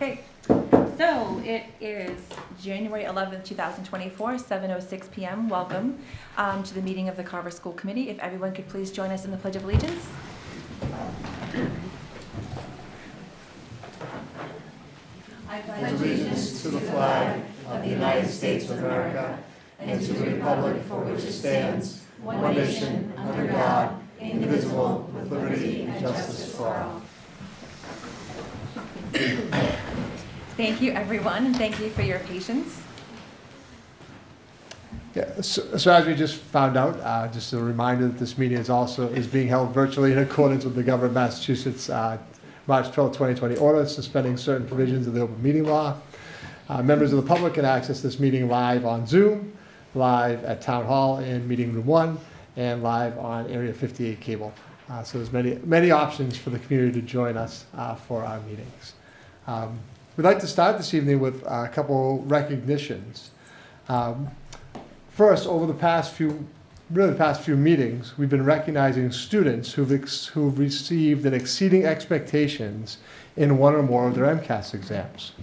Okay, so it is January 11th, 2024, 7:06 p.m. Welcome to the meeting of the Carver School Committee. If everyone could please join us in the Pledge of Allegiance. I pledge allegiance to the flag of the United States of America and to the republic for which it stands, one nation, under God, indivisible, with liberty and justice for all. Thank you, everyone, and thank you for your patience. Yeah, so as we just found out, just a reminder that this meeting is being held virtually in accordance with the Governor of Massachusetts March 12, 2020 order suspending certain provisions of the open meeting law. Members of the public can access this meeting live on Zoom, live at Town Hall in Meeting Room 1, and live on Area 58 cable. So there's many options for the community to join us for our meetings. We'd like to start this evening with a couple recognitions. First, over the past few meetings, we've been recognizing students who've received an exceeding expectations in one or more of their MCAS exams.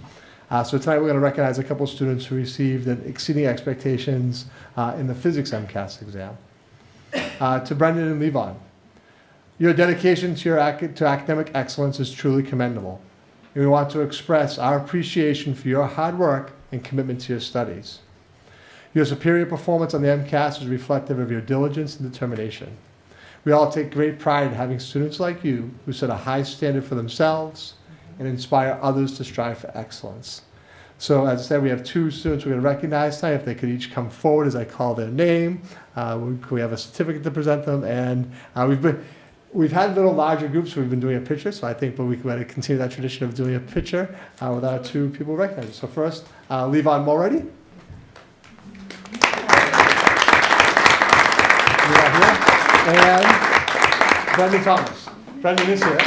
So tonight we're going to recognize a couple students who received an exceeding expectations in the physics MCAS exam. To Brendan and Levon, your dedication to academic excellence is truly commendable. And we want to express our appreciation for your hard work and commitment to your studies. Your superior performance on the MCAS is reflective of your diligence and determination. We all take great pride in having students like you who set a high standard for themselves and inspire others to strive for excellence. So as I said, we have two students we're going to recognize tonight. If they could each come forward as I call their name. We have a certificate to present them, and we've had little larger groups where we've been doing a picture, so I think we can continue that tradition of doing a picture with our two people recognized. So first, Levon Mulready. And Brendan Thomas. Brendan is here.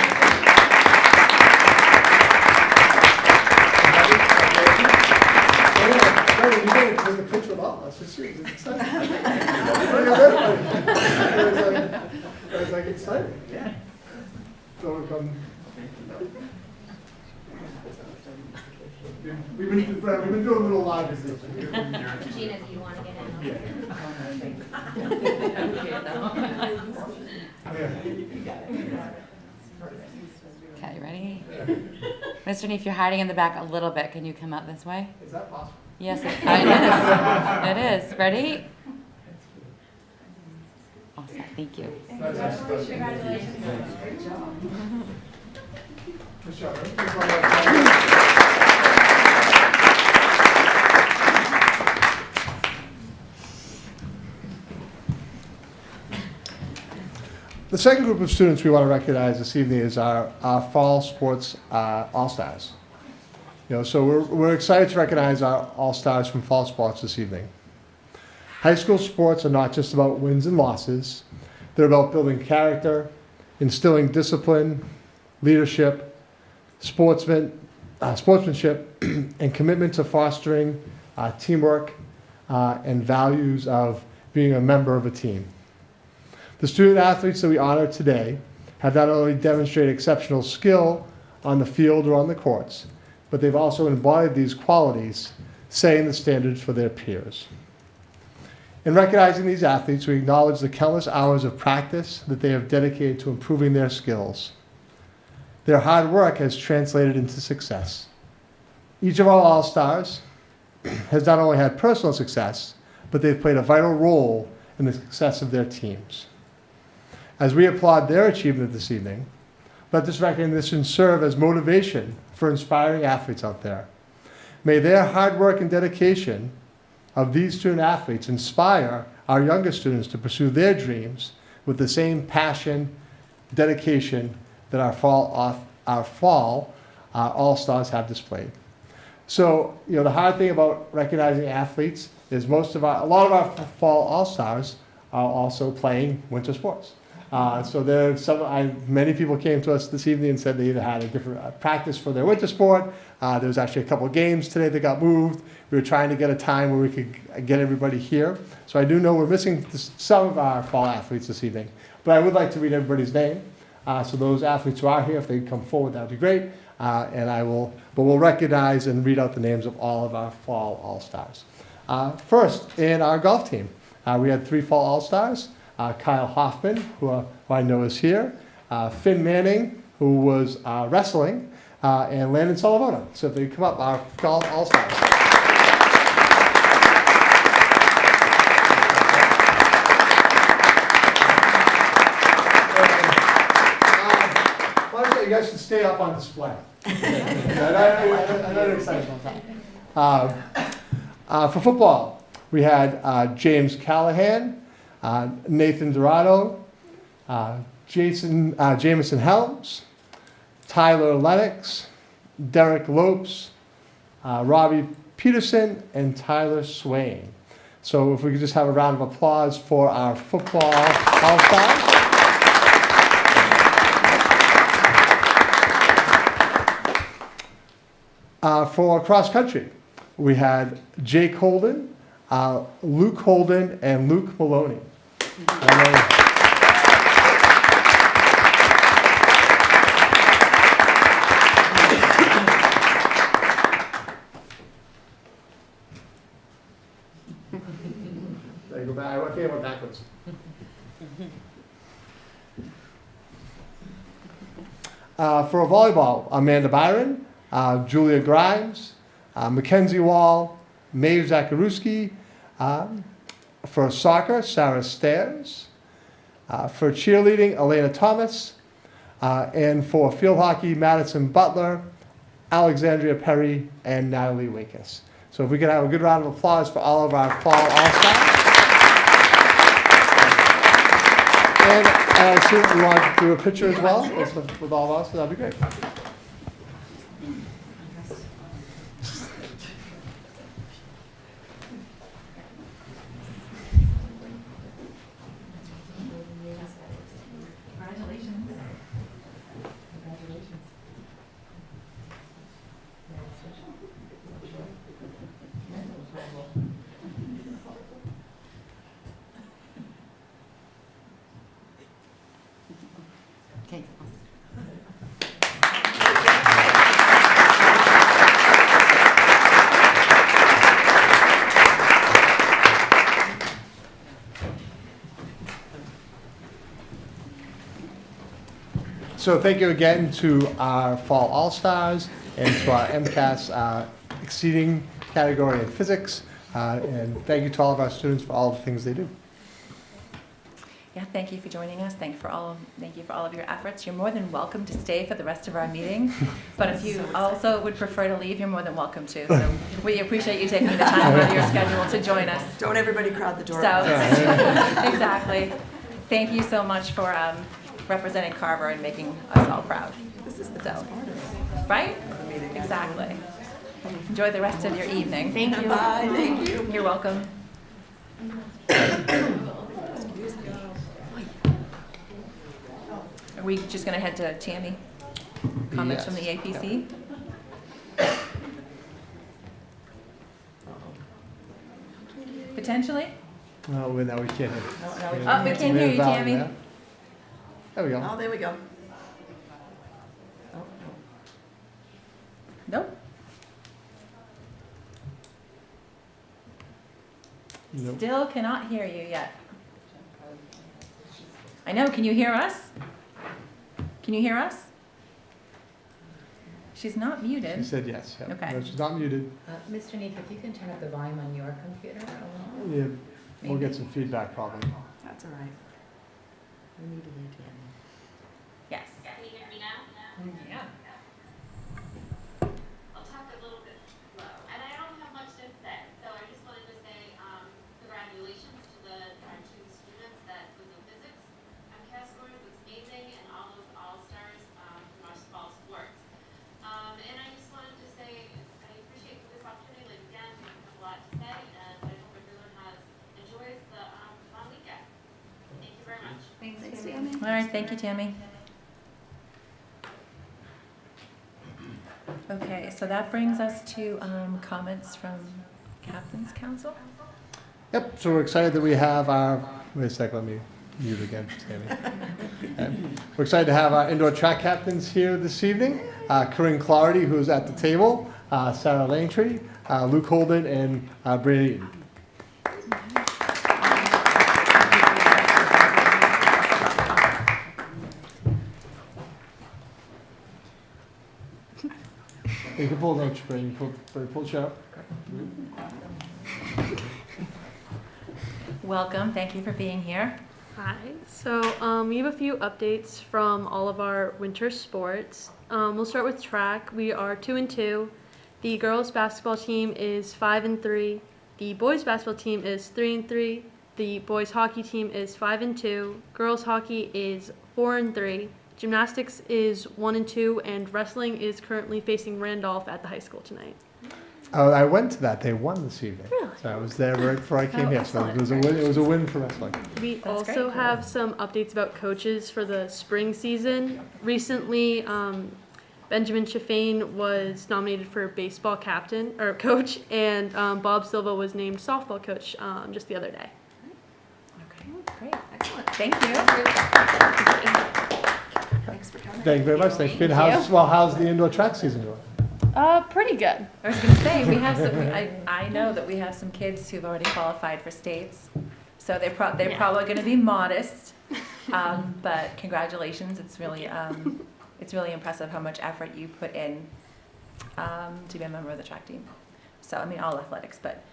Brendan, you didn't take a picture of all of us. It's exciting. I was like excited. Yeah. So we've been doing a little live this evening. Gina, do you want to get in? Okay, ready? Mr. Neef, you're hiding in the back a little bit. Can you come out this way? Is that possible? Yes, it is. Ready? Awesome. Thank you. Congratulations. Great job. Good job. The second group of students we want to recognize this evening is our fall sports all-stars. So we're excited to recognize our all-stars from fall sports this evening. High school sports are not just about wins and losses. They're about building character, instilling discipline, leadership, sportsmanship, and commitment to fostering teamwork and values of being a member of a team. The student athletes that we honor today have not only demonstrated exceptional skill on the field or on the courts, but they've also embodied these qualities, setting the standards for their peers. In recognizing these athletes, we acknowledge the countless hours of practice that they have dedicated to improving their skills. Their hard work has translated into success. Each of our All-Stars has not only had personal success, but they've played a vital role in the success of their teams. As we applaud their achievement this evening, let this recognition serve as motivation for inspiring athletes out there. May their hard work and dedication of these student athletes inspire our younger students to pursue their dreams with the same passion, dedication that our fall all-stars have displayed. So, the hard thing about recognizing athletes is a lot of our fall all-stars are also playing winter sports. So many people came to us this evening and said they either had a different practice for their winter sport. There was actually a couple of games today that got moved. We were trying to get a time where we could get everybody here. So I do know we're missing some of our fall athletes this evening. But I would like to read everybody's name. So those athletes who are here, if they come forward, that would be great. But we'll recognize and read out the names of all of our fall All-Stars. First, in our golf team, we had 3 fall All-Stars. Kyle Hoffman, who I know is here, Finn Manning, who was wrestling, and Landon Salavona. So if they come up, our golf All-Stars. You guys should stay up on display. I know you're excited about that. For football, we had James Callahan, Nathan Dorado, Jamison Helms, Tyler Lennox, Derek Lopes, Robbie Peterson, and Tyler Swain. So if we could just have a round of applause for our football All-Stars. For cross country, we had Jake Holden, Luke Holden, and Luke Maloney. There you go back. I think I went backwards. For volleyball, Amanda Byron, Julia Grimes, Mackenzie Wall, Maeve Zakaruski. For soccer, Sarah Stairs. For cheerleading, Elena Thomas. And for field hockey, Madison Butler, Alexandria Perry, and Natalie Winkus. So if we could have a good round of applause for all of our fall All-Stars. And I assume we want to do a picture as well with all of us, so that'd be great. Okay. So thank you again to our Fall All-Stars and to our MCAS exceeding category in physics. And thank you to all of our students for all the things they do. Yeah, thank you for joining us. Thank you for all of your efforts. You're more than welcome to stay for the rest of our meeting. But if you also would prefer to leave, you're more than welcome to. So we appreciate you taking the time out of your schedule to join us. Don't everybody crowd the door. So, exactly. Thank you so much for representing Carver and making us all proud. This is the So, best part of right? the meeting. Exactly. Enjoy the rest of your evening. Thank you. Bye, thank you. You're welcome. Are we just going to head to Tammy? Comments from the Yes. APC? Potentially? Oh, well, now we can't hear. Oh, we can't hear you, Tammy. There we go. Oh, there we go. Nope. Nope. Still cannot hear you yet. I know, can you hear us? Can you hear us? She's not She muted. said yes. Yeah. Okay. No, she's not muted. Mr. Neef, if you can turn up the volume on your computer a little. Yeah, we'll get some feedback probably. That's all right. We need to hear Tammy. Yes. Can you hear me now? Yeah. I'll talk a little bit slow. And I don't have much to say, so I just wanted to say congratulations to two students that with the physics MCAS scores. It's amazing, and all those all-stars from our fall sports. And I just wanted to say I appreciate this opportunity. Like again, we have a lot to say, and I hope everyone enjoys the long weekend. Thank you very much. Thanks, Tammy. All right, thank you, Tammy. Okay, so that brings us to comments from Captain's Council. Yep, so we're excited that we have our, wait a sec, let me mute again for Tammy. We're excited to have our indoor track captains here this evening. Corinne Clarity, who is at the table, Sarah Langtree, Luke Holden, and Brandon Eaton. You can pull it out, Brandon. Pull the chair up. Welcome, thank you for being here. Hi. So we have a few updates from all of our winter sports. We'll start with track. We are 2-2. The girls basketball team is 5-3. The boys basketball team is 3-3. The boys hockey team is 5-2. Girls hockey is 4-3. Gymnastics is 1-2, and wrestling is currently facing Randolph at the high school tonight. Oh, I went to that. They won this evening. Really? So I was there right before I came Oh, here. So it excellent. was a win. It was a win for wrestling. We That's also great. have some updates about coaches for the spring season. Recently, Benjamin Chaffane was nominated for baseball captain or coach, and Bob Silva was named softball coach just the other day. Okay, great, excellent, thank you. Thanks for coming. Thank you very much. Thanks, Peter. Thank How's the indoor track season going? Pretty good. I was gonna say, we have some, I know that we have some kids who've already qualified for states, so they're probably gonna be modest, but congratulations, it's really impressive how much effort you put in, to be a member of the track team. So, I mean, all athletics, but,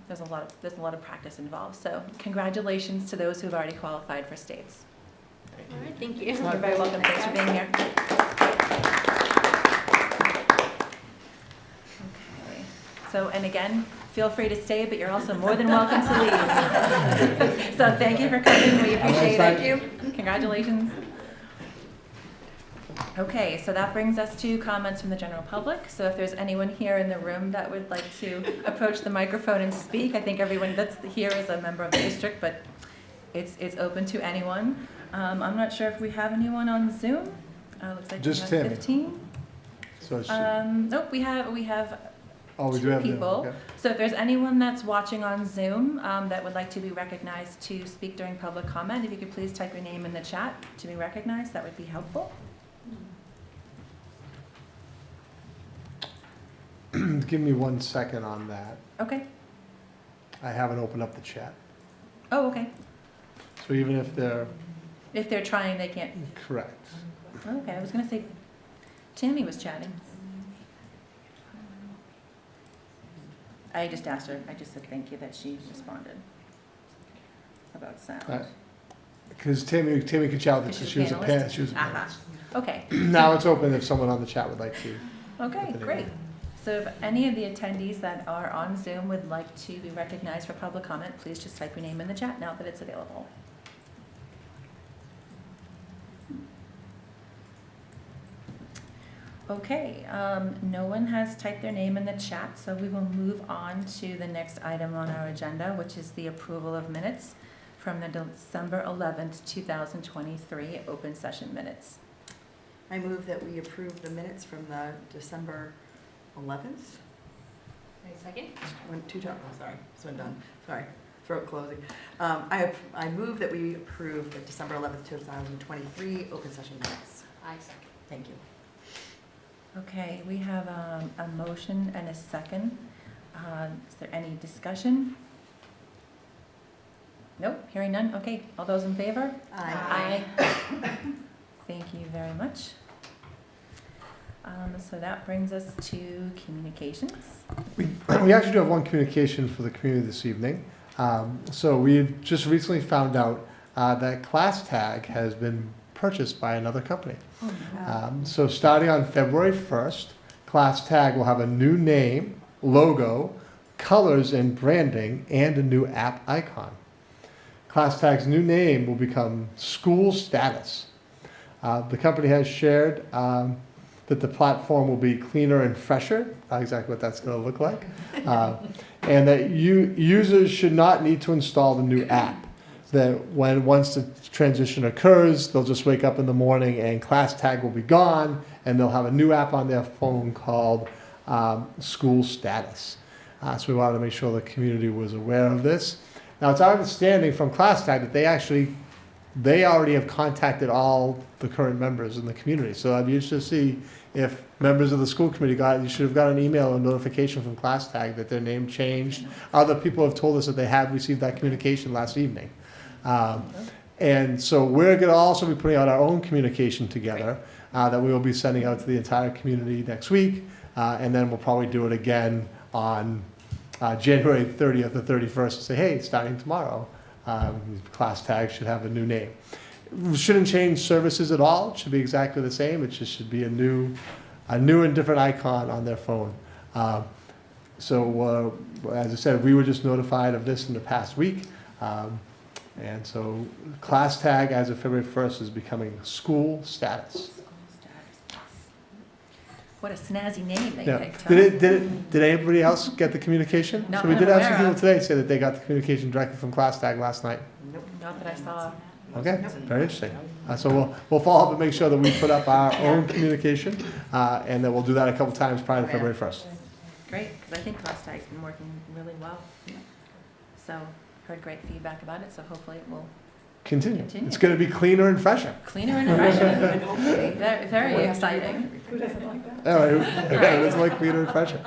there's a lot of practice involved, so congratulations to those who've already qualified for states. All right, thank you. You're very welcome, thanks for being here. Okay. So, and again, feel free to stay, but you're also more than welcome to leave. So thank you for coming, we appreciate it. Thank you. Congratulations. Okay, so that brings us to comments from the general public. So if there's anyone here in the room that would like to approach the microphone and speak, I think everyone that's here is a member of the district, but it's open to anyone. I'm not sure if we have anyone on Zoom. Looks like Just we have Tammy. 15. So it's, Nope, we have oh, we do two have the- people. okay. So if there's anyone that's watching on Zoom that would like to be recognized to speak during public comment, if you could please type your name in the chat to be recognized, that would be helpful. Give me 1 second on that. Okay. I haven't opened up the chat. Oh, okay. So even if they're If they're trying, they can't. correct. Okay, I was gonna say, Tammy was chatting. I just asked her, I just said thank you that she responded about sound. Because Tammy could chat with us, Because she was a panelist? panelist. She was a Aha. panelist. Okay. Now it's open if someone on the chat would like to. Okay, great. So if any of the attendees that are on Zoom would like to be recognized for public comment, please just type your name in the chat now that it's available. Okay, no one has typed their name in the chat, so we will move on to the next item on our agenda, which is the approval of minutes from the December 11th, 2023 open session minutes. I move that we approve the minutes from the December 11th. Second. Sorry, this one done. Sorry, throat closing. I move that we approve the December 11th, 2023 open session minutes. I second. Thank you. Okay, we have a motion and a second. Is there any discussion? Nope, hearing none. Okay, all those in favor? Aye. Thank you very much. So that brings us to communications. We actually do have one communication for the community this evening. So we just recently found out that Class Tag has been purchased by another company. So starting on February 1st, Class Tag will have a new name, logo, colors and branding, and a new app icon. Class Tag's new name will become School Status. The company has shared that the platform will be cleaner and fresher, not exactly what that's going to look like, and that users should not need to install the new app. That once the transition occurs, they'll just wake up in the morning and Class Tag will be gone, and they'll have a new app on their phone called School Status. So we wanted to make sure the community was aware of this. Now, it's our understanding from Class Tag that they actually they already have contacted all the current members in the community. So I'd be interested to see if members of the school committee you should have got an email or notification from Class Tag that their name changed. Other people have told us that they have received that communication last evening. And so we're going to also be putting out our own communication together that we will be sending out to the entire community next week. And then we'll probably do it again on January 30th or 31st to say, hey, starting tomorrow, Class Tag should have a new name. We shouldn't change services at all. It should be exactly the same. It just should be a new and different icon on their phone. So as I said, we were just notified of this in the past week. And so Class Tag as of February 1st is becoming school status. What a snazzy name they Yeah. picked. huh? Did anybody else get the communication? Not So we that did I'm have some aware people of. today say that they got the communication directly from Class Tag last night. Not that I saw. Okay, very interesting. So we'll follow up and make sure that we put up our own communication, and then we'll do that a couple times prior to February 1st. Great, because I think Class Tag's been working really well. So heard great feedback about it, so hopefully it will Continue. Continue. It's going to be cleaner and fresher. cleaner and fresher. Very, very exciting. All right, it's like cleaner and fresher.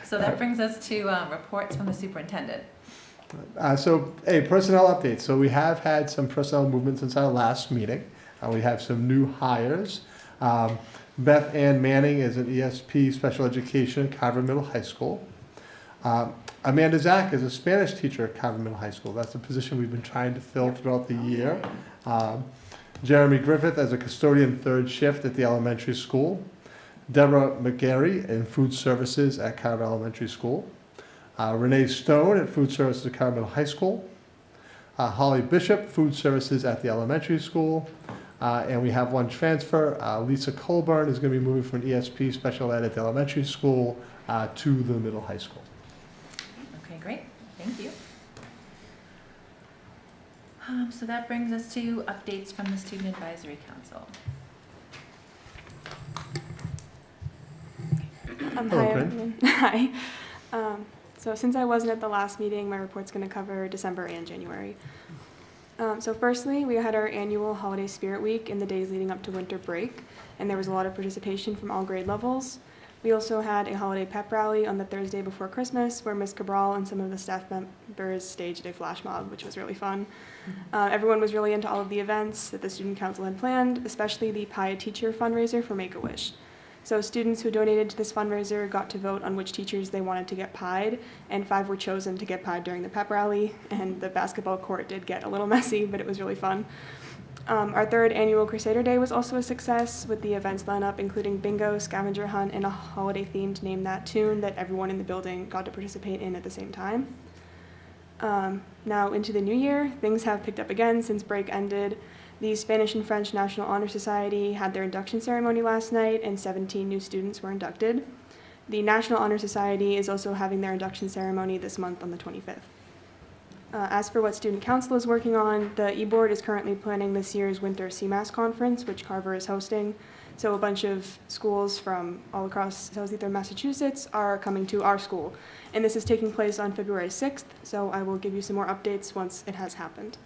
So that brings us to reports from the superintendent. So, personnel updates. So we have had some personnel movement since our last meeting. We have some new hires. Beth Ann Manning is an ESP special education at Carver Middle High School. Amanda Zach is a Spanish teacher at Carver Middle High School. That's a position we've been trying to fill throughout the year. Jeremy Griffith as a custodian third shift at the elementary school. Deborah McGarry in food services at Carver Elementary School. Renee Stone at food services at Carver Middle High School. Holly Bishop, food services at the elementary school. And we have one transfer. Lisa Colburn is going to be moving from an ESP special ed at the elementary school to the middle high school. Okay, great. Thank you. So that brings us to updates from the Student Advisory Council. Hello, Hi, Corinne. everyone. Hi. So since I wasn't at the last meeting, my report's going to cover December and January. So firstly, we had our annual Holiday Spirit Week in the days leading up to winter break, and there was a lot of participation from all grade levels. We also had a holiday pep rally on the Thursday before Christmas, where Ms. Cabral and some of the staff members staged a flash mob, which was really fun. Everyone was really into all of the events that the Student Council had planned, especially the Pie a Teacher fundraiser for Make-A-Wish. So students who donated to this fundraiser got to vote on which teachers they wanted to get pied, and 5 were chosen to get pied during the pep rally, and the basketball court did get a little messy, but it was really fun. Our third annual Crusader Day was also a success, with the events lineup including bingo, scavenger hunt, and a holiday-themed Name That Tune that everyone in the building got to participate in at the same time. Now into the new year, things have picked up again since break ended. The Spanish and French National Honor Society had their induction ceremony last night, and 17 new students were inducted. The National Honor Society is also having their induction ceremony this month on the 25th. As for what Student Council is working on, the e-board is currently planning this year's Winter CMAS Conference, which Carver is hosting. So a bunch of schools from all across southeastern Massachusetts are coming to our school. And this is taking place on February 6th, so I will give you some more updates once it has happened.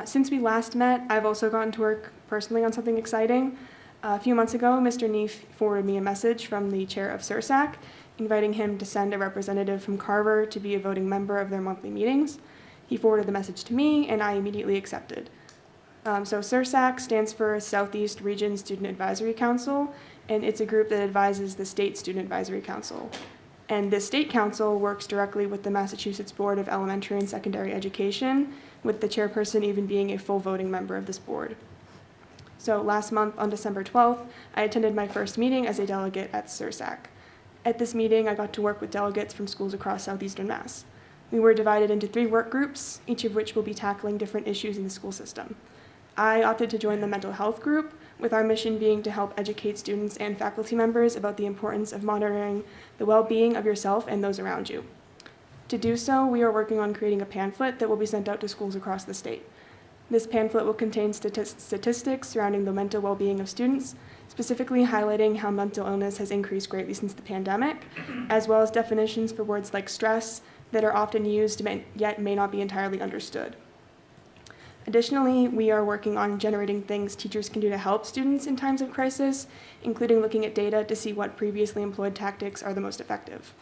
Since we last met, I've also gotten to work personally on something exciting. A few months ago, Mr. Neef forwarded me a message from the chair of SURSAC, inviting him to send a representative from Carver to be a voting member of their monthly meetings. He forwarded the message to me, and I immediately accepted. So SURSAC stands for Southeast Region Student Advisory Council, and it's a group that advises the State Student Advisory Council. And the State Council works directly with the Massachusetts Board of Elementary and Secondary Education, with the chairperson even being a full voting member of this board. So last month, on December 12th, I attended my first meeting as a delegate at SURSAC. At this meeting, I got to work with delegates from schools across southeastern Mass. We were divided into 3 work groups, each of which will be tackling different issues in the school system. I opted to join the mental health group, with our mission being to help educate students and faculty members about the importance of monitoring the well-being of yourself and those around you. To do so, we are working on creating a pamphlet that will be sent out to schools across the state. This pamphlet will contain statistics surrounding the mental well-being of students, specifically highlighting how mental illness has increased greatly since the pandemic, as well as definitions for words like stress that are often used yet may not be entirely understood. Additionally, we are working on generating things teachers can do to help students in times of crisis, including looking at data to see what previously employed tactics are the most effective.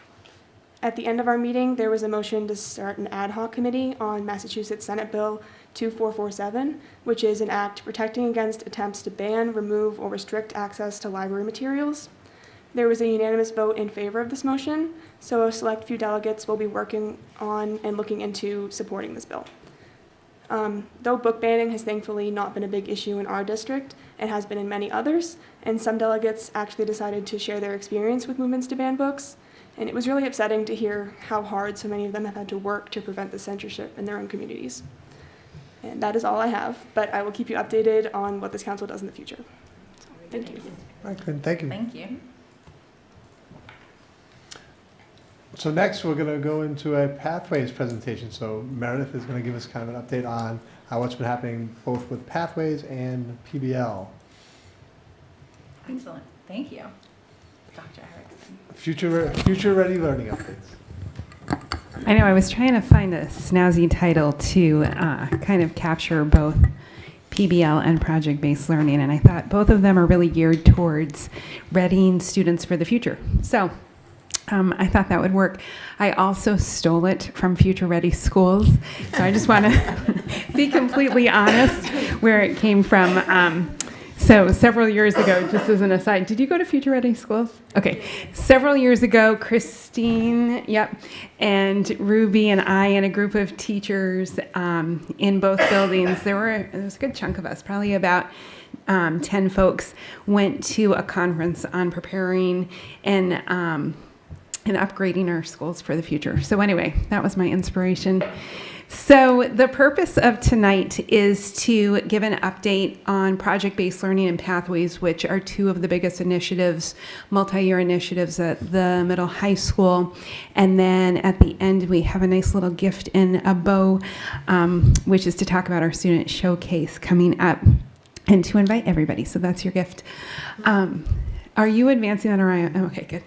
At the end of our meeting, there was a motion to start an ad hoc committee on Massachusetts Senate Bill 2447, which is an act protecting against attempts to ban, remove, or restrict access to library materials. There was a unanimous vote in favor of this motion, so a select few delegates will be working on and looking into supporting this bill. Though book banning has thankfully not been a big issue in our district, it has been in many others, and some delegates actually decided to share their experience with movements to ban books, and it was really upsetting to hear how hard so many of them have had to work to prevent the censorship in their own communities. And that is all I have, but I will keep you updated on what this council does in the future. So, thank you. All right, good, thank you. Thank you. So next, we're going to go into a Pathways presentation. So Meredith is going to give us kind of an update on what's been happening both with Pathways and PBL. Excellent. Thank you, Dr. Erickson. Future ready learning updates. I know, I was trying to find a snazzy title to kind of capture both PBL and project-based learning, and I thought both of them are really geared towards readying students for the future. So I thought that would work. I also stole it from Future Ready Schools, so I just want to be completely honest where it came from. So several years ago, just as an aside, did you go to Future Ready Schools? Okay. Several years ago, Christine, and Ruby and I and a group of teachers in both buildings, there was a good chunk of us, probably about 10 folks, went to a conference on preparing and upgrading our schools for the future. So anyway, that was my inspiration. So the purpose of tonight is to give an update on project-based learning and Pathways, which are two of the biggest initiatives, multi-year initiatives at the middle high school. And then at the end, we have a nice little gift in a bow, which is to talk about our student showcase coming up and to invite everybody. So that's your gift. Are you advancing on our, okay, good.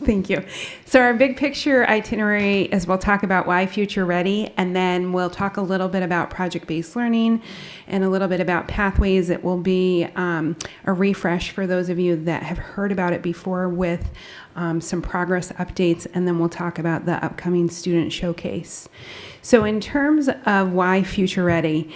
Thank you. So our big picture itinerary is we'll talk about why Future Ready, and then we'll talk a little bit about project-based learning and a little bit about Pathways. It will be a refresh for those of you that have heard about it before with some progress updates, and then we'll talk about the upcoming student showcase. So in terms of why Future Ready,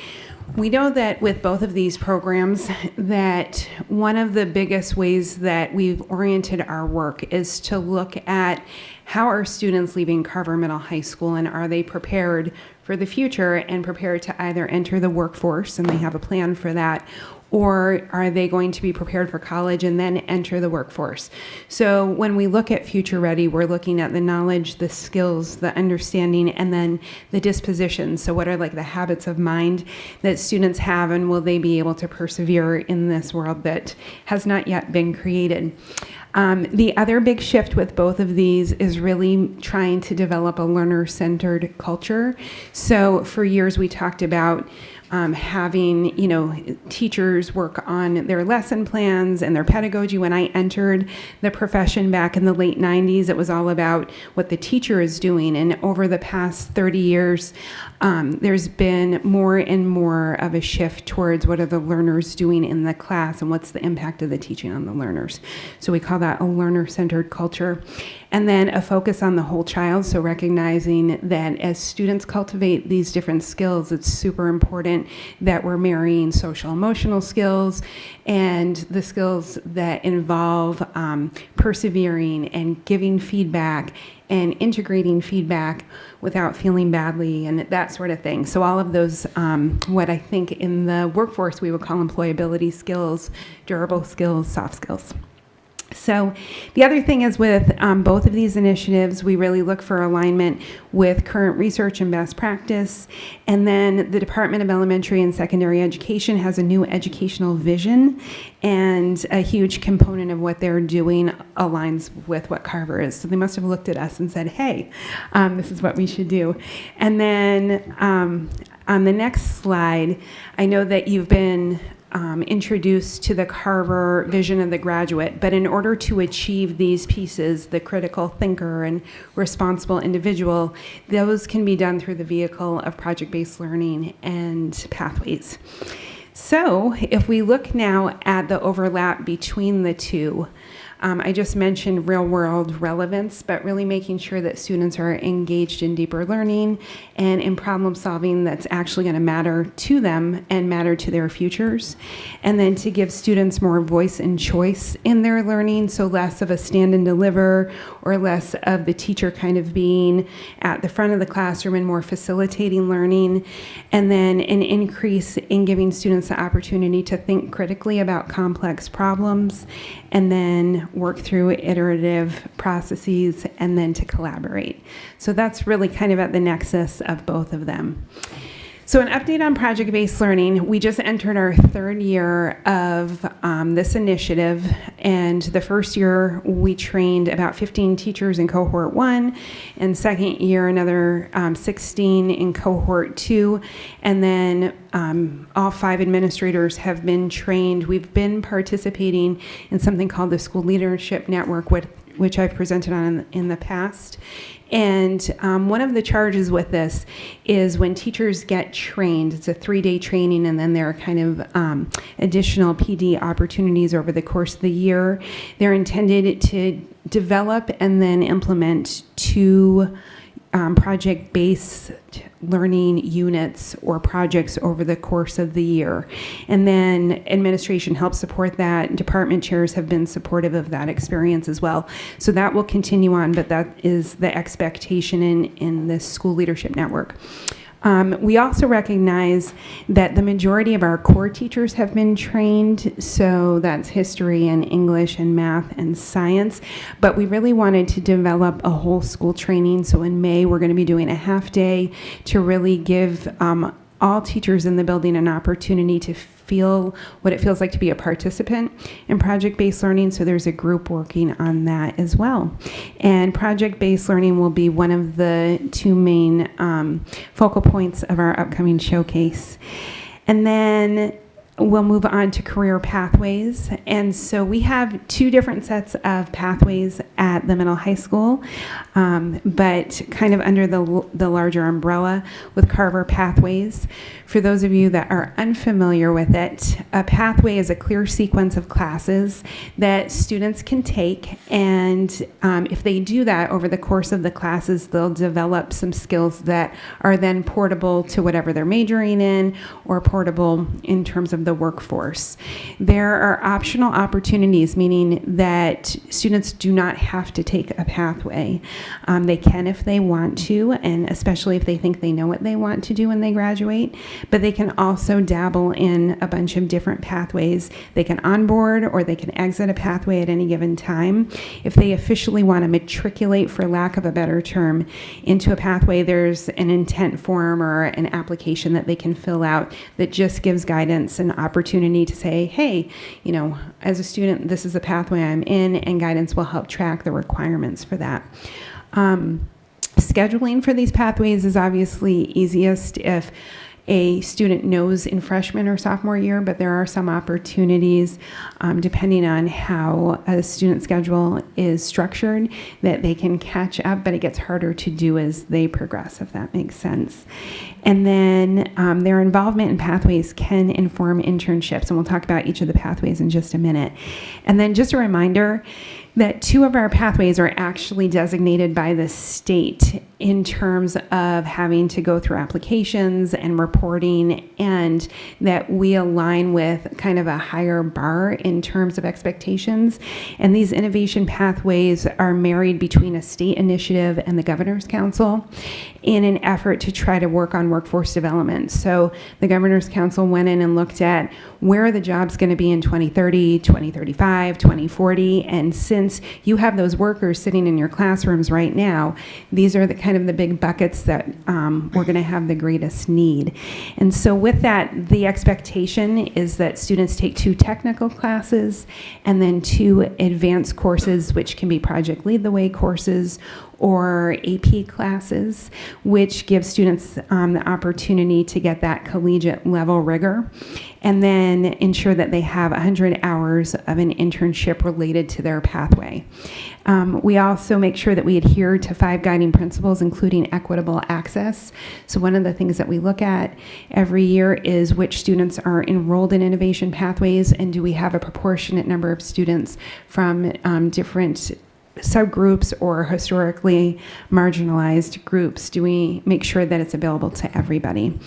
we know that with both of these programs that one of the biggest ways that we've oriented our work is to look at how are students leaving Carver Middle High School, and are they prepared for the future and prepared to either enter the workforce, and they have a plan for that, or are they going to be prepared for college and then enter the workforce? So when we look at Future Ready, we're looking at the knowledge, the skills, the understanding, and then the dispositions. So what are like the habits of mind that students have, and will they be able to persevere in this world that has not yet been created? The other big shift with both of these is really trying to develop a learner-centered culture. So for years we talked about having, teachers work on their lesson plans and their pedagogy. When I entered the profession back in the late 90s, it was all about what the teacher is doing. And over the past 30 years, there's been more and more of a shift towards what are the learners doing in the class and what's the impact of the teaching on the learners. So we call that a learner-centered culture. And then a focus on the whole child, so recognizing that as students cultivate these different skills, it's super important that we're marrying social emotional skills and the skills that involve persevering and giving feedback and integrating feedback without feeling badly and that sort of thing. So all of those, what I think in the workforce we would call employability skills, durable skills, soft skills. So the other thing is with both of these initiatives, we really look for alignment with current research and best practice. And then the Department of Elementary and Secondary Education has a new educational vision, and a huge component of what they're doing aligns with what Carver is. So they must have looked at us and said, hey, this is what we should do. And then on the next slide, I know that you've been introduced to the Carver vision of the graduate. But in order to achieve these pieces, the critical thinker and responsible individual, those can be done through the vehicle of project-based learning and pathways. So if we look now at the overlap between the two, I just mentioned real-world relevance, but really making sure that students are engaged in deeper learning and in problem solving that's actually going to matter to them and matter to their futures. And then to give students more voice and choice in their learning, so less of a stand and deliver or less of the teacher kind of being at the front of the classroom and more facilitating learning. And then an increase in giving students the opportunity to think critically about complex problems and then work through iterative processes and then to collaborate. So that's really kind of at the nexus of both of them. So an update on project-based learning. We just entered our third year of this initiative, and the first year we trained about 15 teachers in cohort 1, and second year another 16 in cohort 2, and then all 5 administrators have been trained. We've been participating in something called the School Leadership Network, which I've presented on in the past. And one of the charges with this is when teachers get trained, it's a 3-day training, and then there are kind of additional PD opportunities over the course of the year. They're intended to develop and then implement 2 project-based learning units or projects over the course of the year. And then administration helps support that. Department chairs have been supportive of that experience as well. So that will continue on, but that is the expectation in this School Leadership Network. We also recognize that the majority of our core teachers have been trained, so that's history and English and math and science, but we really wanted to develop a whole school training. So in May, we're going to be doing a half day to really give all teachers in the building an opportunity to feel what it feels like to be a participant in project-based learning. So there's a group working on that as well. And project-based learning will be one of the 2 main focal points of our upcoming showcase. And then we'll move on to career pathways. And so we have 2 different sets of pathways at the middle high school, but kind of under the larger umbrella with Carver Pathways. For those of you that are unfamiliar with it, a pathway is a clear sequence of classes that students can take, and if they do that over the course of the classes, they'll develop some skills that are then portable to whatever they're majoring in or portable in terms of the workforce. There are optional opportunities, meaning that students do not have to take a pathway. They can if they want to, and especially if they think they know what they want to do when they graduate, but they can also dabble in a bunch of different pathways. They can onboard or they can exit a pathway at any given time. If they officially want to matriculate, for lack of a better term, into a pathway, there's an intent form or an application that they can fill out that just gives guidance and opportunity to say, hey, you know, as a student, this is the pathway I'm in, and guidance will help track the requirements for that. Scheduling for these pathways is obviously easiest if a student knows in freshman or sophomore year, but there are some opportunities, depending on how a student schedule is structured, that they can catch up, but it gets harder to do as they progress, if that makes sense. And then their involvement in pathways can inform internships, and we'll talk about each of the pathways in just a minute. And then just a reminder that 2 of our pathways are actually designated by the state in terms of having to go through applications and reporting, and that we align with kind of a higher bar in terms of expectations. And these innovation pathways are married between a state initiative and the Governor's Council in an effort to try to work on workforce development. So the Governor's Council went in and looked at where are the jobs going to be in 2030, 2035, 2040, and since you have those workers sitting in your classrooms right now, these are the kind of the big buckets that we're going to have the greatest need. And so with that, the expectation is that students take 2 technical classes and then 2 advanced courses, which can be Project Lead the Way courses or AP classes, which give students the opportunity to get that collegiate level rigor, and then ensure that they have 100 hours of an internship related to their pathway. We also make sure that we adhere to 5 guiding principles, including equitable access. So one of the things that we look at every year is which students are enrolled in innovation pathways, and do we have a proportionate number of students from different subgroups or historically marginalized groups? Do we make sure that it's available to everybody?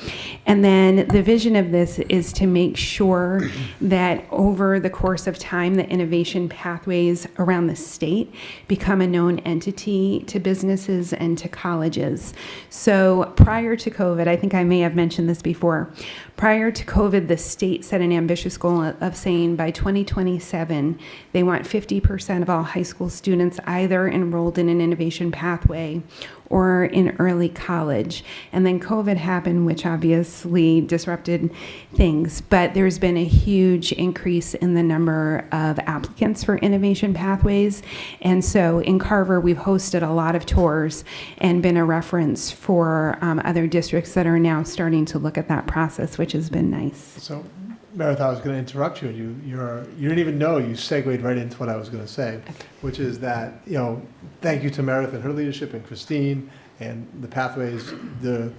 And then the vision of this is to make sure that over the course of time, the innovation pathways around the state become a known entity to businesses and to colleges. So prior to COVID, I think I may have mentioned this before, prior to COVID, the state set an ambitious goal of saying by 2027, they want 50% of all high school students either enrolled in an innovation pathway or in early college. And then COVID happened, which obviously disrupted things. But there's been a huge increase in the number of applicants for innovation pathways. And so in Carver, we've hosted a lot of tours and been a reference for other districts that are now starting to look at that process, which has been nice. So, Meredith, I was going to interrupt you, and you didn't even know you segued right into what I was going to say, which is that, thank you to Meredith and her leadership, and Christine and the pathways. The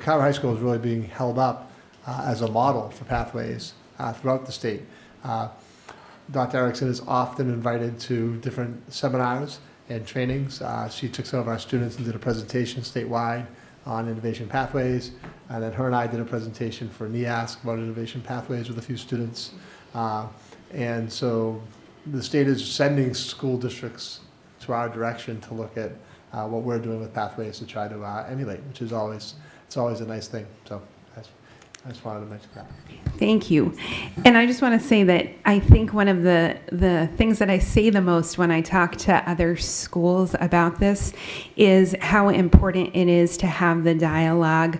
Carver High School is really being held up as a model for pathways throughout the state. Dr. Erickson is often invited to different seminars and trainings. She took some of our students and did a presentation statewide on innovation pathways, and then her and I did a presentation for NEASC about innovation pathways with a few students. And so the state is sending school districts to our direction to look at what we're doing with pathways to try to emulate, which is always a nice thing. So I just wanted to mention that. Thank you. And I just want to say that I think one of the things that I say the most when I talk to other schools about this is how important it is to have the dialogue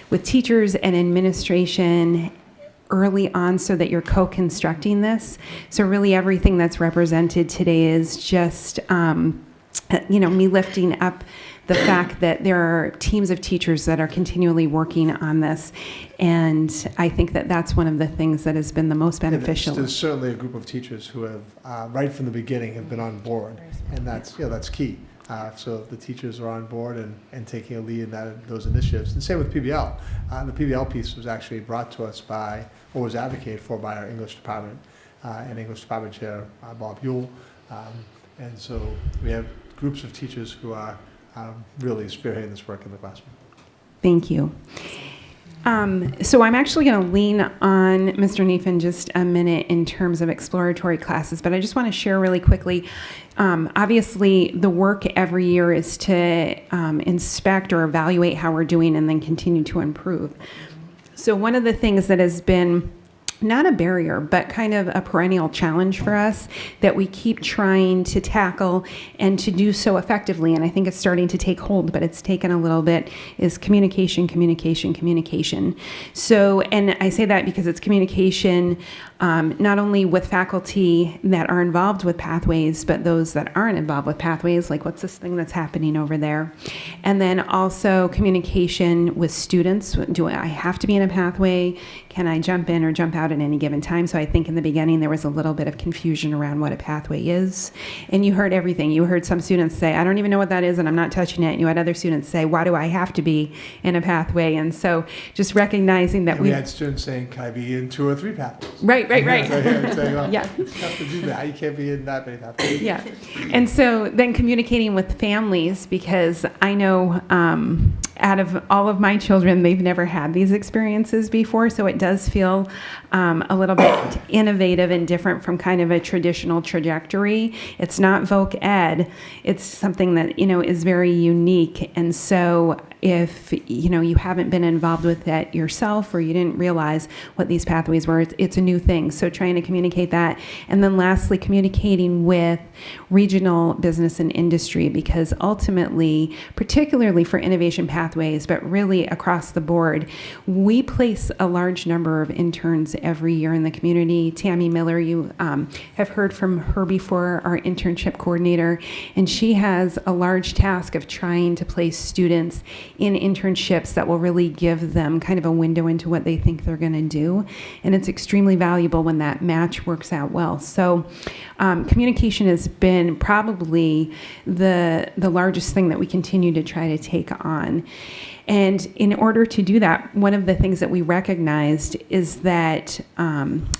with teachers and administration early on so that you're co-constructing this. So really everything that's represented today is just, me lifting up the fact that there are teams of teachers that are continually working on this. And I think that that's one of the things that has been the most beneficial. There's certainly a group of teachers who have, right from the beginning, have been on board. And that's key. So the teachers are on board and taking a lead in those initiatives. And same with PBL. The PBL piece was actually brought to us by, or was advocated for by our English department and English department chair, Bob Yule. And so we have groups of teachers who are really spearheading this work in the classroom. Thank you. So I'm actually going to lean on Mr. Neef in just a minute in terms of exploratory classes, but I just want to share really quickly. Obviously, the work every year is to inspect or evaluate how we're doing and then continue to improve. So one of the things that has been not a barrier, but kind of a perennial challenge for us that we keep trying to tackle and to do so effectively, and I think it's starting to take hold, but it's taken a little bit, is communication. So, and I say that because it's communication not only with faculty that are involved with pathways, but those that aren't involved with pathways, like what's this thing that's happening over there? And then also communication with students. Do I have to be in a pathway? Can I jump in or jump out at any given time? So I think in the beginning there was a little bit of confusion around what a pathway is. And you heard everything. You heard some students say, I don't even know what that is and I'm not touching it. And you had other students say, why do I have to be in a pathway? And so just recognizing that we had students saying, can I be in 2 or 3 pathways? Right. So here, saying, well, yeah. You have to do that. You can't be in that many pathways. Yeah. And so then communicating with families, because I know out of all of my children, they've never had these experiences before. So it does feel a little bit innovative and different from kind of a traditional trajectory. It's not voc ed. It's something that, is very unique. And so if you haven't been involved with that yourself or you didn't realize what these pathways were. It's a new thing. So trying to communicate that. And then lastly, communicating with regional business and industry, because ultimately, particularly for innovation pathways, but really across the board, we place a large number of interns every year in the community. Tammy Miller, you have heard from her before, our internship coordinator, and she has a large task of trying to place students in internships that will really give them kind of a window into what they think they're going to do. And it's extremely valuable when that match works out well. So communication has been probably the largest thing that we continue to try to take on. And in order to do that, one of the things that we recognized is that,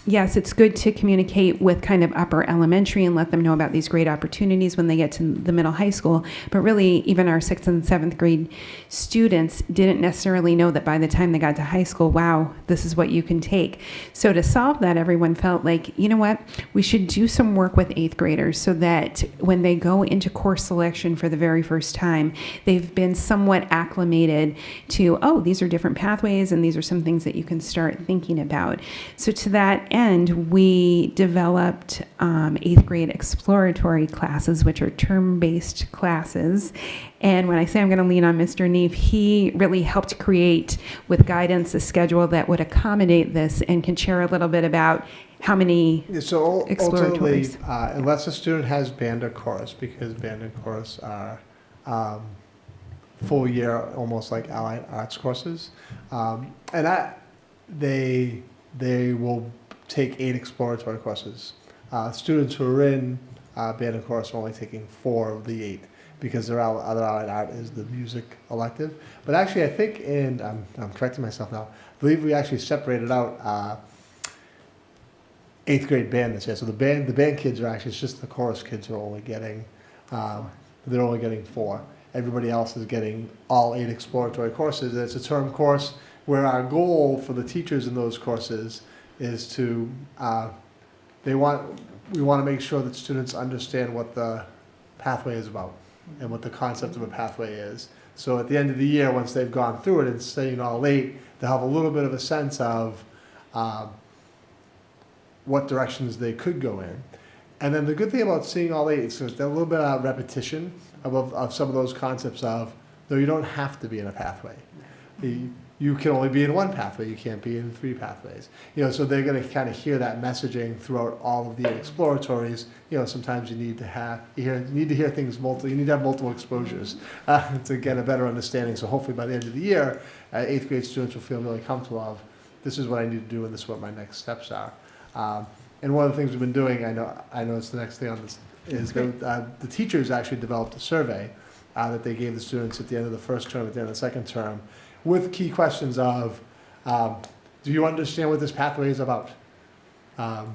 yes, it's good to communicate with kind of upper elementary and let them know about these great opportunities when they get to the middle high school. But really, even our 6th and 7th grade students didn't necessarily know that by the time they got to high school, wow, this is what you can take. So to solve that, everyone felt like, you know what, we should do some work with 8th graders so that when they go into course selection for the very first time, they've been somewhat acclimated to, oh, these are different pathways and these are some things that you can start thinking about. So to that end, we developed 8th grade exploratory classes, which are term-based classes. And when I say I'm going to lean on Mr. Neef, he really helped create with guidance a schedule that would accommodate this and can share a little bit about how many So ultimately, exploratories. unless a student has band or chorus, because band and chorus are full year, almost like allied arts courses, they will take 8 exploratory courses. Students who are in band and chorus are only taking 4 of the 8 because their other allied art is the music elective. But actually, I think I'm correcting myself now. I believe we actually separated out 8th grade band this year. So the band kids are actually, it's just the chorus kids who are only getting, they're only getting 4. Everybody else is getting all 8 exploratory courses. And it's a term course where our goal for the teachers in those courses is to, we want to make sure that students understand what the pathway is about and what the concept of a pathway is. So at the end of the year, once they've gone through it and studying all 8, they'll have a little bit of a sense of what directions they could go in. And then the good thing about seeing all 8 is there's a little bit of repetition of some of those concepts of, no, you don't have to be in a pathway. You can only be in one pathway. You can't be in 3 pathways. So they're going to kind of hear that messaging throughout all of the exploratories. Sometimes you need to hear things multiple. You need to have multiple exposures to get a better understanding. So hopefully by the end of the year, 8th grade students will feel really comfortable of, this is what I need to do and this is what my next steps are. And one of the things we've been doing, I know it's the next thing on this, is the teachers actually developed a survey that they gave the students at the end of the first term, at the end of the second term, with key questions of, do you understand what this pathway is about? What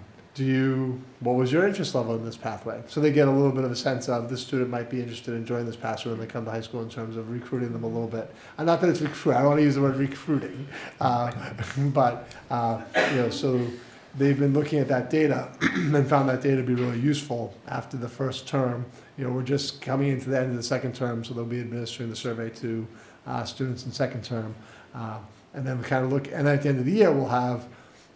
was your interest level in this pathway? So they get a little bit of a sense of this student might be interested in joining this pathway when they come to high school in terms of recruiting them a little bit. And not that it's recruiting, I don't want to use the word recruiting, but so they've been looking at that data and found that data to be really useful after the first term. We're just coming into the end of the second term, so they'll be administering the survey to students in second term. And then we kind of look, and at the end of the year, we'll have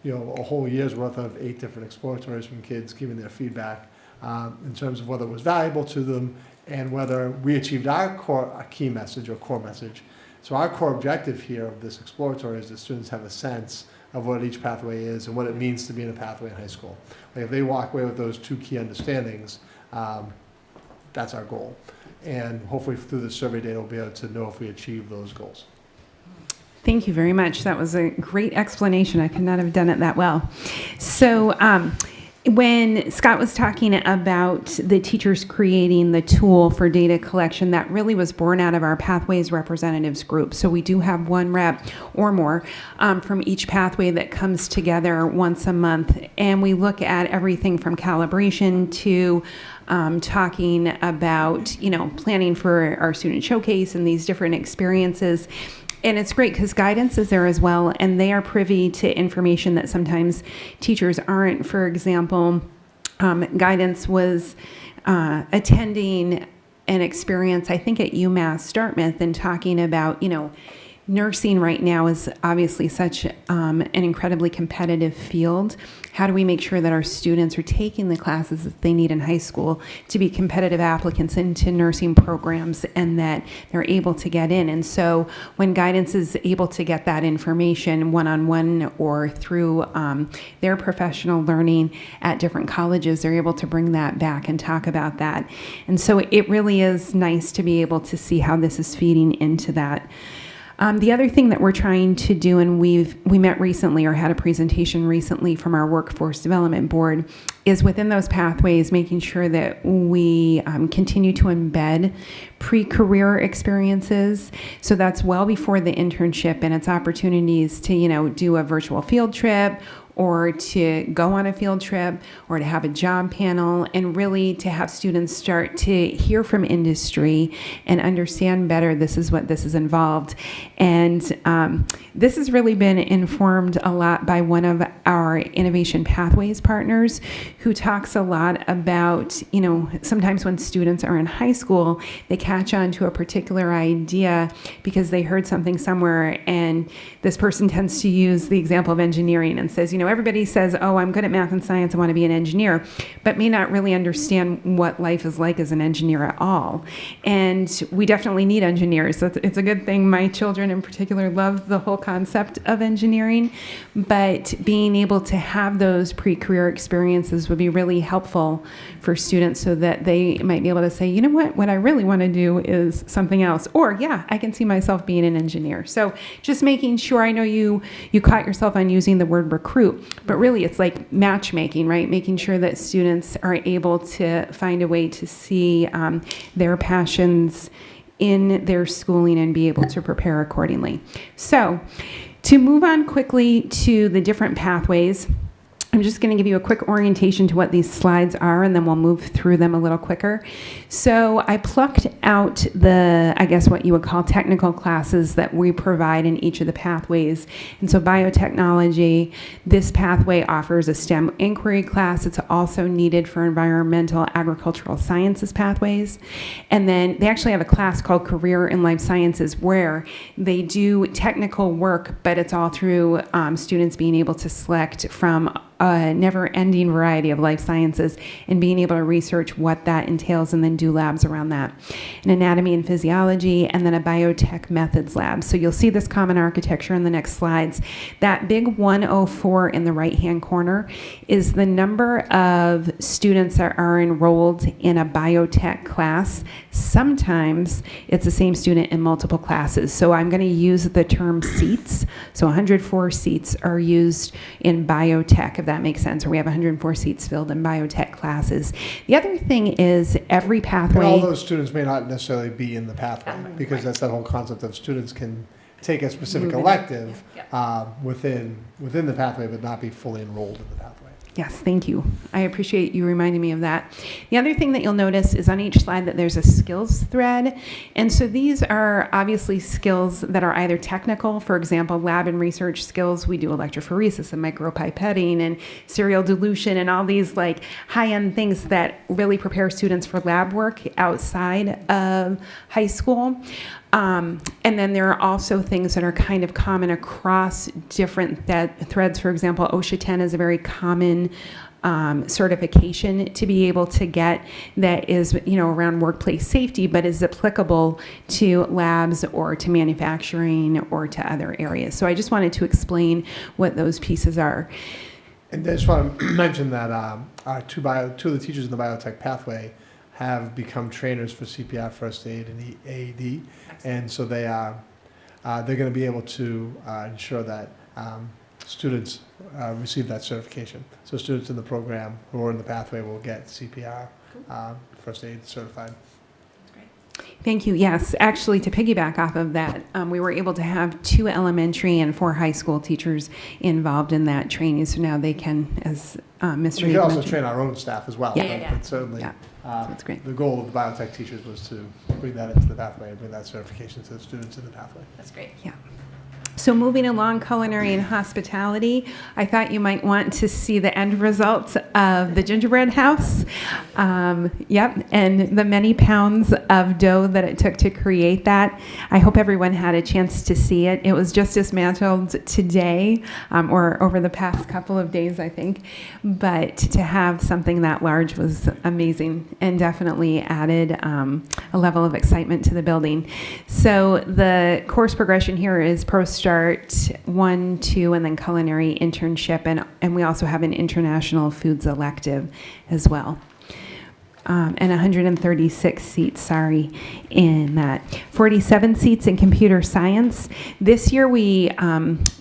a whole year's worth of 8 different exploratories from kids giving their feedback in terms of whether it was valuable to them and whether we achieved our key message or core message. So our core objective here of this exploratory is that students have a sense of what each pathway is and what it means to be in a pathway in high school. Like if they walk away with those 2 key understandings, that's our goal. And hopefully through the survey data, we'll be able to know if we achieve those goals. Thank you very much. That was a great explanation. I could not have done it that well. So when Scott was talking about the teachers creating the tool for data collection, that really was born out of our Pathways Representatives group. So we do have 1 rep or more from each pathway that comes together once a month. And we look at everything from calibration to talking about, planning for our student showcase and these different experiences. And it's great because guidance is there as well, and they are privy to information that sometimes teachers aren't. For example, guidance was attending an experience, I think, at UMass Dartmouth and talking about, nursing right now is obviously such an incredibly competitive field. How do we make sure that our students are taking the classes that they need in high school to be competitive applicants into nursing programs and that they're able to get in? And so when guidance is able to get that information one-on-one or through their professional learning at different colleges, they're able to bring that back and talk about that. And so it really is nice to be able to see how this is feeding into that. The other thing that we're trying to do, and we met recently or had a presentation recently from our Workforce Development Board, is within those pathways making sure that we continue to embed pre-career experiences. So that's well before the internship, and it's opportunities to, do a virtual field trip or to go on a field trip or to have a job panel, and really to have students start to hear from industry and understand better this is what this is involved. And this has really been informed a lot by one of our Innovation Pathways partners who talks a lot about, sometimes when students are in high school, they catch on to a particular idea because they heard something somewhere, and this person tends to use the example of engineering and says, everybody says, oh, I'm good at math and science, I want to be an engineer, but may not really understand what life is like as an engineer at all. And we definitely need engineers. So it's a good thing. My children in particular love the whole concept of engineering, but being able to have those pre-career experiences would be really helpful for students so that they might be able to say, you know what I really want to do is something else. Or, yeah, I can see myself being an engineer. So just making sure, I know you caught yourself on using the word recruit, but really it's like matchmaking, right? Making sure that students are able to find a way to see their passions in their schooling and be able to prepare accordingly. So to move on quickly to the different pathways, I'm just going to give you a quick orientation to what these slides are, and then we'll move through them a little quicker. So I plucked out what you would call technical classes that we provide in each of the pathways. And so biotechnology, this pathway offers a STEM inquiry class. It's also needed for environmental agricultural sciences pathways. And then they actually have a class called Career in Life Sciences where they do technical work, but it's all through students being able to select from a never-ending variety of life sciences and being able to research what that entails and then do labs around that. An anatomy and physiology, and then a biotech methods lab. So you'll see this common architecture in the next slides. That big 104 in the right-hand corner is the number of students that are enrolled in a biotech class. Sometimes it's the same student in multiple classes. So I'm going to use the term seats. So 104 seats are used in biotech, if that makes sense, or we have 104 seats filled in biotech classes. The other thing is every pathway... And all those students may not necessarily be in the pathway, because that's that whole concept of students can take a specific elective within the pathway, but not be fully enrolled in the pathway. Yes, thank you. I appreciate you reminding me of that. The other thing that you'll notice is on each slide that there's a skills thread. And so these are obviously skills that are either technical, for example, lab and research skills. We do electrophoresis and micropipetting and serial dilution and all these like high-end things that really prepare students for lab work outside of high school. And then there are also things that are kind of common across different threads. For example, OSHA 10 is a very common certification to be able to get that is, around workplace safety, but is applicable to labs or to manufacturing or to other areas. So I just wanted to explain what those pieces are. And I just want to mention that two of the teachers in the biotech pathway have become trainers for CPR, first aid, and AED, and so they're going to be able to ensure that students receive that certification. So students in the program who are in the pathway will get CPR, first aid certified. Thank you. Yes, actually, to piggyback off of that, we were able to have 2 elementary and 4 high school teachers involved in that training. So now they can, as Mr. We can also mentioned, train our own staff as well. But certainly, that's great. the goal of the biotech teachers was to bring that into the pathway and bring that certification to the students in the pathway. That's great. Yeah. So moving along, culinary and hospitality, I thought you might want to see the end results of the gingerbread house. Yep, and the many pounds of dough that it took to create that. I hope everyone had a chance to see it. It was just dismantled today, or over the past couple of days, I think. But to have something that large was amazing and definitely added a level of excitement to the building. So the course progression here is Pro Start 1, 2, and then culinary internship, and we also have an international foods elective as well. And 136 seats, in that. 47 seats in computer science. This year we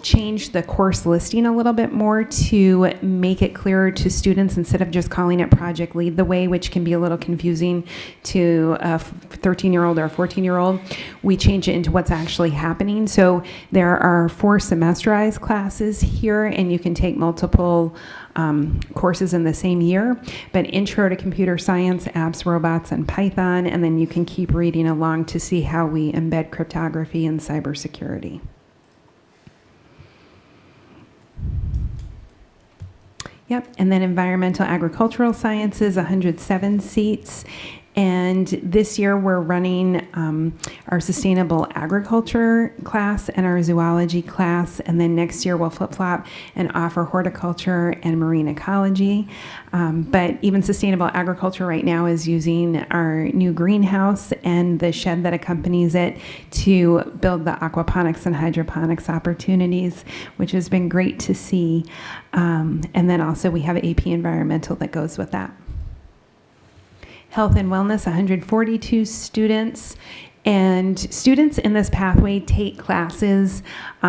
changed the course listing a little bit more to make it clearer to students instead of just calling it Project Lead the Way, which can be a little confusing to a 13-year-old or a 14-year-old. We change it into what's actually happening. So there are 4 semesterized classes here, and you can take multiple courses in the same year, but intro to computer science, apps, robots, and Python, and then you can keep reading along to see how we embed cryptography and cybersecurity. Yep, and then environmental agricultural sciences, 107 seats. And this year we're running our sustainable agriculture class and our zoology class. And then next year we'll flip-flop and offer horticulture and marine ecology. But even sustainable agriculture right now is using our new greenhouse and the shed that accompanies it to build the aquaponics and hydroponics opportunities, which has been great to see. And then also we have AP Environmental that goes with that. Health and wellness, 142 students. And students in this pathway take classes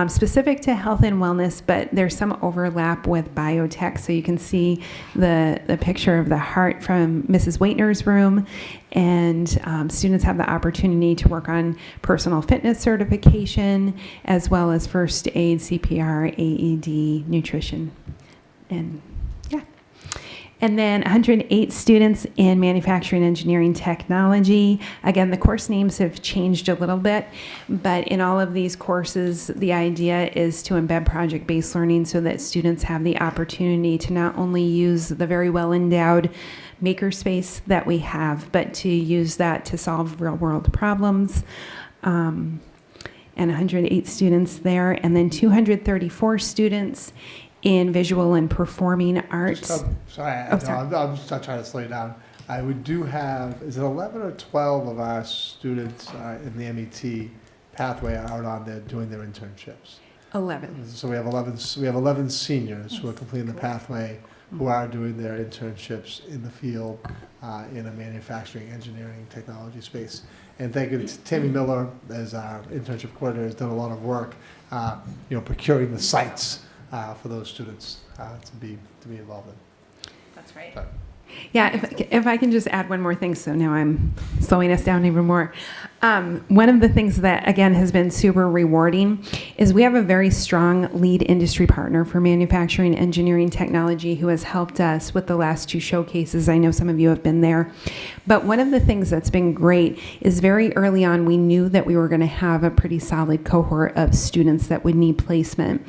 specific to health and wellness, but there's some overlap with biotech. So you can see the picture of the heart from Mrs. Waitner's room. And students have the opportunity to work on personal fitness certification, as well as first aid, CPR, AED, nutrition, and and then 108 students in manufacturing, engineering, technology. Again, the course names have changed a little bit, but in all of these courses, the idea is to embed project-based learning so that students have the opportunity to not only use the very well-endowed makerspace that we have, but to use that to solve real-world problems. And 108 students there, and then 234 students in visual and performing arts. Sorry, I'm just not trying to slow you down. We do have, is it 11 or 12 of our students in the MET pathway are out on there doing their internships? 11. So we have 11 seniors who are completing the pathway, who are doing their internships in the field in a manufacturing, engineering, technology space. And thank you to Tammy Miller, as our internship coordinator, has done a lot of work, procuring the sites for those students to be involved in. That's right. But, Yeah, if I can just add one more thing, so now I'm slowing us down even more. One of the things that, again, has been super rewarding is we have a very strong lead industry partner for manufacturing, engineering, technology who has helped us with the last 2 showcases. I know some of you have been there. But one of the things that's been great is very early on, we knew that we were going to have a pretty solid cohort of students that would need placement.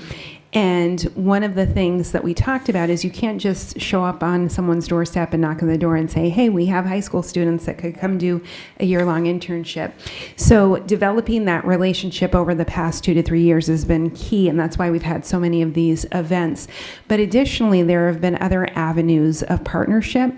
And one of the things that we talked about is you can't just show up on someone's doorstep and knock on the door and say, hey, we have high school students that could come do a year-long internship. So developing that relationship over the past 2 to 3 years has been key, and that's why we've had so many of these events. But additionally, there have been other avenues of partnership.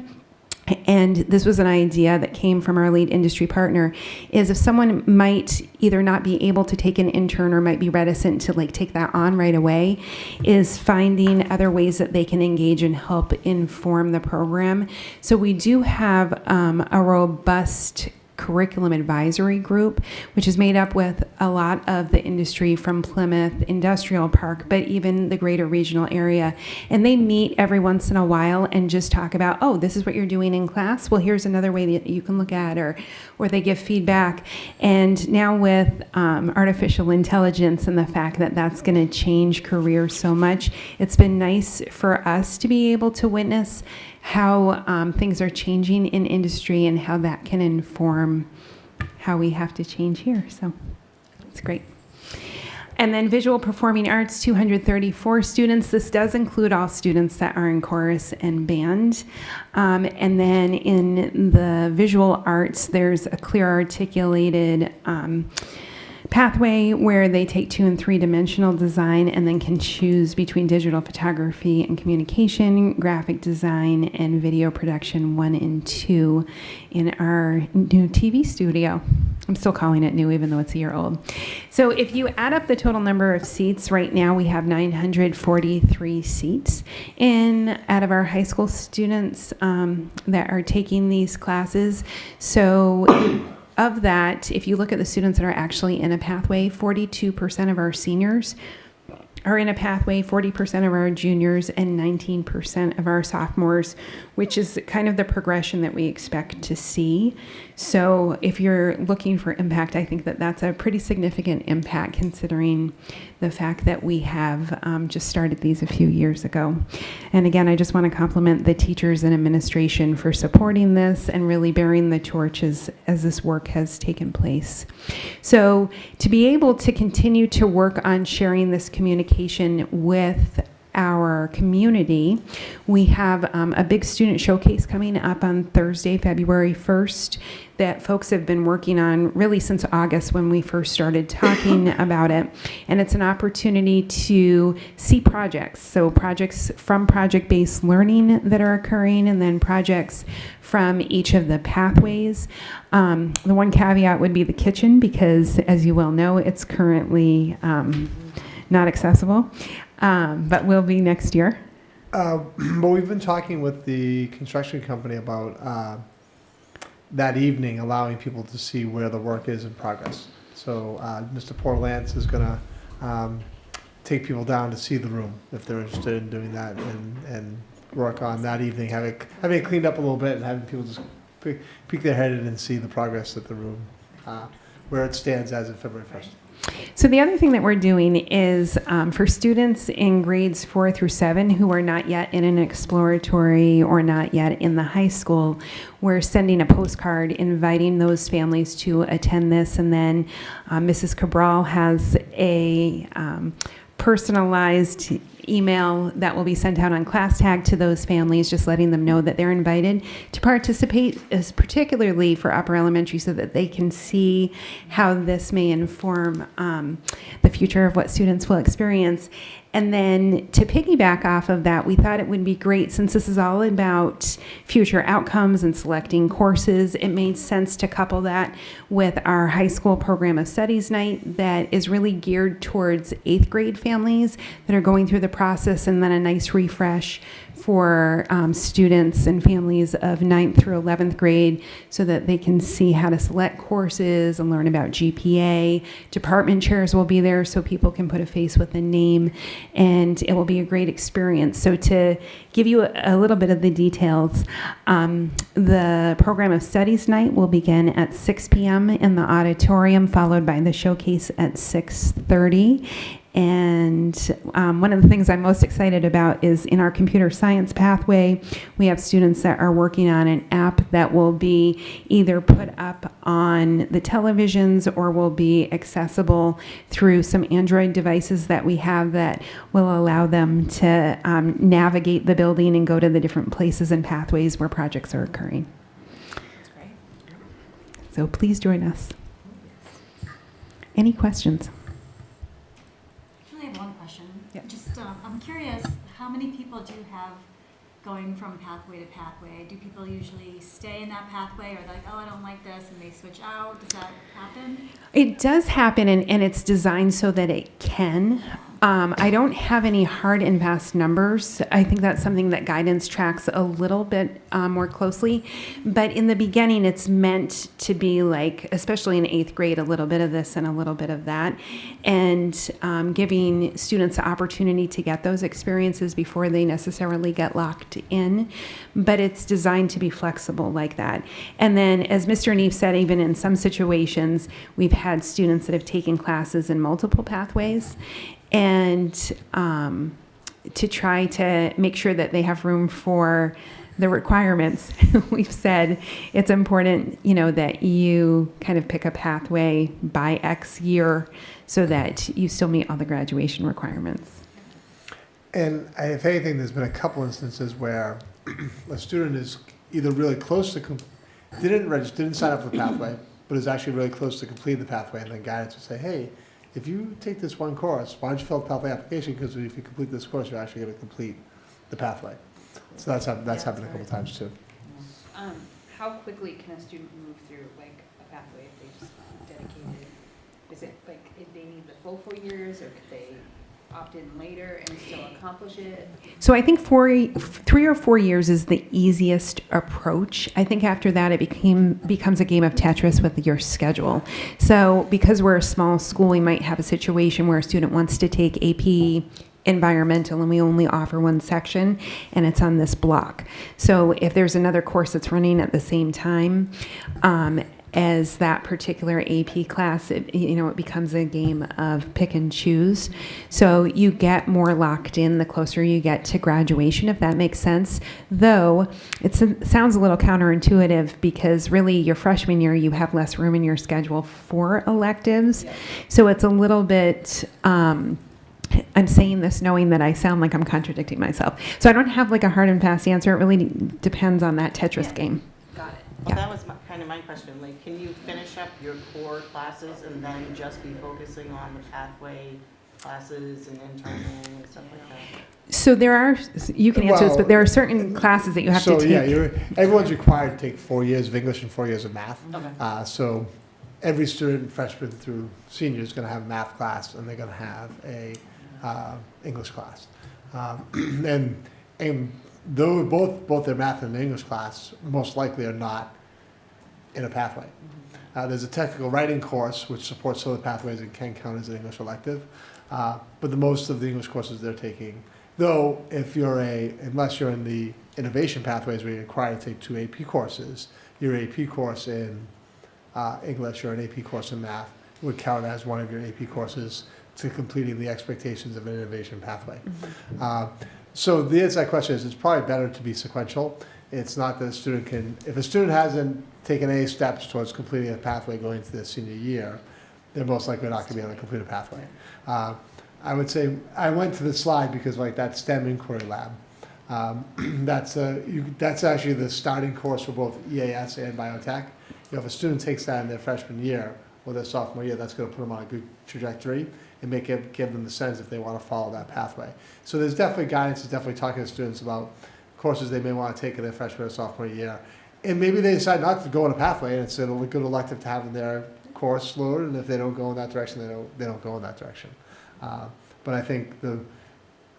And this was an idea that came from our lead industry partner, is if someone might either not be able to take an intern or might be reticent to take that on right away, is finding other ways that they can engage and help inform the program. So we do have a robust curriculum advisory group, which is made up with a lot of the industry from Plymouth Industrial Park, but even the greater regional area. And they meet every once in a while and just talk about, oh, this is what you're doing in class. Well, here's another way that you can look at, or they give feedback. And now with artificial intelligence and the fact that that's going to change careers so much, it's been nice for us to be able to witness how things are changing in industry and how that can inform how we have to change here. So it's great. And then visual performing arts, 234 students. This does include all students that are in chorus and band. And then in the visual arts, there's a clear articulated pathway where they take 2 and 3 dimensional design and then can choose between digital photography and communication, graphic design, and video production 1 and 2 in our new TV studio. I'm still calling it new even though it's a year old. So if you add up the total number of seats, right now we have 943 seats out of our high school students that are taking these classes. So of that, if you look at the students that are actually in a pathway, 42% of our seniors are in a pathway, 40% of our juniors, and 19% of our sophomores, which is kind of the progression that we expect to see. So if you're looking for impact, I think that that's a pretty significant impact considering the fact that we have just started these a few years ago. And again, I just want to compliment the teachers and administration for supporting this and really bearing the torch as this work has taken place. So to be able to continue to work on sharing this communication with our community, we have a big student showcase coming up on Thursday, February 1st, that folks have been working on really since August when we first started talking about it. And it's an opportunity to see projects. So projects from project-based learning that are occurring, and then projects from each of the pathways. The one caveat would be the kitchen, because as you well know, it's currently not accessible, but will be next year. But we've been talking with the construction company about that evening allowing people to see where the work is in progress. So Mr. Portland is going to take people down to see the room if they're interested in doing that, and work on that evening, having it cleaned up a little bit and having people just peek their head in and see the progress at the room, where it stands as of February 1st. So the other thing that we're doing is for students in grades 4 through 7 who are not yet in an exploratory or not yet in the high school, we're sending a postcard inviting those families to attend this. And then Mrs. Cabral has a personalized email that will be sent out on class tag to those families, just letting them know that they're invited to participate, is particularly for upper elementary, so that they can see how this may inform the future of what students will experience. And then to piggyback off of that, we thought it would be great, since this is all about future outcomes and selecting courses, it made sense to couple that with our high school program of studies night that is really geared towards 8th grade families that are going through the process, and then a nice refresh for students and families of 9th through 11th grade, so that they can see how to select courses and learn about GPA. Department chairs will be there so people can put a face with a name, and it will be a great experience. So to give you a little bit of the details, the program of studies night will begin at 6 p.m. in the auditorium, followed by the showcase at 6:30. And one of the things I'm most excited about is in our computer science pathway, we have students that are working on an app that will be either put up on the televisions or will be accessible through some Android devices that we have that will allow them to navigate the building and go to the different places and pathways where projects are occurring. That's great. So please join us. Any questions? I have one question. Yeah. Just, I'm curious, how many people do you have going from pathway to pathway? Do people usually stay in that pathway, or like, oh, I don't like this, and they switch out? Does that happen? It does happen, and it's designed so that it can. I don't have any hard and fast numbers. I think that's something that guidance tracks a little bit more closely. But in the beginning, it's meant to be like, especially in 8th grade, a little bit of this and a little bit of that, and giving students the opportunity to get those experiences before they necessarily get locked in. But it's designed to be flexible like that. And then, as Mr. Neef said, even in some situations, we've had students that have taken classes in multiple pathways. And to try to make sure that they have room for the requirements. We've said it's important, that you kind of pick a pathway by X year so that you still meet all the graduation requirements. And if anything, there's been a couple instances where a student is either really close to, didn't sign up for the pathway, but is actually really close to completing the pathway, and then guidance will say, hey, if you take this one course, why don't you fill out the pathway application? Because if you complete this course, you're actually going to complete the pathway. So that's happened a couple times too. How quickly can a student move through like a pathway if they just dedicated? Is it like if they need the full 4 years, or could they opt in later and still accomplish it? So I think 3 or 4 years is the easiest approach. I think after that it becomes a game of Tetris with your schedule. So because we're a small school, we might have a situation where a student wants to take AP environmental and we only offer one section and it's on this block. So if there's another course that's running at the same time as that particular AP class, it becomes a game of pick and choose. So you get more locked in the closer you get to graduation, if that makes sense. Though it sounds a little counterintuitive because really your freshman year you have less room in your schedule for electives. Yeah. So it's a little bit I'm saying this knowing that I sound like I'm contradicting myself. So I don't have like a hard and fast answer. It really depends on that Tetris game. Got it. Well, that was kind of my question. Like, can you finish up your core classes and then just be focusing on the pathway classes and interning and stuff like that? So you can answer this, but there are certain classes that you have to take. So yeah, everyone's required to take 4 years of English and 4 years of math. Okay. So every student, freshman through senior, is going to have a math class and they're going to have a English class. And though both their math and English class most likely are not in a pathway. There's a technical writing course which supports some of the pathways and can count as an English elective. But the most of the English courses they're taking, though unless you're in the innovation pathways where you're required to take 2 AP courses, your AP course in English or an AP course in math would count as one of your AP courses to completing the expectations of an innovation pathway. So the answer to that question is it's probably better to be sequential. It's not that a student if a student hasn't taken any steps towards completing a pathway going into their senior year, they're most likely not going to be able to complete a pathway. I would say, I went to the slide because like that STEM inquiry lab, that's actually the starting course for both EAS and biotech. If a student takes that in their freshman year or their sophomore year, that's going to put them on a good trajectory and give them the sense if they want to follow that pathway. So there's definitely guidance, there's definitely talking to students about courses they may want to take in their freshman or sophomore year. And maybe they decide not to go on a pathway and it's a good elective to have in their course load, and if they don't go in that direction, they don't go in that direction. But I think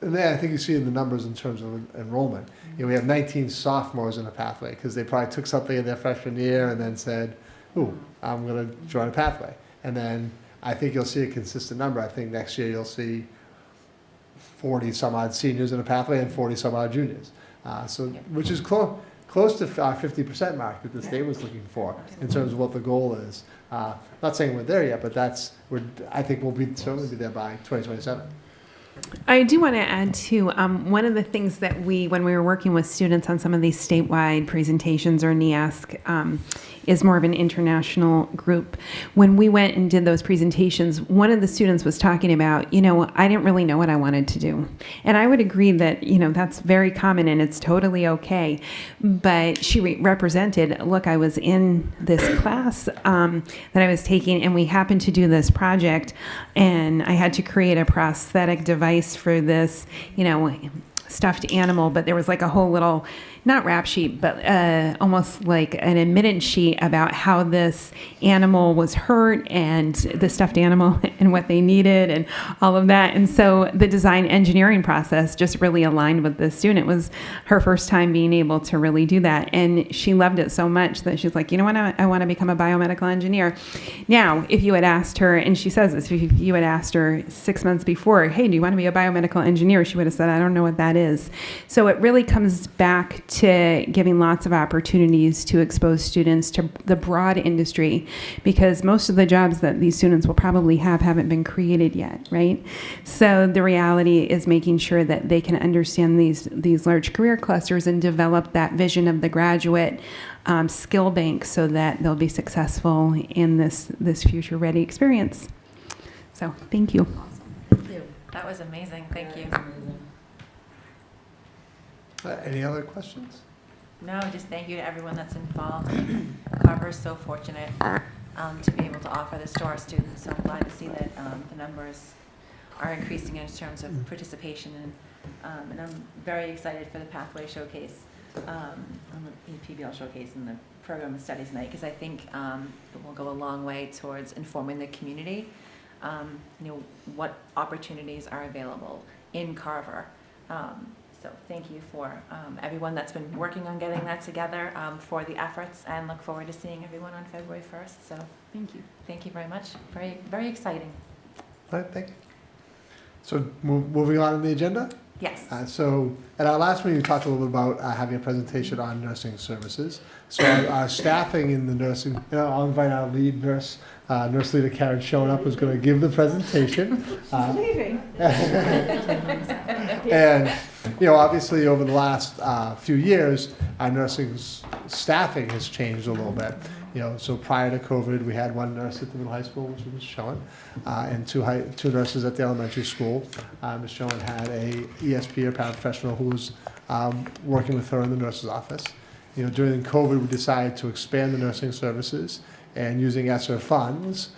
I think you see in the numbers in terms of enrollment. We have 19 sophomores in a pathway because they probably took something in their freshman year and then said, ooh, I'm going to join a pathway. And then I think you'll see a consistent number. I think next year you'll see 40 some odd seniors in a pathway and 40 some odd juniors. Which is close to our 50% mark that the state was looking for in terms of what the goal is. Not saying we're there yet, but I think we'll certainly be there by 2027. I do want to add too, one of the things that when we were working with students on some of these statewide presentations or NEASC, is more of an international group. When we went and did those presentations, one of the students was talking about, I didn't really know what I wanted to do. And I would agree that, that's very common and it's totally okay. But she represented, look, I was in this class that I was taking and we happened to do this project and I had to create a prosthetic device for this, stuffed animal, but there was like a whole little, not rap sheet, but almost like an admittance sheet about how this animal was hurt and the stuffed animal and what they needed and all of that. And so the design engineering process just really aligned with the student. It was her first time being able to really do that. And she loved it so much that she's like, what, I want to become a biomedical engineer. Now, if you had asked her, and she says this, if you had asked her 6 months before, hey, do you want to be a biomedical engineer? She would have said, I don't know what that that is. So it really comes back to giving lots of opportunities to expose students to the broad industry, because most of the jobs that these students will probably have haven't been created yet, right? So the reality is making sure that they can understand these large career clusters and develop that vision of the graduate skill bank so that they'll be successful in this future ready experience. So thank you. Thank you. That was amazing. Thank you. Any other questions? No, just thank you to everyone that's involved. Carver is so fortunate to be able to offer this to our students. So I'm glad to see that the numbers are increasing in terms of participation, and I'm very excited for the Pathway Showcase, on the PBL Showcase and the Program of Studies Night, because I think it will go a long way towards informing the community, what opportunities are available in Carver. So thank you for everyone that's been working on getting that together, for the efforts, and look forward to seeing everyone on February 1st. So Thank you. thank you very much. Very, very exciting. All right, thank you. So moving on in the agenda. Yes. So at our last meeting, we talked a little bit about having a presentation on nursing services. So our staffing in the nursing, I'll invite our lead nurse, nurse leader Karen showing up, who's going to give the presentation. Leaving. And, obviously over the last few years, our nursing staffing has changed a little bit. So prior to COVID, we had one nurse at the middle high school, which was Sean, and two nurses at the elementary school. Ms. Sean had a ESP, or paraprofessional, who was working with her in the nurse's office. During COVID, we decided to expand the nursing services, and using ESSER funds,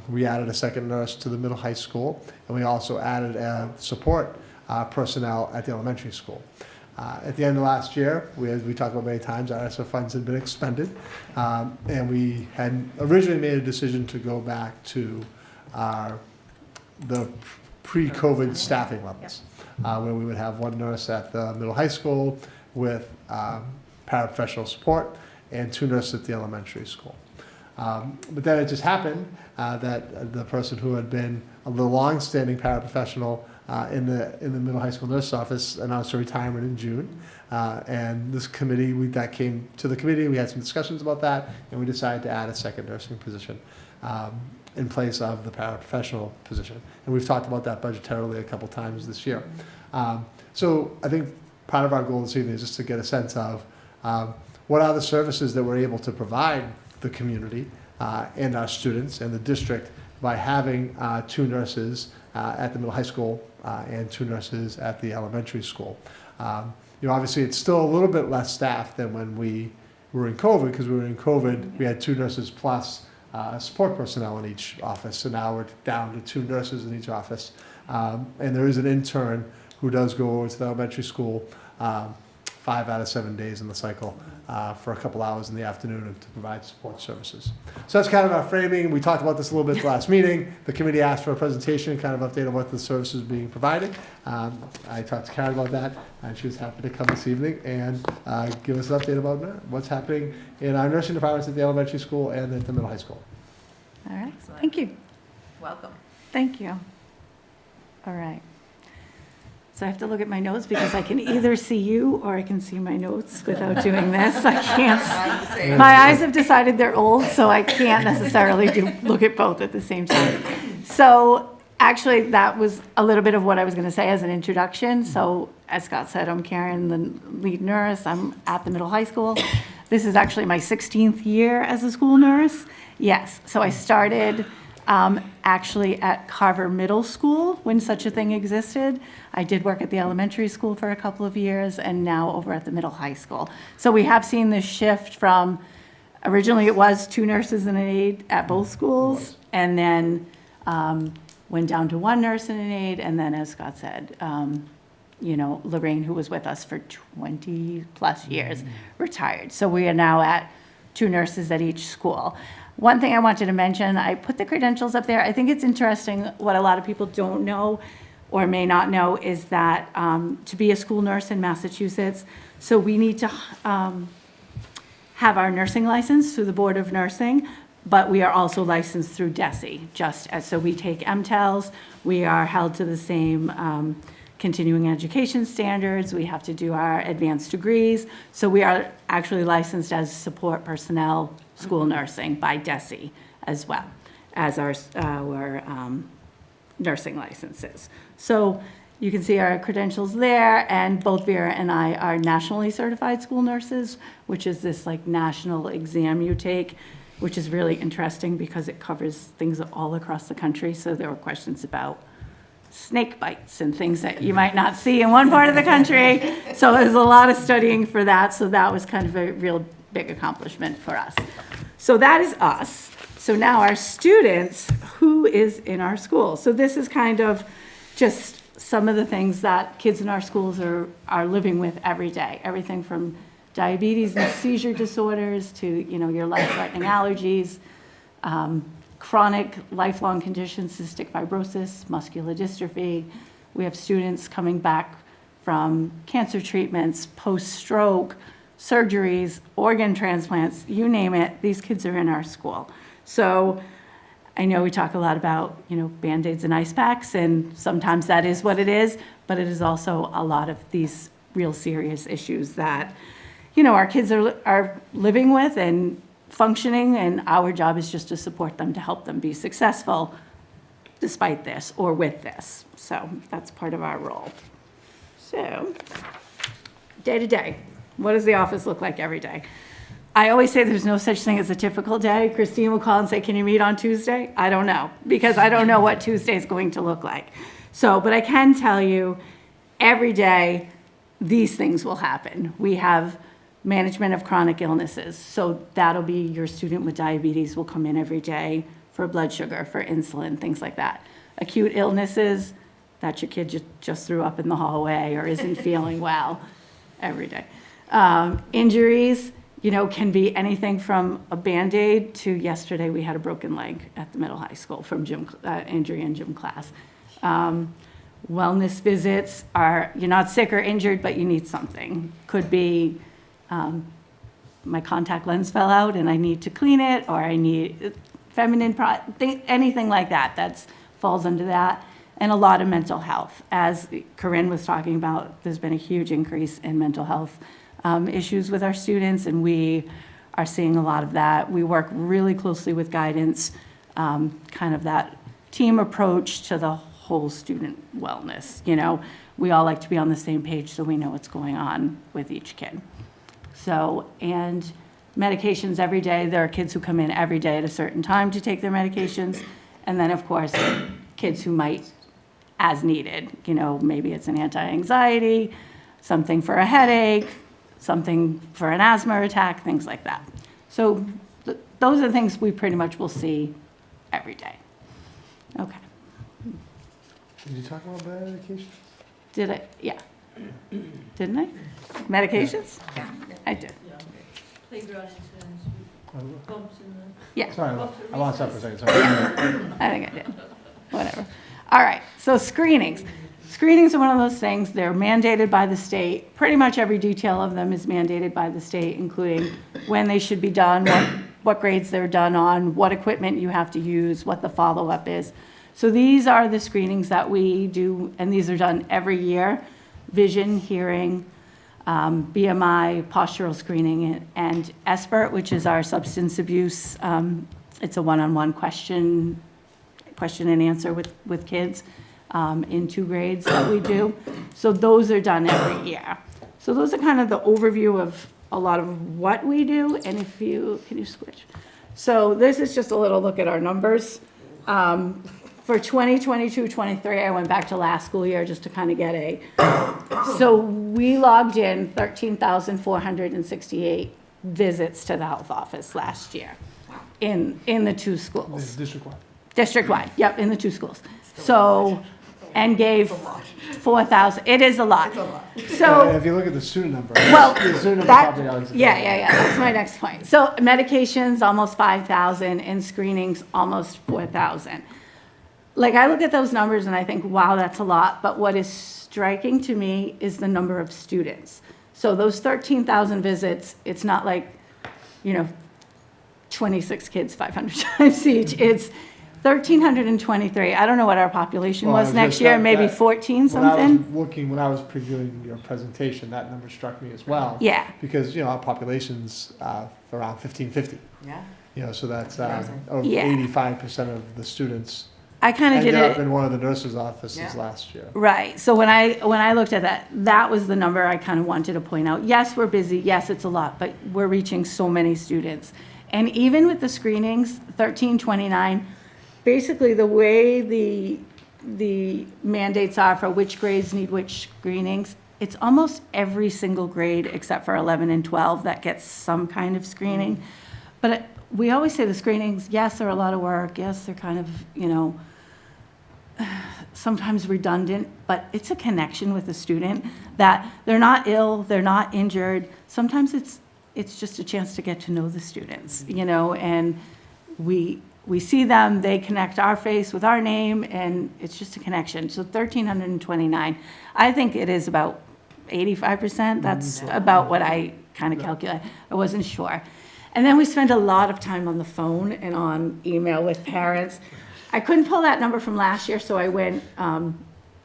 we added a second nurse to the middle high school, and we also added support personnel at the elementary school. At the end of last year, as we talked about many times, our ESSER funds had been expended, and we had originally made a decision to go back to the pre-COVID staffing levels, where we would have one nurse at the middle high school with paraprofessional support and two nurses at the elementary school. But then it just happened that the person who had been the long-standing paraprofessional in the middle high school nurse office announced her retirement in June, and this committee, that came to the committee. We had some discussions about that, and we decided to add a second nursing position in place of the paraprofessional position. And we've talked about that budgetarily a couple times this year. So I think part of our goal this evening is just to get a sense of what are the services that we're able to provide the community and our students and the district by having two nurses at the middle high school and two nurses at the elementary school. Obviously, it's still a little bit less staff than when we were in COVID, because we were in COVID, we had two nurses plus support personnel in each office. So now we're down to two nurses in each office. And there is an intern who does go over to the elementary school 5 out of 7 days in the cycle for a couple hours in the afternoon to provide support services. So that's kind of our framing. We talked about this a little bit at the last meeting. The committee asked for a presentation, kind of update on what the services being provided. I talked to Karen about that, and she was happy to come this evening and give us an update about what's happening in our nursing departments at the elementary school and at the middle high school. All right, Excellent. thank you. Welcome. Thank you. All right. So I have to look at my notes because I can either see you or I can see my notes without doing this. I can't. My eyes have decided they're old, so I can't necessarily look at both at the same time. So actually, that was a little bit of what I was going to say as an introduction. So as Scott said, I'm Karen, the lead nurse. I'm at the middle high school. This is actually my 16th year as a school nurse. Yes, so I started actually at Carver Middle School when such a thing existed. I did work at the elementary school for a couple of years and now over at the middle high school. So we have seen this shift from, originally it was 2 nurses and an aide at both schools, and then went down to 1 nurse and an aide, and then as Scott said, Lorraine, who was with us for 20 plus years, retired. So we are now at 2 nurses at each school. One thing I wanted to mention, I put the credentials up there. I think it's interesting, what a lot of people don't know or may not know is that to be a school nurse in Massachusetts, so we need to have our nursing license through the Board of Nursing, but we are also licensed through DESE, so we take MTELs, we are held to the same continuing education standards, we have to do our advanced degrees. So we are actually licensed as support personnel school nursing by DESE as well as our nursing licenses. So you can see our credentials there, and both Vera and I are nationally certified school nurses, which is this like national exam you take, which is really interesting because it covers things all across the country. So there were questions about snake bites and things that you might not see in one part of the country. So there's a lot of studying for that. So that was kind of a real big accomplishment for us. So that is us. So now our students, who is in our school? So this is kind of just some of the things that kids in our schools are living with every day. Everything from diabetes and seizure disorders to, your life-threatening allergies, chronic lifelong conditions, cystic fibrosis, muscular dystrophy. We have students coming back from cancer treatments, post-stroke, surgeries, organ transplants, you name it, these kids are in our school. So I know we talk a lot about, Band-Aids and ice packs, and sometimes that is what it is, but it is also a lot of these real serious issues that, our kids are living with and functioning, and our job is just to support them, to help them be successful despite this or with this. So that's part of our role. So day to day, what does the office look like every day? I always say there's no such thing as a typical day. Christine will call and say, can you meet on Tuesday? I don't know, because I don't know what Tuesday is going to look like. So, but I can tell you every day these things will happen. We have management of chronic illnesses. So that'll be your student with diabetes will come in every day for blood sugar, for insulin, things like that. Acute illnesses, that's your kid just threw up in the hallway or isn't feeling well every day. Injuries, can be anything from a Band-Aid to yesterday we had a broken leg at the middle high school from injury in gym class. Wellness visits are, you're not sick or injured, but you need something. Could be my contact lens fell out and I need to clean it, or I need feminine anything like that. That falls under that. And a lot of mental health. As Corinne was talking about, there's been a huge increase in mental health issues with our students, and we are seeing a lot of that. We work really closely with guidance, kind of that team approach to the whole student wellness. We all like to be on the same page so we know what's going on with each kid. So, and medications every day. There are kids who come in every day at a certain time to take their medications. And then, of course, kids who might, as needed, maybe it's an anti-anxiety, something for a headache, something for an asthma attack, things like that. So those are the things we pretty much will see every day. Okay. Did you talk about medications? Did I? Yeah. Didn't I? Medications? Yeah. I did. Playground incidents, bumps in the. Yeah. Sorry, I lost that for a second. Sorry. I think I did. Whatever. All right, so screenings. Screenings are one of those things, they're mandated by the state. Pretty much every detail of them is mandated by the state, including when they should be done, what grades they're done on, what equipment you have to use, what the follow-up is. So these are the screenings that we do, and these are done every year. Vision, hearing, BMI, postural screening, and ESPERT, which is our substance abuse. It's a one-on-one question and answer with kids in 2 grades that we do. So those are done every year. So those are kind of the overview of a lot of what we do. And can you switch? So this is just a little look at our numbers. For 2022-23, I went back to last school year just to kind of get so we logged in 13,468 visits to the health office last year in the 2 schools. District-wide. District-wide, yep, in the 2 schools. So, and gave 4,000, it is a lot. It's a lot. So, If you look at the student number. well, the student number that, probably owns it. yeah, that's my next point. So medications, almost 5,000, and screenings, almost 4,000. Like, I look at those numbers and I think, wow, that's a lot, but what is striking to me is the number of students. So those 13,000 visits, it's not like, 26 kids, 500 times each. It's 1,323. I don't know what our population Well, I was was next just year, that- maybe that- 14 When I something. was when I was previewing your presentation, that number struck me as well. Yeah, Because, our population's around 1,550. Yeah. So that's Amazing. over Yeah. 85% of the students I kind of ended did up it. in one of the nurses' offices Yeah. last year. Right. So when I looked at that, that was the number I kind of wanted to point out. Yes, we're busy. Yes, it's a lot, but we're reaching so many students. And even with the screenings, 1329, basically the way the mandates are for which grades need which screenings, it's almost every single grade except for 11 and 12 that gets some kind of screening. But we always say the screenings, yes, they're a lot of work. Yes, they're kind of, sometimes redundant, but it's a connection with the student that they're not ill, they're not injured. Sometimes it's just a chance to get to know the students, and we see them, they connect our face with our name, and it's just a connection. So 1,329, I think it is about 85%. That's about what I kind of calculate. I wasn't sure. And then we spend a lot of time on the phone and on email with parents. I couldn't pull that number from last year, so I went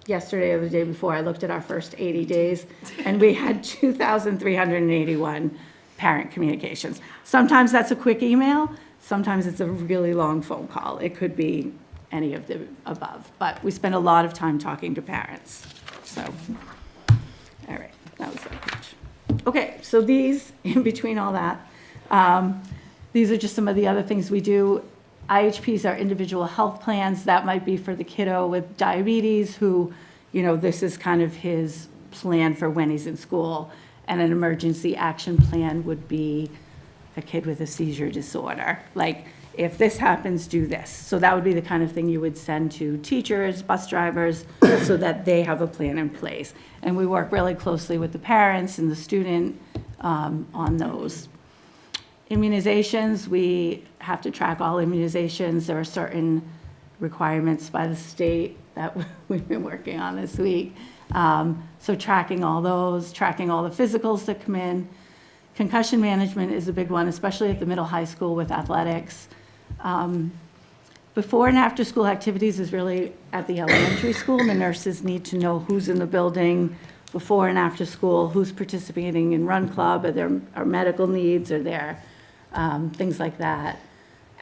yesterday or the day before. I looked at our first 80 days, and we had 2,381 parent communications. Sometimes that's a quick email. Sometimes it's a really long phone call. It could be any of the above, but we spend a lot of time talking to parents. So, all right, that was that page. Okay, so these, in between all that, these are just some of the other things we do. IHPs are individual health plans. That might be for the kiddo with diabetes who, this is kind of his plan for when he's in school. And an emergency action plan would be a kid with a seizure disorder. Like, if this happens, do this. So that would be the kind of thing you would send to teachers, bus drivers, so that they have a plan in place. And we work really closely with the parents and the student on those. Immunizations, we have to track all immunizations. There are certain requirements by the state that we've been working on this week. So tracking all those, tracking all the physicals that come in. Concussion management is a big one, especially at the middle high school with athletics. Before and after school activities is really at the elementary school. The nurses need to know who's in the building before and after school, who's participating in run club, are there are medical needs, are there things like that.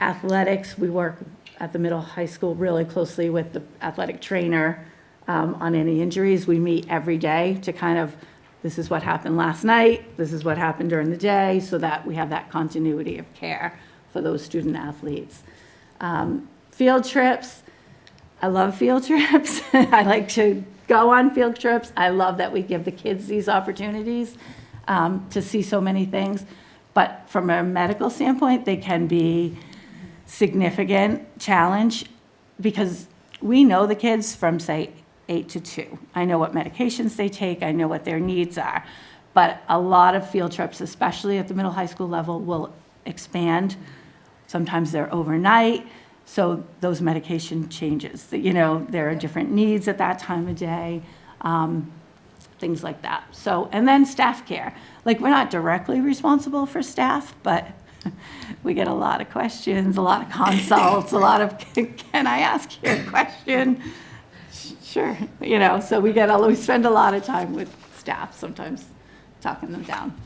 Athletics, we work at the middle high school really closely with the athletic trainer on any injuries. We meet every day to kind of, this is what happened last night, this is what happened during the day, so that we have that continuity of care for those student athletes. Field trips, I love field trips. I like to go on field trips. I love that we give the kids these opportunities to see so many things. But from a medical standpoint, they can be significant challenge because we know the kids from, say, 8 to 2. I know what medications they take. I know what their needs are. But a lot of field trips, especially at the middle high school level, will expand. Sometimes they're overnight. So those medication changes, there are different needs at that time of day, things like that. So, and then staff care. Like, we're not directly responsible for staff, but we get a lot of questions, a lot of consults, a lot of, can I ask you a question? Sure, so we spend a lot of time with staff, sometimes talking them down.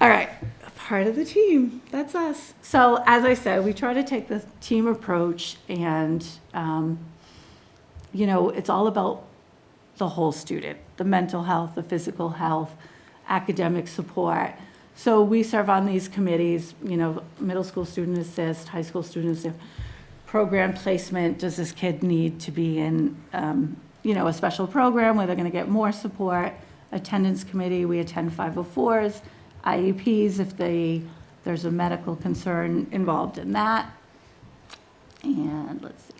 All right. Part of the team, that's us. So as I said, we try to take the team approach and, it's all about the whole student, the mental health, the physical health, academic support. So we serve on these committees, middle school student assist, high school student assist, program placement. Does this kid need to be in, a special program where they're going to get more support? Attendance committee, we attend 504s. IEPs if there's a medical concern involved in that. And let's see.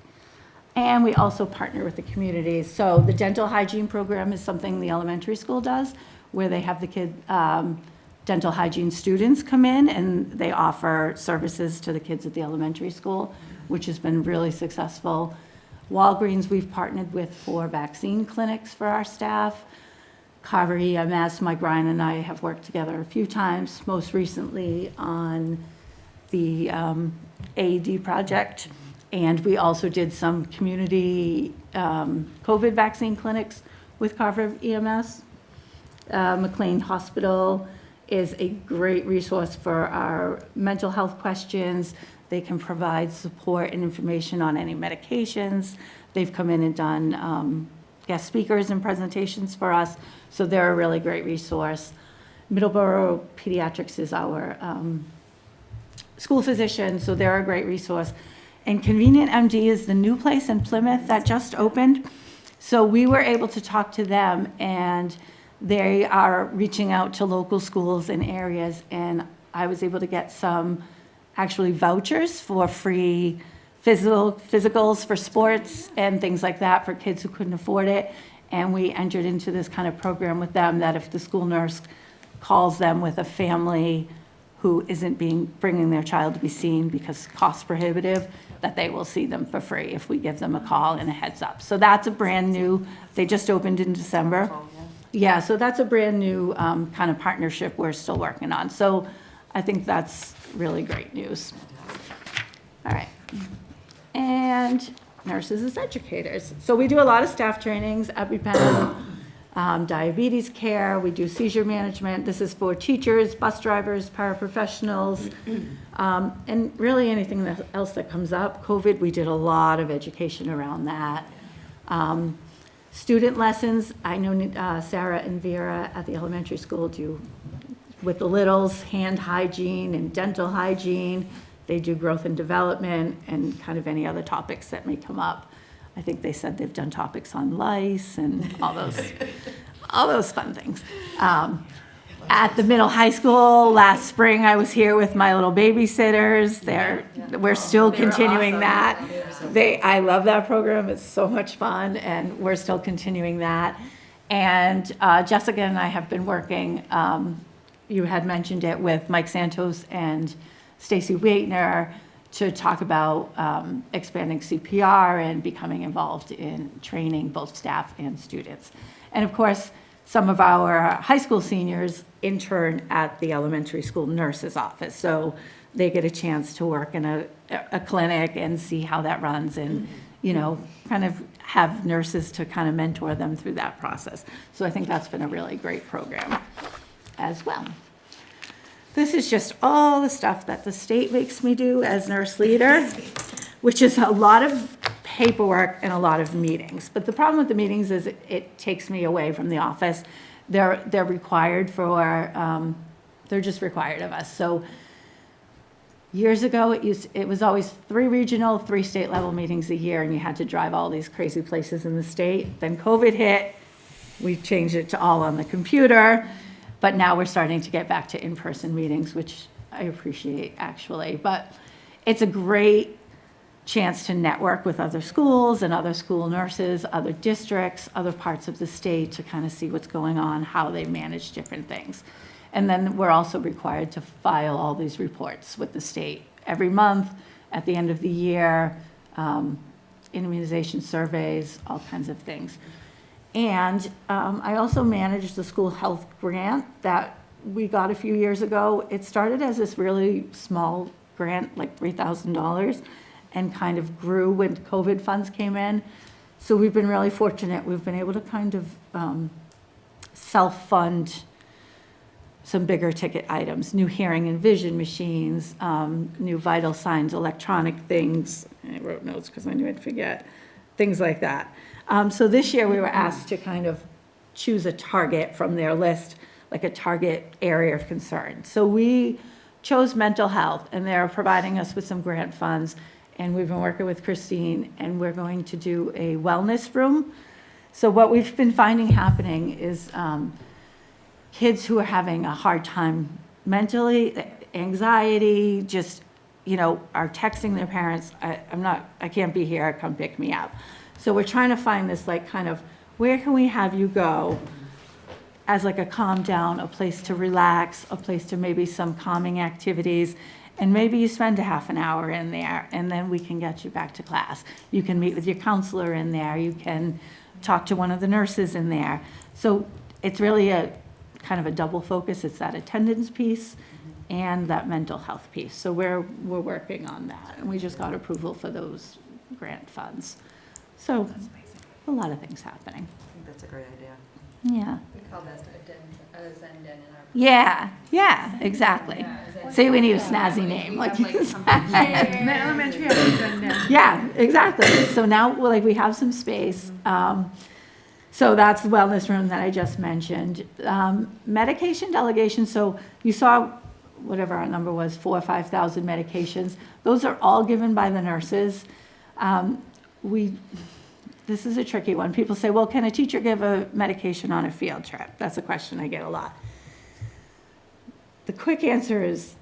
And we also partner with the communities. So the dental hygiene program is something the elementary school does, where they have the dental hygiene students come in and they offer services to the kids at the elementary school, which has been really successful. Walgreens we've partnered with for vaccine clinics for our staff. Carver EMS, Mike Ryan and I have worked together a few times, most recently on the AED project. And we also did some community COVID vaccine clinics with Carver EMS. McLean Hospital is a great resource for our mental health questions. They can provide support and information on any medications. They've come in and done guest speakers and presentations for us, so they're a really great resource. Middleborough Pediatrics is our school physician, so they're a great resource. And Convenient MD is the new place in Plymouth that just opened. So we were able to talk to them, and they are reaching out to local schools and areas, and I was able to get some actually vouchers for free physicals for sports and things like that for kids who couldn't afford it. And we entered into this kind of program with them that if the school nurse calls them with a family who isn't bringing their child to be seen because cost prohibitive, that they will see them for free if we give them a call and a heads up. So that's a brand new, they just opened in December. Yeah, so that's a brand new kind of partnership we're still working on. So I think that's really great news. All right. And nurses as educators. So we do a lot of staff trainings, EpiPen, diabetes care, we do seizure management. This is for teachers, bus drivers, paraprofessionals, and really anything else that comes up. COVID, we did a lot of education around that. Student lessons, I know Sarah and Vera at the elementary school do with the littles, hand hygiene and dental hygiene. They do growth and development and kind of any other topics that may come up. I think they said they've done topics on lice and all those fun things. At the middle high school last spring, I was here with my little babysitters. We're still continuing that. I love that program. It's so much fun, and we're still continuing that. And Jessica and I have been working. You had mentioned it with Mike Santos and Stacy Waitner to talk about expanding CPR and becoming involved in training both staff and students. And of course, some of our high school seniors intern at the elementary school nurse's office. So they get a chance to work in a clinic and see how that runs and, kind of have nurses to kind of mentor them through that process. So I think that's been a really great program as well. This is just all the stuff that the state makes me do as nurse leader, which is a lot of paperwork and a lot of meetings. But the problem with the meetings is it takes me away from the office. They're required they're just required of us. So years ago, it was always 3 regional, 3 state level meetings a year, and you had to drive all these crazy places in the state. Then COVID hit, we changed it to all on the computer. But now we're starting to get back to in-person meetings, which I appreciate, actually. But it's a great chance to network with other schools and other school nurses, other districts, other parts of the state to kind of see what's going on, how they manage different things. And then we're also required to file all these reports with the state every month, at the end of the year, immunization surveys, all kinds of things. And I also manage the school health grant that we got a few years ago. It started as this really small grant, like $3,000, and kind of grew when COVID funds came in. So we've been really fortunate. We've been able to kind of self-fund some bigger ticket items, new hearing and vision machines, new vital signs, electronic things. I wrote notes because I knew I'd forget, things like that. So this year we were asked to kind of choose a target from their list, like a target area of concern. So we chose mental health, and they're providing us with some grant funds. And we've been working with Christine, and we're going to do a wellness room. So what we've been finding happening is kids who are having a hard time mentally, anxiety, just, are texting their parents, I can't be here, come pick me up. So we're trying to find this where can we have you go as a calm down, a place to relax, a place to maybe some calming activities, and maybe you spend a half an hour in there, and then we can get you back to class. You can meet with your counselor in there, you can talk to one of the nurses in there. So it's really a kind of a double focus. It's that attendance piece and that mental health piece. So we're working on that, and we just got approval for those grant funds. So a lot of things happening. I think that's a great idea. Yeah. We call that a Zenden in our. Yeah, exactly. Say we need a snazzy name, like. Elementary, Yeah, exactly. So now, well, like, we have some space. So that's the wellness room that I just mentioned. Medication delegation, so you saw whatever our number was, 4,000 or 5,000 medications. Those are all given by the nurses. This is a tricky one. People say, well, can a teacher give a medication on a field trip? That's a question I get a lot. The quick answer is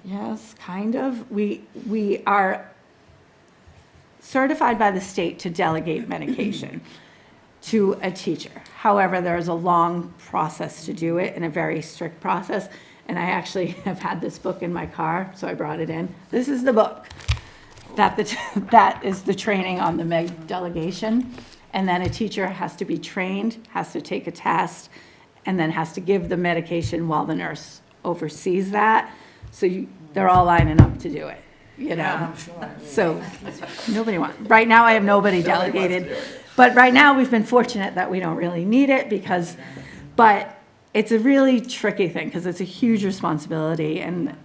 yes, kind of. We are certified by the state to delegate medication to a teacher. However, there is a long process to do it and a very strict process. And I actually have had this book in my car, so I brought it in. This is the book. That is the training on the med delegation. And then a teacher has to be trained, has to take a test, and then has to give the medication while the nurse oversees that. So they're all lining up to do it, you know? So nobody wants. Right now I have nobody delegated. But right now we've been fortunate that we don't really need it but it's a really tricky thing because it's a huge responsibility. And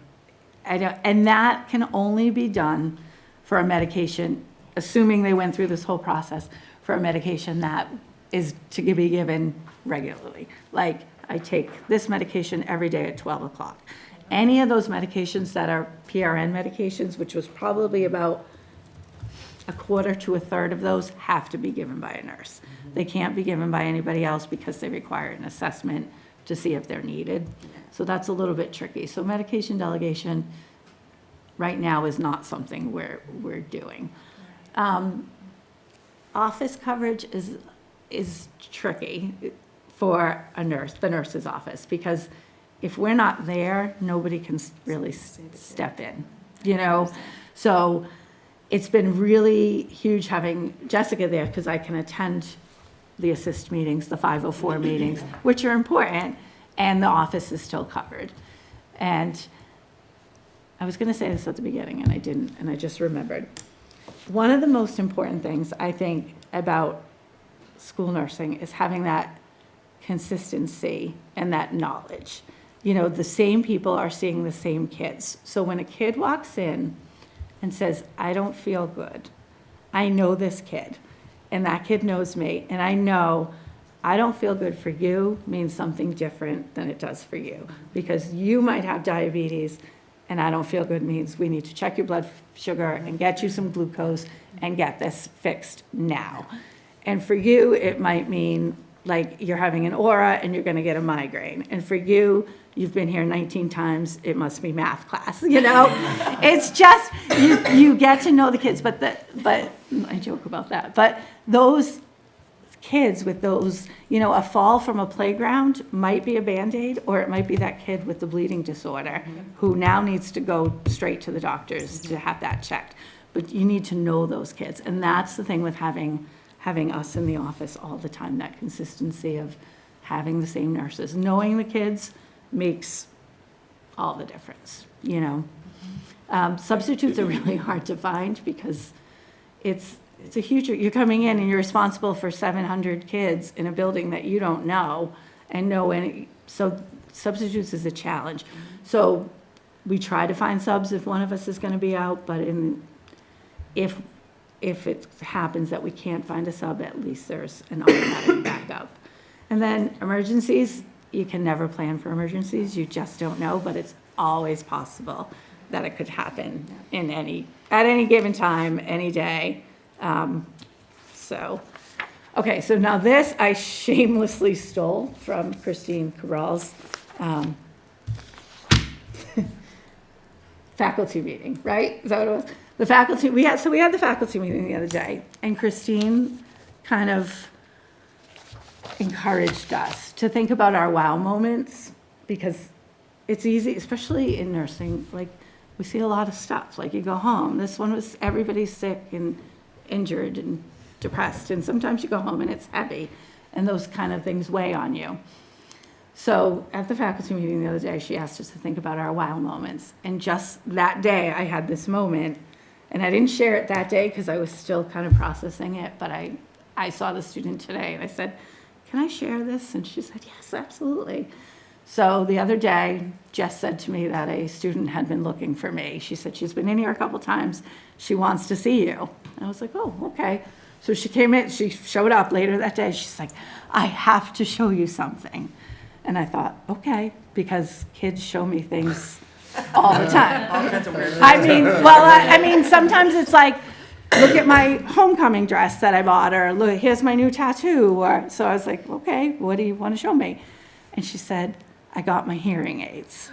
that can only be done for a medication, assuming they went through this whole process, for a medication that is to be given regularly. Like, I take this medication every day at 12 o'clock. Any of those medications that are PRN medications, which was probably about a quarter to a third of those, have to be given by a nurse. They can't be given by anybody else because they require an assessment to see if they're needed. So that's a little bit tricky. So medication delegation right now is not something we're doing. Office coverage is tricky for a nurse, the nurse's office, because if we're not there, nobody can really step in, you know? So it's been really huge having Jessica there because I can attend the assist meetings, the 504 meetings, which are important, and the office is still covered. And I was going to say this at the beginning, and I didn't, and I just remembered. One of the most important things, I think, about school nursing is having that consistency and that knowledge. You know, the same people are seeing the same kids. So when a kid walks in and says, I don't feel good, I know this kid, and that kid knows me, and I know I don't feel good for you means something different than it does for you, because you might have diabetes, and I don't feel good means we need to check your blood sugar and get you some glucose and get this fixed now. And for you, it might mean like you're having an aura and you're going to get a migraine. And for you, you've been here 19 times, it must be math class, you know? It's just, you get to know the kids, but I joke about that. But those kids with those, you know, a fall from a playground might be a Band-Aid, or it might be that kid with the bleeding disorder who now needs to go straight to the doctors to have that checked. But you need to know those kids. And that's the thing with having us in the office all the time, that consistency of having the same nurses. Knowing the kids makes all the difference, you know. Substitutes are really hard to find because it's a huge, you're coming in and you're responsible for 700 kids in a building that you don't know and know any, so substitutes is a challenge. So we try to find subs if one of us is going to be out, but if it happens that we can't find a sub, at least there's an automatic backup. And then emergencies, you can never plan for emergencies, you just don't know, but it's always possible that it could happen at any given time, any day. Okay, so now this I shamelessly stole from Christine Cabral's faculty meeting, right? Is that what it was? The faculty, we had the faculty meeting the other day, and Christine kind of encouraged us to think about our wow moments, because it's easy, especially in nursing, like we see a lot of stuff, like you go home, this one was everybody's sick and injured and depressed, and sometimes you go home and it's heavy, and those kind of things weigh on you. So at the faculty meeting the other day, she asked us to think about our wow moments, and just that day I had this moment, And I didn't share it that day because I was still kind of processing it, but I saw the student today and I said, can I share this? And she said, yes, absolutely. So the other day, Jess said to me that a student had been looking for me. She said she's been in here a couple times. She wants to see you. And I was like, oh, okay. So she came in, she showed up later that day. She's like, I have to show you something. And I thought, okay, because kids show me things all the time. All kinds of weird. I mean, well, I mean, sometimes it's like, look at my homecoming dress that I bought, or look, here's my new tattoo. Or so I was like, okay, what do you want to show me? And she said, I got my hearing aids.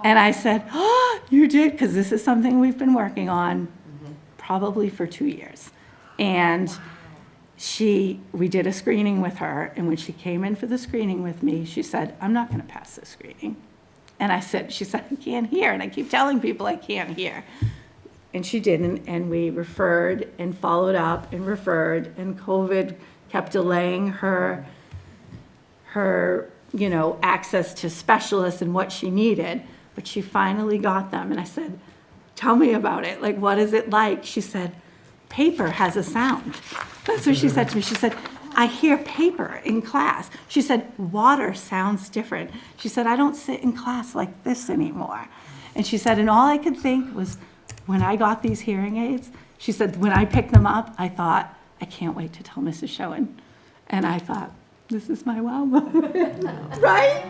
And I said, oh, you did? Because this is something we've been working on probably for 2 years. And we did a screening with her, and when she came in for the screening with me, she said, I'm not going to pass the screening. And she said, I can't hear, and I keep telling people I can't hear. And she didn't, and we referred and followed up and referred, and COVID kept delaying her access to specialists and what she needed, but she finally got them. And I said, tell me about it. Like, what is it like? She said, paper has a sound. That's what she said to me. She said, I hear paper in class. She said, water sounds different. She said, I don't sit in class like this anymore. And she said, and all I could think was, when I got these hearing aids, she said, when I picked them up, I thought, I can't wait to tell Mrs. Schoen. And I thought, this is my wow moment, right?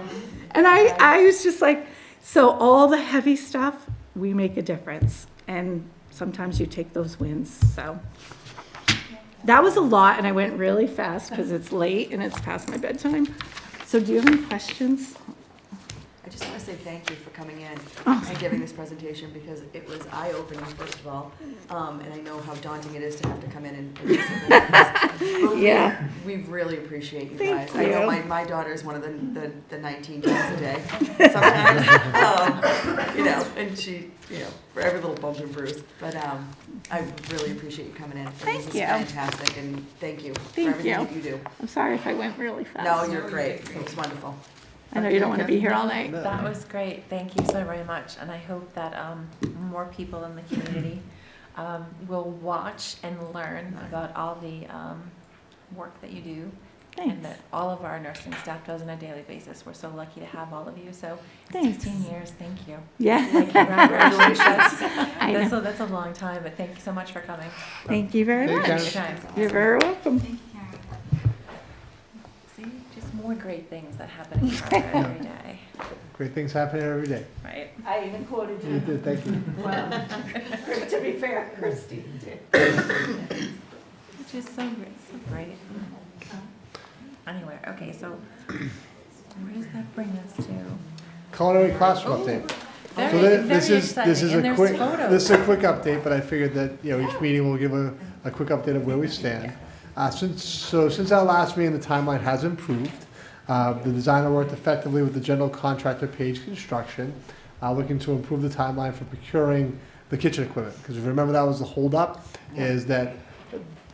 And I was just like, so all the heavy stuff, we make a difference. And sometimes you take those wins, so. That was a lot, and I went really fast because it's late and it's past my bedtime. So do you have any questions? I just want to say thank you for coming in Oh. and giving this presentation, because it was eye-opening, first of all, and I know how daunting it is to have to come in and do something like this. But Yeah. We really appreciate you Thank guys. I know you. my daughter is one of the 19 times a day sometimes, and she, for every little bump and bruise. But I really appreciate you coming in. Thank This you. is fantastic, and thank you for Thank everything you. that you do. I'm sorry if I went really fast. No, you're great. It was wonderful. I know you don't want to be here all night. That was great. Thank you so very much. And I hope that more people in the community will watch and learn about all the work that you do. Thanks. And that all of our nursing staff does on a daily basis. We're so lucky to have all of you. So Thanks. 16 years, thank you. Yeah. Congratulations. I know. That's a long time, but thank you so much for coming. Thank you very Thank you, much. Karen. You're very welcome. See, just more great things that happen in Carver every day, Great things happening every day. right? I even quoted You did, thank you. Well, to be fair, Christy did. Which is so great, so great. Anyway, okay, so where does that bring us to? Culinary classroom update. Very, So very this is exciting, a and there's quick photos. this is a quick update, but I figured that each meeting will give a quick update of where we stand. Since our last meeting, the timeline has improved. The designer worked effectively with the general contractor, Page Construction, looking to improve the timeline for procuring the kitchen equipment. Because if you remember, that was the holdup, is that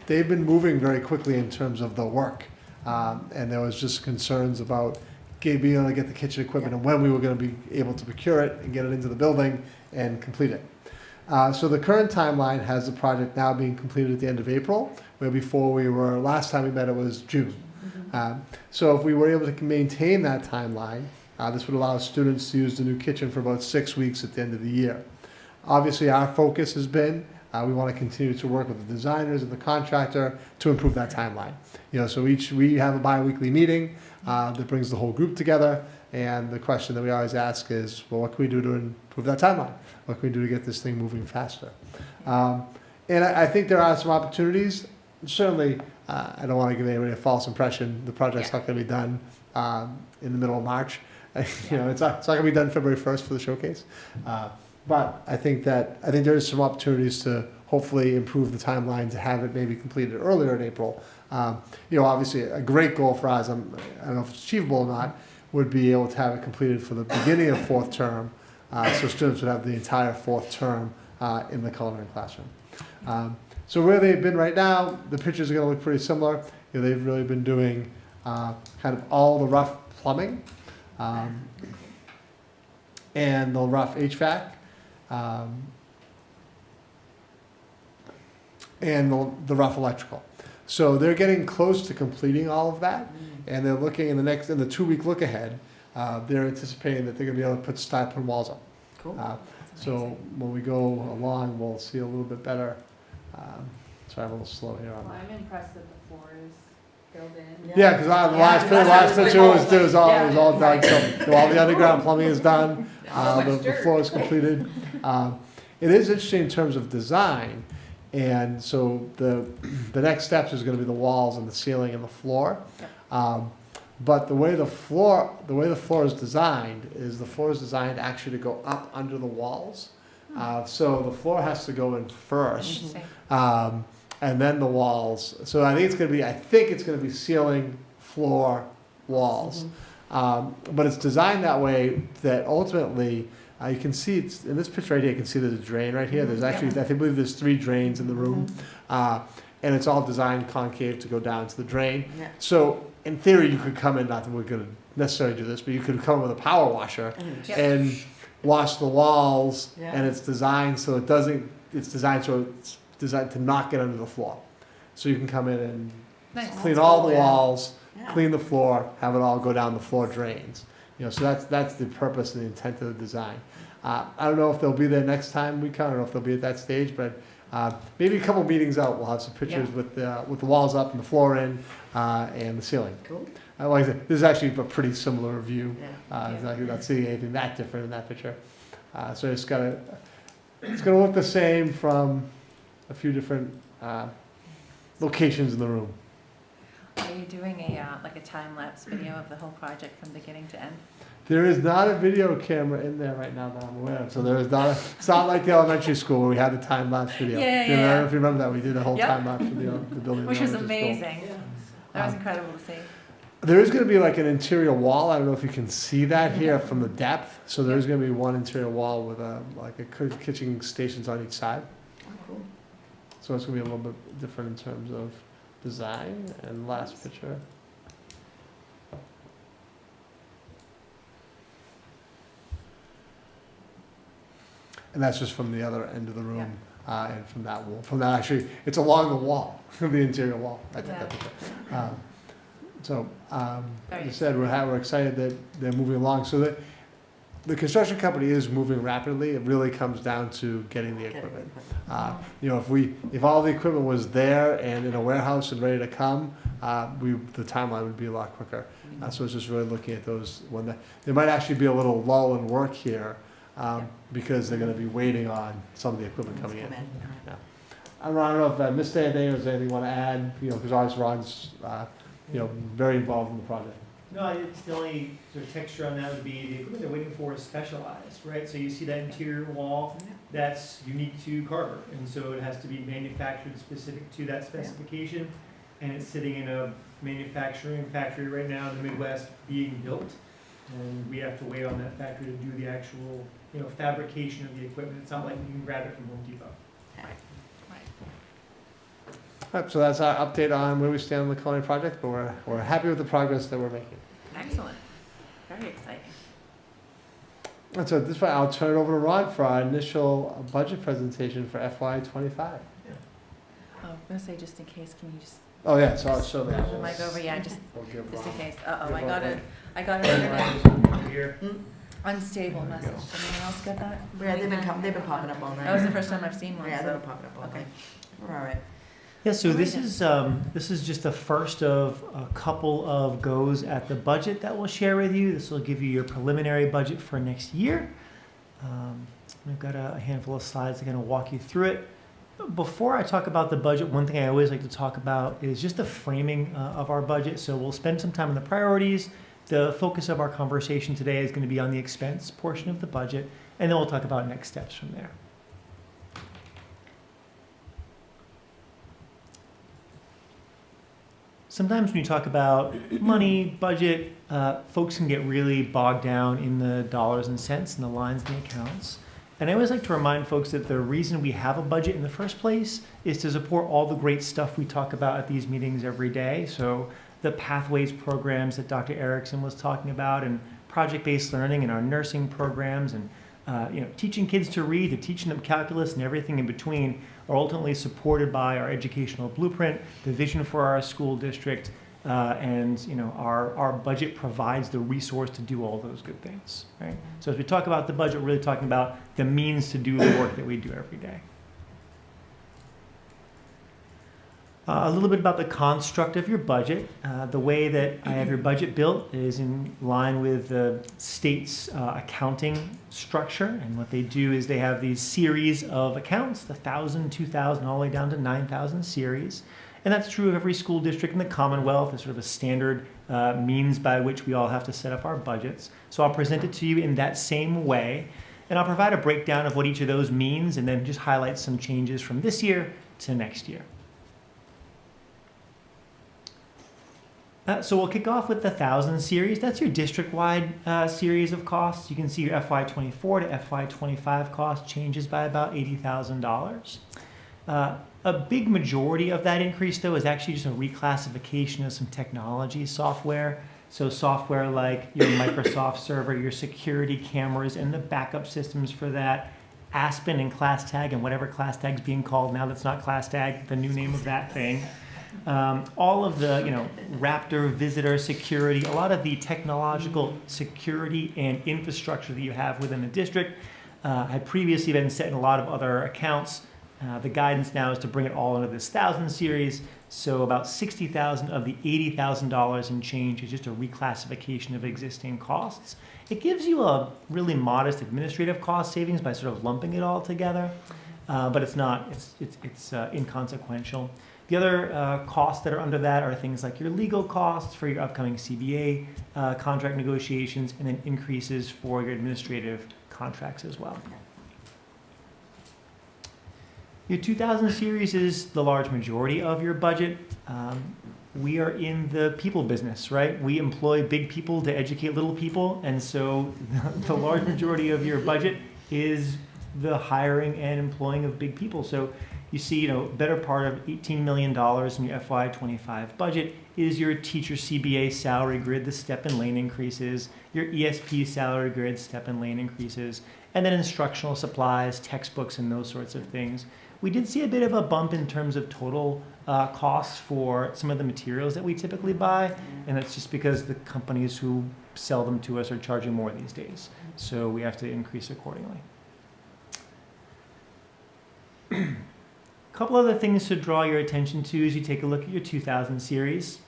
they've been moving very quickly in terms of the work. And there was just concerns about being able to get the kitchen equipment and when we were going to be able to procure it and get it into the building and complete it. So the current timeline has the project now being completed at the end of April, where before last time we met it was June. So if we were able to maintain that timeline, this would allow students to use the new kitchen for about 6 weeks at the end of the year. Obviously, our focus has been, we want to continue to work with the designers and the contractor to improve that timeline. So we have a bi-weekly meeting that brings the whole group together, and the question that we always ask is, well, what can we do to improve that timeline? What can we do to get this thing moving faster? And I think there are some opportunities. Certainly, I don't want to give anybody a false impression. The project's not going to be done in the middle of March. It's not going to be done February 1st for the showcase. But I think there's some opportunities to hopefully improve the timeline to have it maybe completed earlier in April. Obviously, a great goal for us, I don't know if it's achievable or not, would be able to have it completed for the beginning of fourth term, so students would have the entire fourth term in the culinary classroom. So where they've been right now, the pictures are going to look pretty similar. They've really been doing kind of all the rough plumbing and the rough HVAC. and the rough electrical. So they're getting close to completing all of that, and they're looking in the 2-week look ahead. They're anticipating that they're going to be able to put style-pin walls up. Cool. So when we go along, we'll see a little bit better. Sorry, I'm a little slow here on Well, that. I'm impressed that the floor is filled in. Yeah, because the last picture was all done. So all the underground plumbing is done. The floor is completed. It is interesting in terms of design, and so the next steps is going to be the walls and the ceiling and the floor. But the way the floor is designed is the floor is designed actually to go up under the walls. So the floor has to go in first, and then the walls. So I think it's going to be ceiling, floor, walls. But it's designed that way that ultimately you can see it's in this picture right here. You can see there's a drain right here. There's actually I believe there's 3 drains in the room, and it's all designed concave to go down to the drain. Yeah. So in theory, you could come in. Not that we're going to necessarily do this, but you could come with a power washer and wash the walls. And it's designed so it doesn't. It's designed to not get under the floor. So you can come in and clean all the walls, clean the floor, have it all go down the floor drains. So that's the purpose and the intent of the design. I don't know if they'll be there next time we come. I don't know if they'll be at that stage, but maybe a couple meetings out, we'll have some pictures with the walls up and the floor in and the ceiling. Cool. Like I said, this is actually a pretty similar view. Exactly, not seeing anything that different in that picture. So it's gonna look the same from a few different locations in the room. Are you doing a time-lapse video of the whole project from beginning to end? There is not a video camera in there right now that I'm aware of. So there is not. It's not like the elementary school where we had the time lapse video. I don't know if you remember that. We did a whole time lapse video of the building. Which was elementary school. amazing. That was incredible to see. There is going to be like an interior wall. I don't know if you can see that here from the depth. So there's going to be one interior wall with a kitchen stations on each side. Oh, cool. So it's going to be a little bit different in terms of design. And last picture. And that's just from the other end of the room, and from that wall. From that, actually, it's along the wall, the interior wall. I took that picture. As I said, we're excited that they're moving along. So the construction company is moving rapidly. It really comes down to getting the equipment. If all the equipment was there and in a warehouse and ready to come, the timeline would be a lot quicker. So it's just really looking at those there might actually be a little lull in work here. Because they're going to be waiting on some of the equipment coming in. I don't know if I missed anything or is there anything you want to add, because obviously Ron's, very involved in the project. No, it's the only sort of texture on that would be the equipment they're waiting for is specialized, right? So you see that interior wall, that's unique to Carver. And so it has to be manufactured specific to that specification. And it's sitting in a manufacturing factory right now in the Midwest being built. And we have to wait on that factory to do the actual, fabrication of the equipment. It's not like you can grab it from Home Depot. Right, so that's our update on where we stand on the culinary project, but we're happy with the progress that we're making. Excellent. Very exciting. And so at this point, I'll turn it over to Ron for our initial budget presentation for FY25. Oh, I'm going to say just in case, can you just Oh yeah, so I'll show move that. the mic over? Yeah, just in case. Give I Ron got it. Here. Unstable message. Did anyone else get that? Yeah, they've been popping up all night. That was the first time I've seen one. Yeah, so. they've been popping up all night. We're all right. Yeah, so this is just the first of a couple of goes at the budget that we'll share with you. This will give you your preliminary budget for next year. We've got a handful of slides that are going to walk you through it. Before I talk about the budget, one thing I always like to talk about is just the framing of our budget. So we'll spend some time on the priorities. The focus of our conversation today is going to be on the expense portion of the budget, and then we'll talk about next steps from there. Sometimes when you talk about money, budget, folks can get really bogged down in the dollars and cents and the lines and the accounts. And I always like to remind folks that the reason we have a budget in the first place is to support all the great stuff we talk about at these meetings every day. So the Pathways programs that Dr. Erickson was talking about, and project-based learning and our nursing programs, and teaching kids to read, to teaching them calculus and everything in between are ultimately supported by our educational blueprint, the vision for our school district, and our budget provides the resource to do all those good things, right? So as we talk about the budget, we're really talking about the means to do the work that we do every day. A little bit about the construct of your budget. The way that I have your budget built is in line with the state's accounting structure. And what they do is they have these series of accounts, the 1,000, 2,000, all the way down to 9,000 series. And that's true of every school district in the Commonwealth. It's sort of a standard means by which we all have to set up our budgets. So I'll present it to you in that same way. And I'll provide a breakdown of what each of those means and then just highlight some changes from this year to next year. So we'll kick off with the 1,000 series. That's your district-wide series of costs. You can see your FY24 to FY25 cost changes by about $80,000. A big majority of that increase, though, is actually just a reclassification of some technology software. So software like your Microsoft server, your security cameras, and the backup systems for that, Aspen and ClassTag, and whatever ClassTag's being called now that's not ClassTag, the new name of that thing. All of the, Raptor visitor security, a lot of the technological security and infrastructure that you have within the district had previously been set in a lot of other accounts. The guidance now is to bring it all into this 1,000 series. So about $60,000 of the $80,000 in change is just a reclassification of existing costs. It gives you a really modest administrative cost savings by sort of lumping it all together, but it's not. It's inconsequential. The other costs that are under that are things like your legal costs for your upcoming CBA contract negotiations, and then increases for your administrative contracts as well. Your 2,000 series is the large majority of your budget. We are in the people business, right? We employ big people to educate little people, and so the large majority of your budget is the hiring and employing of big people. So you see, better part of $18 million in your FY25 budget is your teacher CBA salary grid, the step and lane increases, your ESP salary grid, step and lane increases, and then instructional supplies, textbooks, and those sorts of things. We did see a bit of a bump in terms of total costs for some of the materials that we typically buy, and that's just because the companies who sell them to us are charging more these days. So we have to increase accordingly. A couple other things to draw your attention to as you take a look at your 2000 series.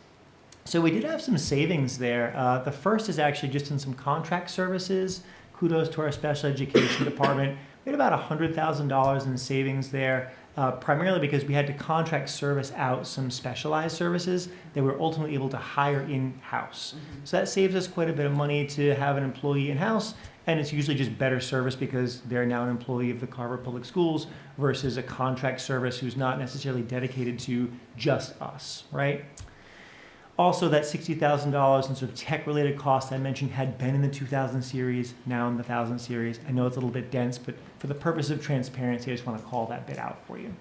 So we did have some savings there. The first is actually just in some contract services. Kudos to our special education department. We had about $100,000 in savings there, primarily because we had to contract service out some specialized services that we were ultimately able to hire in-house. So that saves us quite a bit of money to have an employee in-house, and it's usually just better service because they're now an employee of the Carver Public Schools versus a contract service who's not necessarily dedicated to just us, right? Also, that $60,000 in sort of tech-related costs I mentioned had been in the 2000 series, now in the 1000 series. I know it's a little bit dense, but for the purpose of transparency, I just want to call that bit out for you.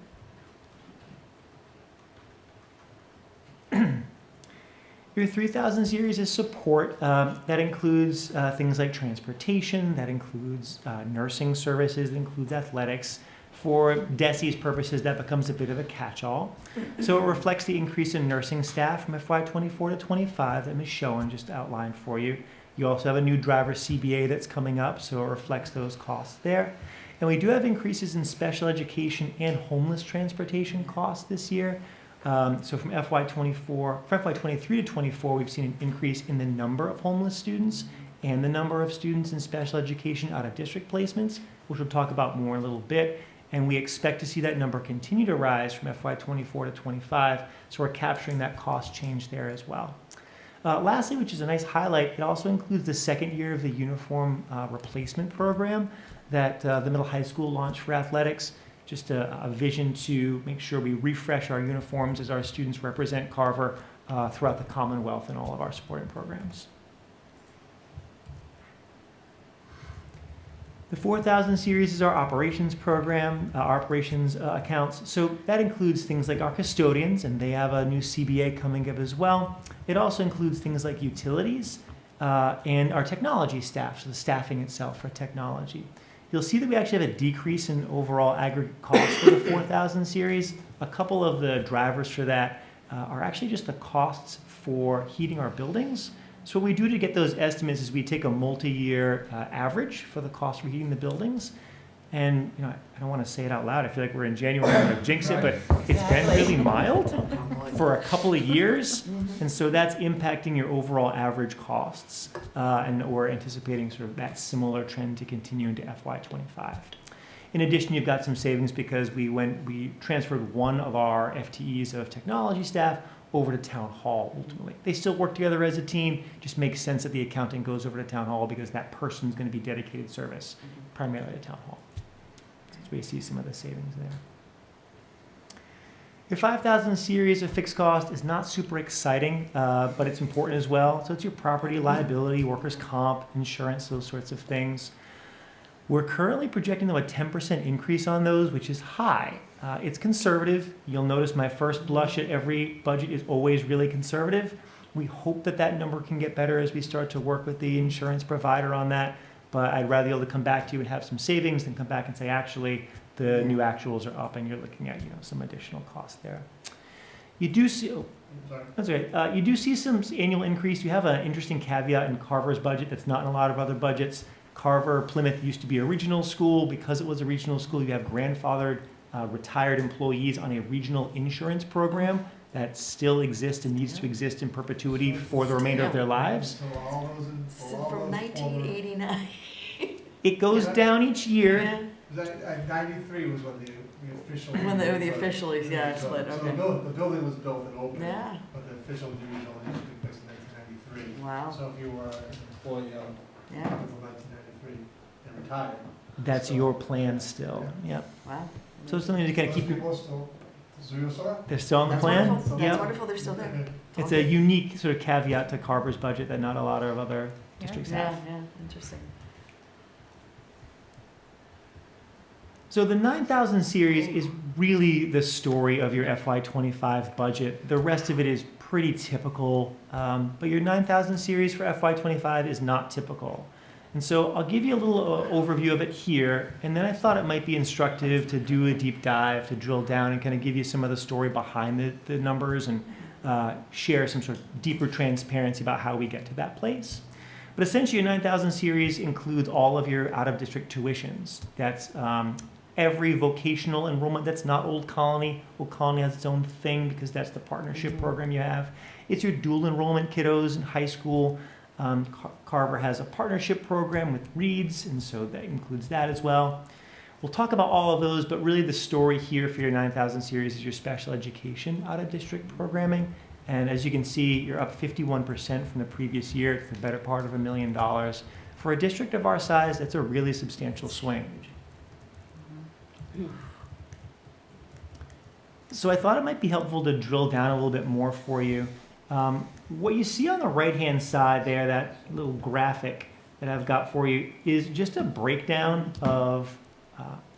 Your 3000 series is support. That includes things like transportation, that includes nursing services, that includes athletics. For DESE's purposes, that becomes a bit of a catch-all. So it reflects the increase in nursing staff from FY24 to 25 that Ms. Schoen just outlined for you. You also have a new driver CBA that's coming up, so it reflects those costs there. And we do have increases in special education and homeless transportation costs this year. So from FY23 to 24, we've seen an increase in the number of homeless students and the number of students in special education out of district placements, which we'll talk about more in a little bit. And we expect to see that number continue to rise from FY24 to 25, so we're capturing that cost change there as well. Lastly, which is a nice highlight, it also includes the second year of the uniform replacement program that the middle high school launched for athletics. Just a vision to make sure we refresh our uniforms as our students represent Carver throughout the Commonwealth in all of our supporting programs. The 4000 series is our operations program, operations accounts. So that includes things like our custodians, and they have a new CBA coming up as well. It also includes things like utilities and our technology staff, so the staffing itself for technology. you'll see that we actually have a decrease in overall aggregate cost for the 4000 series. A couple of the drivers for that are actually just the costs for heating our buildings. So what we do to get those estimates is we take a multi-year average for the cost for heating the buildings. And I don't want to say it out loud. I feel like we're in January, I'm going to jinx it, but it's been really mild for a couple of years. And so that's impacting your overall average costs. And we're anticipating sort of that similar trend to continue into FY25. In addition, you've got some savings because we transferred one of our FTEs of technology staff over to town hall ultimately. They still work together as a team, just makes sense that the accounting goes over to town hall because that person's going to be dedicated service primarily to town hall. So we see some of the savings there. Your 5000 series of fixed cost is not super exciting, but it's important as well. So it's your property, liability, workers' comp, insurance, those sorts of things. We're currently projecting though a 10% increase on those, which is high. It's conservative. You'll notice my first blush at every budget is always really conservative. We hope that that number can get better as we start to work with the insurance provider on that. But I'd rather be able to come back to you and have some savings than come back and say, actually, the new actuals are up and you're looking at some additional cost there. You do see, that's right. You do see some annual increase. You have an interesting caveat in Carver's budget that's not in a lot of other budgets. Carver, Plymouth used to be a regional school. Because it was a regional school, you have grandfathered retired employees on a regional insurance program that still exists and needs to exist in perpetuity for the remainder of their lives. From 1989. It goes down each year. Yeah. 93 was when the official... When the officially, split, So okay. the building was built and opened, Yeah. but the official duties only took place in 1993. Wow. So if you were an employee of up until 1993 and retired... That's your plan still. Yep. Wow. So it's something to kind of keep... They're still on the That's plan? wonderful. Yep. That's wonderful. They're still there. It's a unique sort of caveat to Carver's budget that not a lot of other districts have. Yeah, interesting. So the 9000 series is really the story of your FY25 budget. The rest of it is pretty typical, but your 9000 series for FY25 is not typical. And so I'll give you a little overview of it here, and then I thought it might be instructive to do a deep dive, to drill down and kind of give you some of the story behind the numbers and share some sort of deeper transparency about how we get to that place. But essentially your 9000 series includes all of your out-of-district tuitions. That's every vocational enrollment that's not Old Colony. Old Colony has its own thing because that's the partnership program you have. It's your dual enrollment kiddos in high school. Carver has a partnership program with Reeds, and so that includes that as well. We'll talk about all of those, but really the story here for your 9000 series is your special education out-of-district programming. And as you can see, you're up 51% from the previous year. It's the better part of $1 million. For a district of our size, that's a really substantial swing. So I thought it might be helpful to drill down a little bit more for you. What you see on the right-hand side there, that little graphic that I've got for you, is just a breakdown of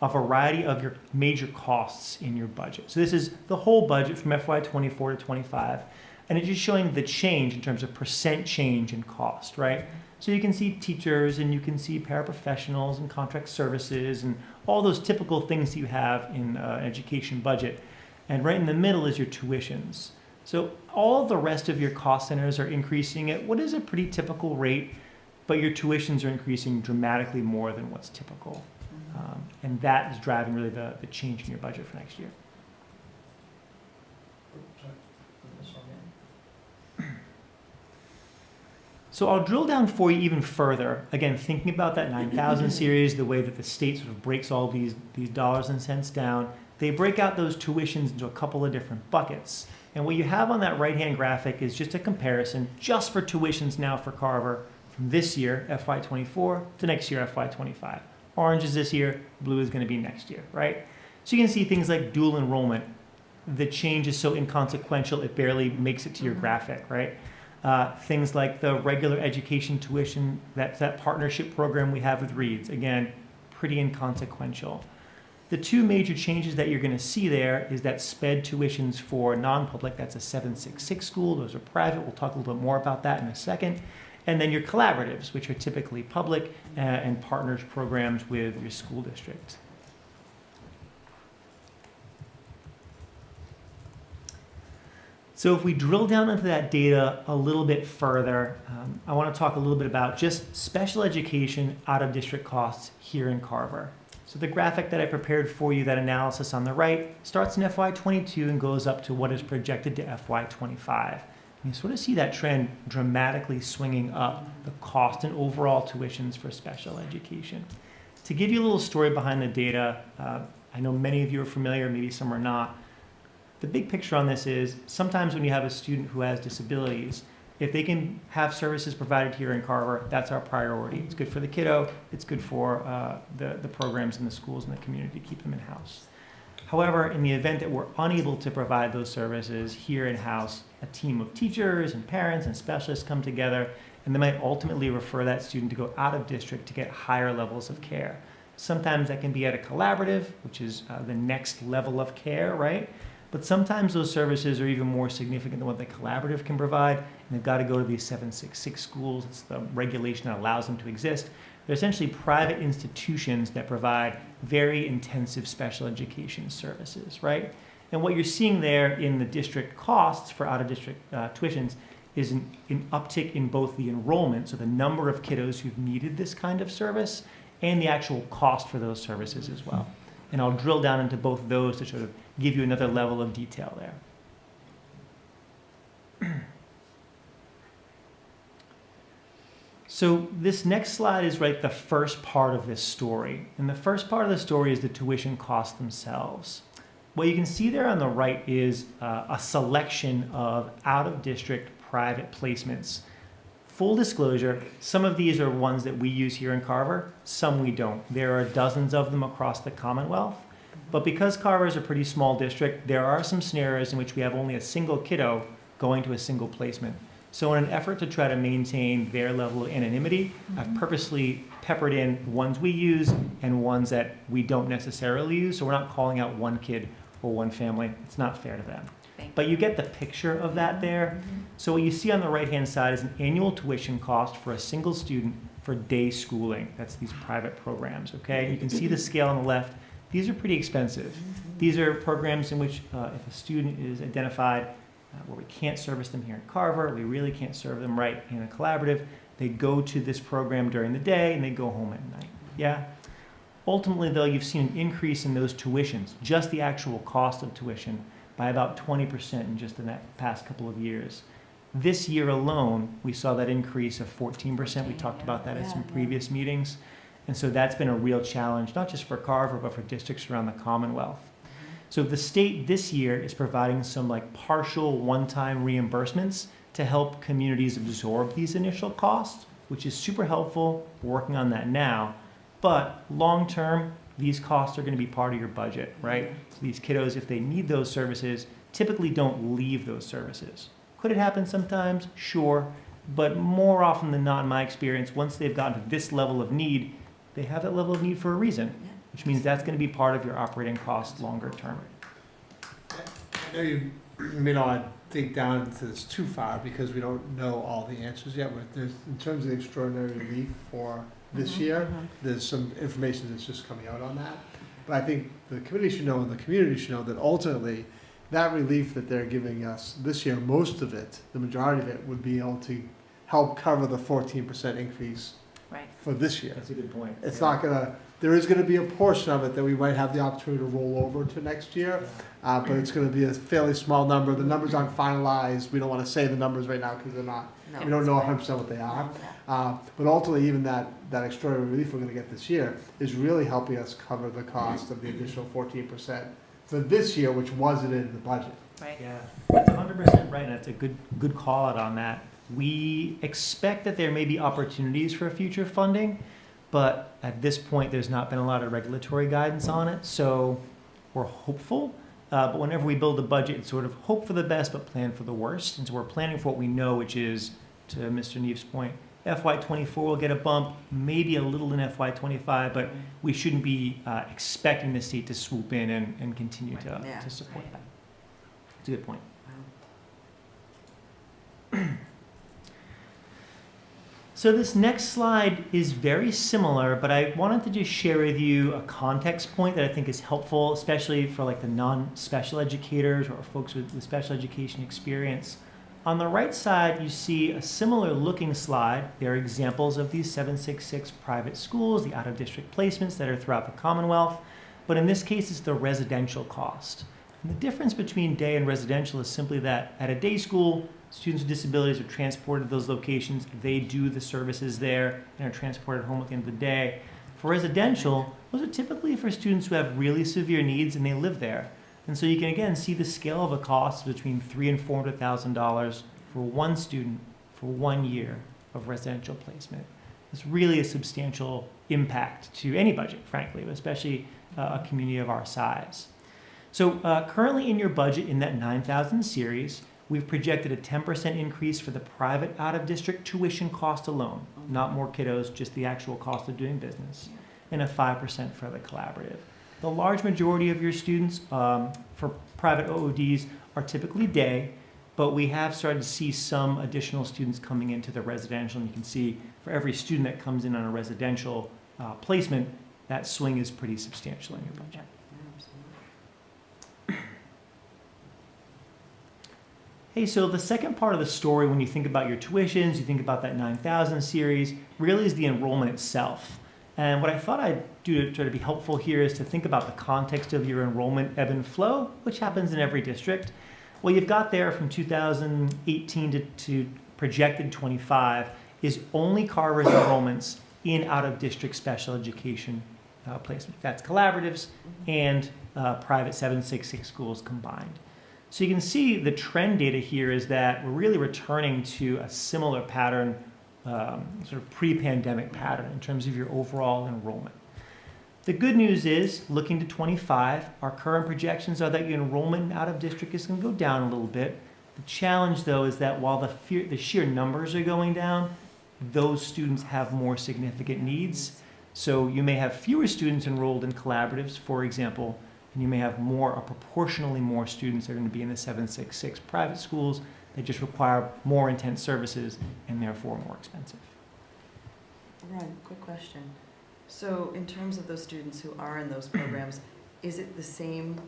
a variety of your major costs in your budget. So this is the whole budget from FY24 to 25, and it's just showing the change in terms of percent change in cost, right? So you can see teachers, and you can see paraprofessionals and contract services, and all those typical things that you have in an education budget. And right in the middle is your tuitions. So all the rest of your cost centers are increasing at what is a pretty typical rate, but your tuitions are increasing dramatically more than what's typical. And that is driving really the change in your budget for next year. So I'll drill down for you even further. Again, thinking about that 9000 series, the way that the state sort of breaks all these dollars and cents down, they break out those tuitions into a couple of different buckets. And what you have on that right-hand graphic is just a comparison just for tuitions now for Carver from this year, FY24, to next year, FY25. Orange is this year, blue is going to be next year, right? So you can see things like dual enrollment. The change is so inconsequential, it barely makes it to your graphic, right? Things like the regular education tuition, that partnership program we have with Reeds, again, pretty inconsequential. The two major changes that you're going to see there is that SPED tuitions for non-public, that's a 766 school, those are private, we'll talk a little bit more about that in a second. And then your collaboratives, which are typically public and partners programs with your school district. So if we drill down into that data a little bit further, I want to talk a little bit about just special education out-of-district costs here in Carver. So the graphic that I prepared for you, that analysis on the right, starts in FY22 and goes up to what is projected to FY25. You sort of see that trend dramatically swinging up the cost and overall tuitions for special education. To give you a little story behind the data, I know many of you are familiar, maybe some are not. The big picture on this is sometimes when you have a student who has disabilities, if they can have services provided here in Carver, that's our priority. It's good for the kiddo, it's good for the programs in the schools and the community to keep them in-house. However, in the event that we're unable to provide those services here in-house, a team of teachers and parents and specialists come together, and they might ultimately refer that student to go out of district to get higher levels of care. Sometimes that can be at a collaborative, which is the next level of care, right? But sometimes those services are even more significant than what the collaborative can provide, and they've got to go to these 766 schools. It's the regulation that allows them to exist. They're essentially private institutions that provide very intensive special education services, right? And what you're seeing there in the district costs for out-of-district tuitions is an uptick in both the enrollment, so the number of kiddos who've needed this kind of service, and the actual cost for those services as well. And I'll drill down into both of those to sort of give you another level of detail there. So this next slide is the first part of this story. And the first part of the story is the tuition costs themselves. What you can see there on the right is a selection of out-of-district private placements. Full disclosure, some of these are ones that we use here in Carver, some we don't. There are dozens of them across the Commonwealth. But because Carver is a pretty small district, there are some scenarios in which we have only a single kiddo going to a single placement. So in an effort to try to maintain their level of anonymity, I've purposely peppered in ones we use and ones that we don't necessarily use, so we're not calling out one kid or one family. It's not fair to them. But you get the picture of that there. So what you see on the right-hand side is an annual tuition cost for a single student for day schooling. That's these private programs, okay? You can see the scale on the left. These are pretty expensive. These are programs in which if a student is identified where we can't service them here in Carver, we really can't serve them right in a collaborative, they go to this program during the day and they go home at night, yeah? Ultimately, though, you've seen an increase in those tuitions, just the actual cost of tuition, by about 20% in just in that past couple of years. This year alone, we saw that increase of 14%. We talked about that at some previous meetings. And so that's been a real challenge, not just for Carver, but for districts around the Commonwealth. So the state this year is providing some partial one-time reimbursements to help communities absorb these initial costs, which is super helpful. We're working on that now. But long-term, these costs are going to be part of your budget, right? So these kiddos, if they need those services, typically don't leave those services. Could it happen sometimes? Sure. But more often than not, in my experience, once they've gotten to this level of need, they have that level of need for a reason, which means that's going to be part of your operating costs longer term. I know you may not want to dig down into this too far because we don't know all the answers yet, but there's, in terms of the extraordinary relief for this year, there's some information that's just coming out on that. But I think the committee should know and the community should know that ultimately that relief that they're giving us this year, most of it, the majority of it, would be able to help cover the 14% increase for this year. That's a good point. It's not gonna, there is gonna be a portion of it that we might have the opportunity to roll over to next year, but it's gonna be a fairly small number. The numbers aren't finalized. We don't wanna say the numbers right now because they're not, we don't know 100% what they are. But ultimately, even that extraordinary relief we're gonna get this year is really helping us cover the cost of the additional 14% for this year, which wasn't in the budget. Right. Yeah, that's 100% right, and that's a good call out on that. We expect that there may be opportunities for future funding, but at this point, there's not been a lot of regulatory guidance on it, so we're hopeful. But whenever we build a budget, it's sort of hope for the best, but plan for the worst. And so we're planning for what we know, which is, to Mr. Neve's point, FY24 will get a bump, maybe a little in FY25, but we shouldn't be expecting the state to swoop in and continue to support that. That's a good point. So this next slide is very similar, but I wanted to just share with you a context point that I think is helpful, especially for like the non-special educators or folks with special education experience. On the right side, you see a similar looking slide. There are examples of these 766 private schools, the out-of-district placements that are throughout the Commonwealth, but in this case, it's the residential cost. And the difference between day and residential is simply that at a day school, students with disabilities are transported to those locations, they do the services there, and are transported home at the end of the day. For residential, those are typically for students who have really severe needs and they live there. And so you can again see the scale of a cost between $300,000 and $400,000 for one student for 1 year of residential placement. It's really a substantial impact to any budget, frankly, but especially a community of our size. So currently in your budget in that 9,000 series, we've projected a 10% increase for the private out-of-district tuition cost alone, not more kiddos, just the actual cost of doing business, and a 5% for the collaborative. The large majority of your students for private OODs are typically day, but we have started to see some additional students coming into the residential, and you can see for every student that comes in on a residential placement, that swing is pretty substantial in your budget. Hey, so the second part of the story, when you think about your tuitions, you think about that 9,000 series, really is the enrollment itself. And what I thought I'd do to try to be helpful here is to think about the context of your enrollment ebb and flow, which happens in every district. What you've got there from 2018 to projected 25 is only Carver's enrollments in out-of-district special education placement. That's collaboratives and private 766 schools combined. So you can see the trend data here is that we're really returning to a similar pattern, sort of pre-pandemic pattern in terms of your overall enrollment. The good news is, looking to 25, our current projections are that your enrollment out of district is going to go down a little bit. The challenge, though, is that while the sheer numbers are going down, those students have more significant needs. So you may have fewer students enrolled in collaboratives, for example, and you may have proportionally more students that are going to be in the 766 private schools that just require more intense services and therefore more expensive. Ryan, quick question. So in terms of those students who are in those programs, is it the same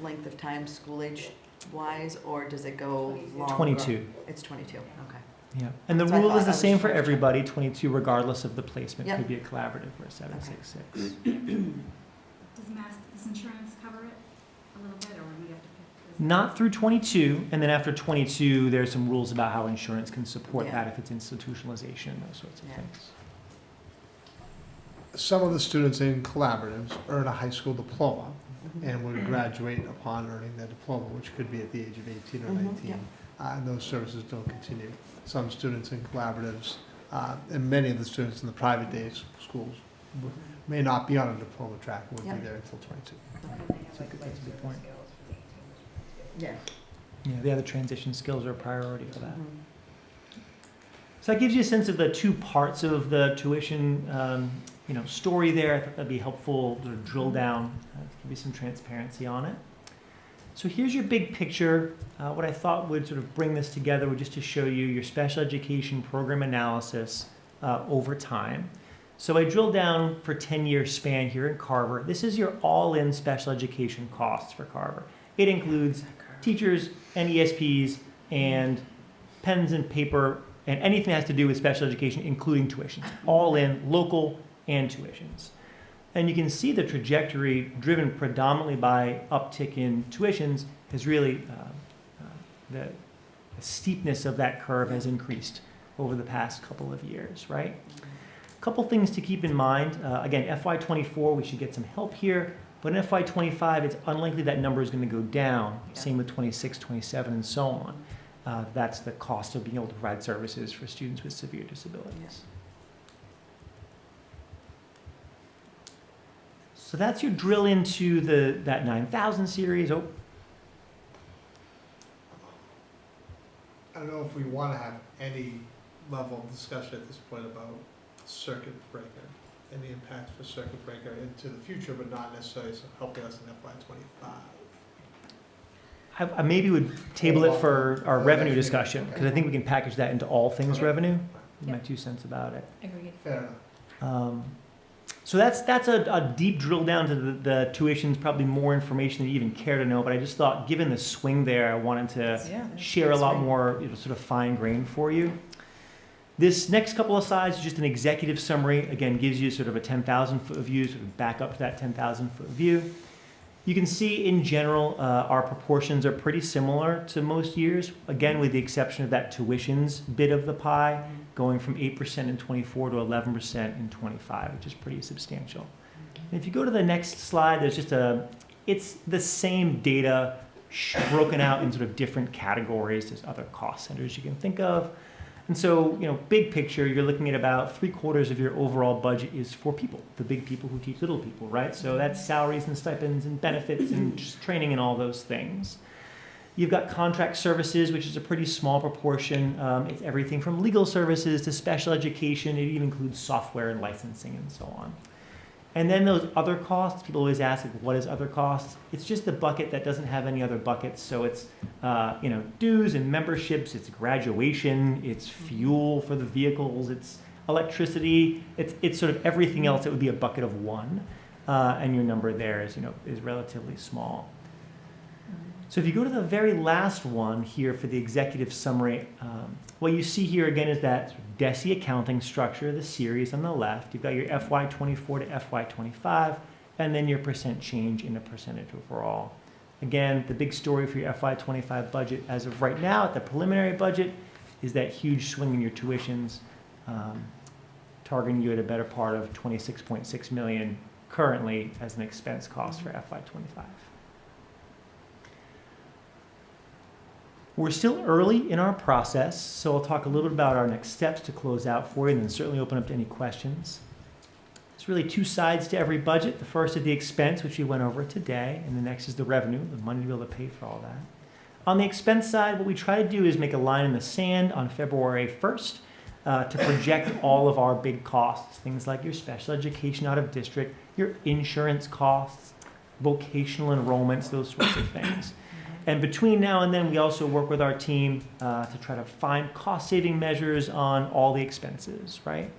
length of time school age wise, or does it go longer? 22. It's 22, okay. Yeah, and the So I rule thought is the I was same for trying to check. everybody, 22 regardless of the placement. Yep. Could be a collaborative or a 766. Does insurance cover it a little bit, or would we have to pick? Not through 22, and then after 22, there's some rules about how insurance can support that if it's institutionalization and those sorts of things. Some of the students in collaboratives earn a high school diploma and would graduate upon earning their diploma, which could be at the age of 18 or 19. And those services don't continue. Some students in collaboratives, and many of the students in the private day schools may not be on a diploma track, would be there until 22. That's a good point. Yeah. Yeah, the other transition skills are a priority for that. So that gives you a sense of the two parts of the tuition story there. I thought that'd be helpful to drill down, give you some transparency on it. So here's your big picture. What I thought would sort of bring this together was just to show you your special education program analysis over time. So I drilled down for 10-year span here in Carver. This is your all-in special education costs for Carver. It includes teachers and ESPs and pens and paper and anything that has to do with special education, including tuitions, all in, local and tuitions. And you can see the trajectory driven predominantly by uptick in tuitions is really, the steepness of that curve has increased over the past couple of years, right? A couple things to keep in mind. Again, FY24, we should get some help here, but in FY25, it's unlikely that number is going to go down. Same with 26, 27, and so on. That's the cost of being able to provide services for students with severe disabilities. So that's your drill into that 9,000 series. Oh. I don't know if we want to have any level of discussion at this point about circuit breaker and the impact for circuit breaker into the future, but not necessarily helping us in FY25. I maybe would table it for our revenue discussion, because I think we can package that into all things revenue. my Yep. 2 cents about it. Agreed. Fair enough. So that's a deep drill down to the tuitions, probably more information than you even care to know, but I just thought, given the swing there, I wanted to Yeah. share a lot more, sort of fine grained for you. This next couple of slides is just an executive summary. Again, gives you sort of a 10,000 foot view, sort of back up to that 10,000 foot view. You can see in general, our proportions are pretty similar to most years, again, with the exception of that tuitions bit of the pie, going from 8% in 24 to 11% in 25, which is pretty substantial. And if you go to the next slide, there's just it's the same data broken out in sort of different categories. There's other cost centers you can think of. And so, big picture, you're looking at about 3/4 of your overall budget is for people, the big people who teach little people, right? So that's salaries and stipends and benefits and just training and all those things. You've got contract services, which is a pretty small proportion. It's everything from legal services to special education. It even includes software and licensing and so on. And then those other costs, people always ask, what is other costs? It's just the bucket that doesn't have any other buckets. So it's, dues and memberships, it's graduation, it's fuel for the vehicles, it's electricity, it's sort of everything else that would be a bucket of one. And your number there is relatively small. So if you go to the very last one here for the executive summary, what you see here again is that DESE accounting structure, the series on the left. You've got your FY24 to FY25, and then your percent change in a percentage overall. Again, the big story for your FY25 budget as of right now, at the preliminary budget, is that huge swing in your tuitions, targeting you at a better part of $26.6 million currently as an expense cost for FY25. We're still early in our process, so I'll talk a little bit about our next steps to close out for you and then certainly open up to any questions. There's really 2 sides to every budget. The first is the expense, which we went over today, and the next is the revenue, the money to be able to pay for all that. On the expense side, what we try to do is make a line in the sand on February 1st to project all of our big costs, things like your special education out of district, your insurance costs, vocational enrollments, those sorts of things. And between now and then, we also work with our team to try to find cost-saving measures on all the expenses, right?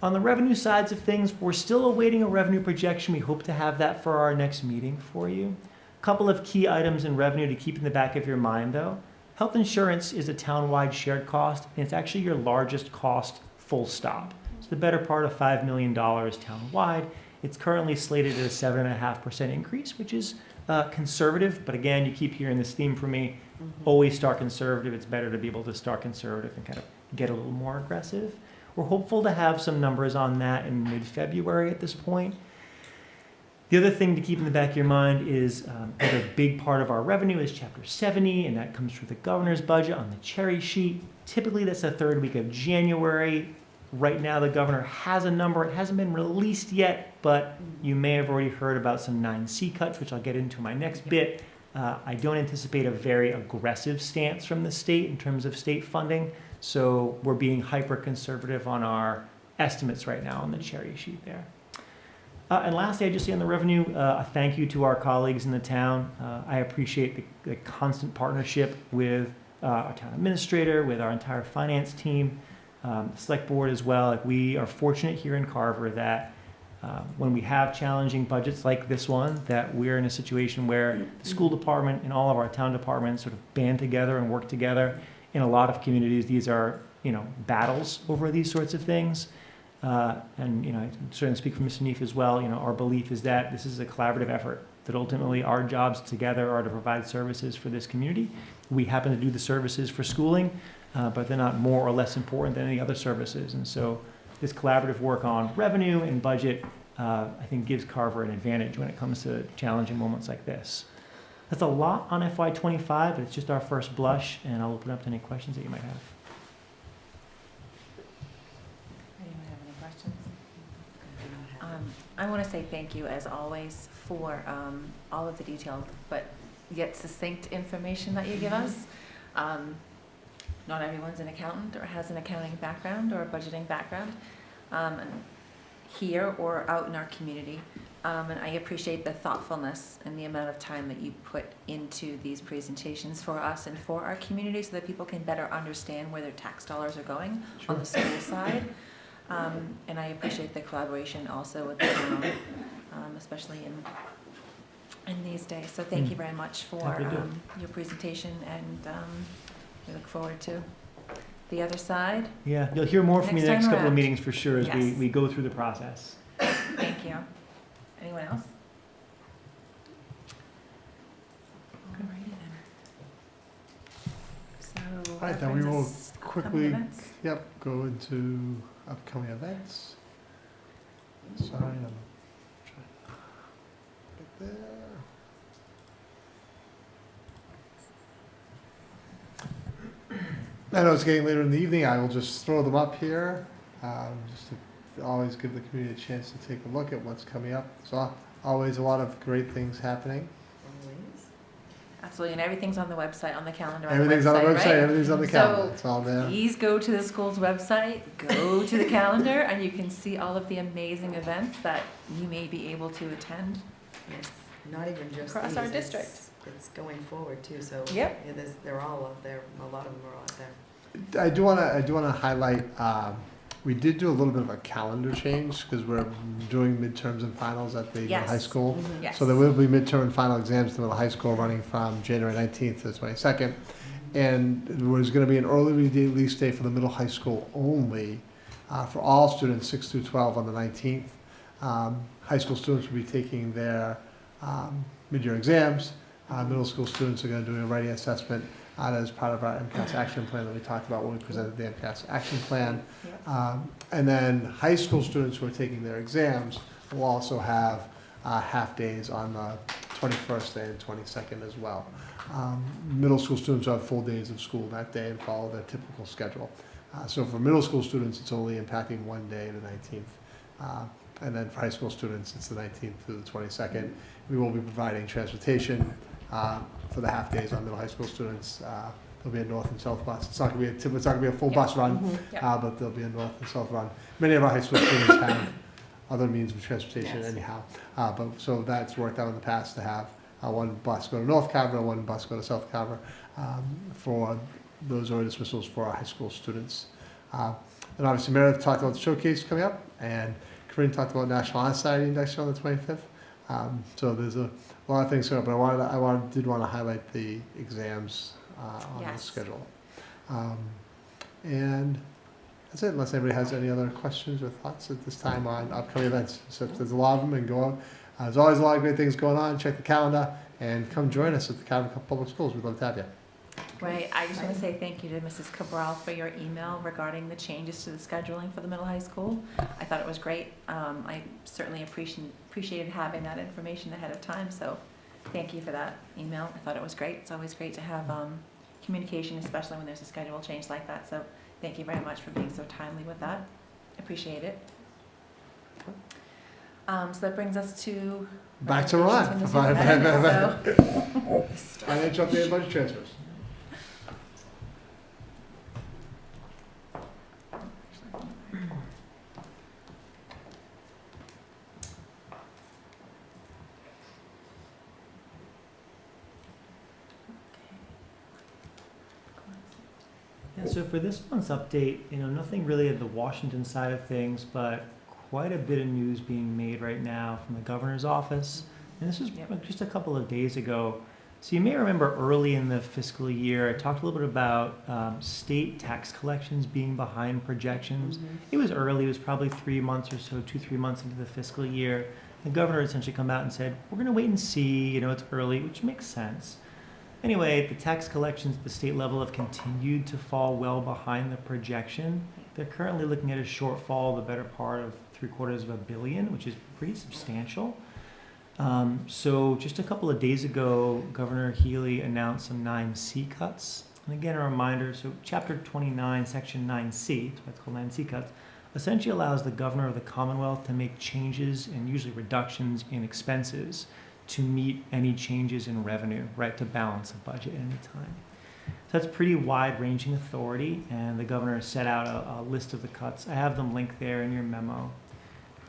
On the revenue sides of things, we're still awaiting a revenue projection. We hope to have that for our next meeting for you. A couple of key items in revenue to keep in the back of your mind, though. Health insurance is a town-wide shared cost, and it's actually your largest cost, full stop. It's the better part of $5 million town-wide. It's currently slated at a 7.5% increase, which is conservative, but again, you keep hearing this theme from me, always start conservative. It's better to be able to start conservative and kind of get a little more aggressive. We're hopeful to have some numbers on that in mid-February at this point. The other thing to keep in the back of your mind is another big part of our revenue is Chapter 70, and that comes through the governor's budget on the cherry sheet. Typically, that's the 3rd week of January. Right now, the governor has a number. It hasn't been released yet, but you may have already heard about some 9C cuts, which I'll get into in my next bit. I don't anticipate a very aggressive stance from the state in terms of state funding, so we're being hyper-conservative on our estimates right now on the cherry sheet there. And lastly, I just say on the revenue, a thank you to our colleagues in the town. I appreciate the constant partnership with our town administrator, with our entire finance team, the select board as well. Like, we are fortunate here in Carver that when we have challenging budgets like this one, that we're in a situation where the school department and all of our town departments sort of band together and work together. In a lot of communities, these are, battles over these sorts of things. And, I certainly speak for Mr. Neef as well. Our belief is that this is a collaborative effort, that ultimately our jobs together are to provide services for this community. We happen to do the services for schooling, but they're not more or less important than any other services. And so this collaborative work on revenue and budget, I think, gives Carver an advantage when it comes to challenging moments like this. That's a lot on FY25, but it's just our first blush, and I'll open up to any questions that you might have. Anyone have any questions? I want to say thank you, as always, for all of the detailed but yet succinct information that you give us. Not everyone's an accountant or has an accounting background or a budgeting background here or out in our community. And I appreciate the thoughtfulness and the amount of time that you put into these presentations for us and for our community so that people can better understand where their tax dollars are going on the school side. And I appreciate the collaboration also with the town, especially in these days. So thank you very much for your presentation, and we look forward to the other side. Yeah, you'll hear more from me the Next next time couple of around. meetings for sure as Yes. we go through the process. Thank you. Anyone else? Alrighty then. So. All right, that then we brings will us to upcoming quickly, events. go into upcoming events. Sorry, I'm trying to get there. I know it's getting later in the evening. I will just throw them up here, just to always give the community a chance to take a look at what's coming up. So always a lot of great things happening. Absolutely, and everything's on the website, on the calendar Everything's on the website. right? Everything's on the calendar. So It's all there. please go to the school's website, go to the calendar, and you can see all of the amazing events that you may be able to attend. Yes, not even just Across our these, district. It's going forward too, so. Yep. Yeah, they're all out there, a lot of them are out there. I do want to highlight. We did do a little bit of a calendar change because we're doing midterms and finals at the middle high Yes. school. Yes. So there will be midterm and final exams at the middle high school running from January 19th to the 22nd. And there was going to be an early release day for the middle high school only for all students 6 through 12 on the 19th. High school students will be taking their mid-year exams. Middle school students are going to do a writing assessment as part of our MCAS action plan that we talked about when we presented the MCAS action plan. And then high school students who are taking their exams will also have half days on the 21st day and 22nd as well. Middle school students have full days of school that day and follow their typical schedule. So for middle school students, it's only impacting one day, the 19th. And then for high school students, it's the 19th through the 22nd. We will be providing transportation for the half days on middle high school students. There'll be a north and south bus. It's not going to be a full bus run, but there'll be a north and south run. Many of our high school students have other means of transportation anyhow. But so that's worked out in the past to have one bus go to North Carver and one bus go to South Carver for those early dismissals for our high school students. And obviously Meredith talked about the showcase coming up, and Corinne talked about National Honor Society induction on the 25th. So there's a lot of things going on, but I did want to highlight the exams on the schedule. And that's it, unless anybody has any other questions or thoughts at this time on upcoming events. So there's a lot of them, and go on. There's always a lot of great things going on. Check the calendar and come join us at the Carver Public Schools. We'd love to have you. Right, I just want to say thank you to Mrs. Cabral for your email regarding the changes to the scheduling for the middle high school. I thought it was great. I certainly appreciated having that information ahead of time, so thank you for that email. I thought it was great. It's always great to have communication, especially when there's a schedule change like that, so thank you very much for being so timely with that. Appreciate it. So that brings us to... Back to Ron. So- Financial update and budget transfers. Yeah, so for this month's update, nothing really at the Washington side of things, but quite a bit of news being made right now from the governor's office. And this was just a couple of days ago. So you may remember early in the fiscal year, I talked a little bit about state tax collections being behind projections. It was early, it was probably 3 months or so, 2-3 months into the fiscal year. The governor essentially come out and said, we're going to wait and see, it's early, which makes sense. Anyway, the tax collections at the state level have continued to fall well behind the projection. They're currently looking at a shortfall, the better part of $750 million, which is pretty substantial. So just a couple of days ago, Governor Healy announced some 9C cuts. And again, a reminder, so Chapter 29, Section 9C, that's why it's called 9C cuts, essentially allows the governor of the Commonwealth to make changes and usually reductions in expenses to meet any changes in revenue, right, to balance a budget at any time. So that's pretty wide-ranging authority, and the governor set out a list of the cuts. I have them linked there in your memo.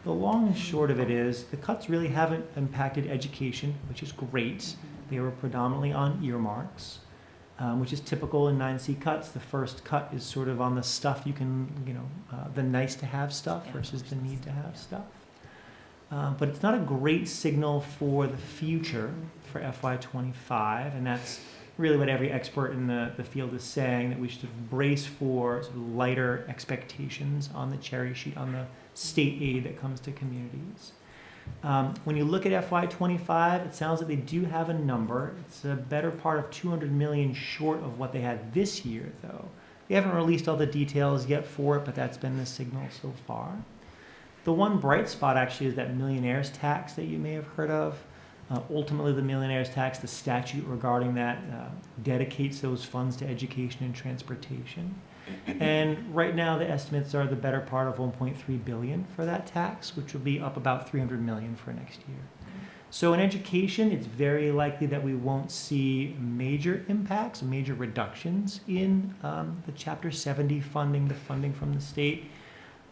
The long and short of it is the cuts really haven't impacted education, which is great. They were predominantly on earmarks, which is typical in 9C cuts. The first cut is sort of on the stuff you can, the nice to have stuff versus the need to have stuff. But it's not a great signal for the future for FY25, and that's really what every expert in the field is saying, that we should brace for sort of lighter expectations on the cherry sheet, on the state aid that comes to communities. When you look at FY25, it sounds like they do have a number. It's a better part of $200 million short of what they had this year, though. They haven't released all the details yet for it, but that's been the signal so far. The one bright spot actually is that millionaire's tax that you may have heard of. Ultimately, the millionaire's tax, the statute regarding that, dedicates those funds to education and transportation. And right now, the estimates are the better part of $1.3 billion for that tax, which will be up about $300 million for next year. So in education, it's very likely that we won't see major impacts, major reductions in the Chapter 70 funding, the funding from the state,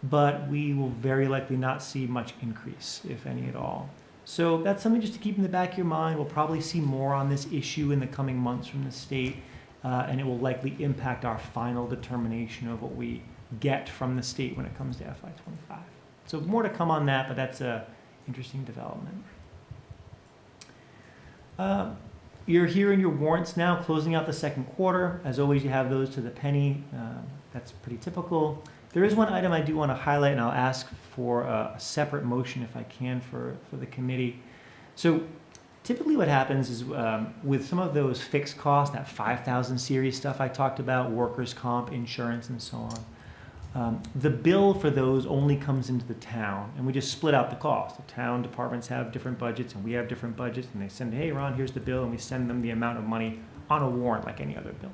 but we will very likely not see much increase, if any at all. So that's something just to keep in the back of your mind. We'll probably see more on this issue in the coming months from the state, and it will likely impact our final determination of what we get from the state when it comes to FY25. So more to come on that, but that's an interesting development. You're here in your warrants now, closing out the second quarter. As always, you have those to the penny. That's pretty typical. There is one item I do want to highlight, and I'll ask for a separate motion if I can for the committee. So typically what happens is with some of those fixed costs, that 5,000 series stuff I talked about, workers' comp, insurance, and so on, the bill for those only comes into the town, and we just split out the cost. The town departments have different budgets, and we have different budgets, and they send, hey, Ron, here's the bill, and we send them the amount of money on a warrant like any other bill.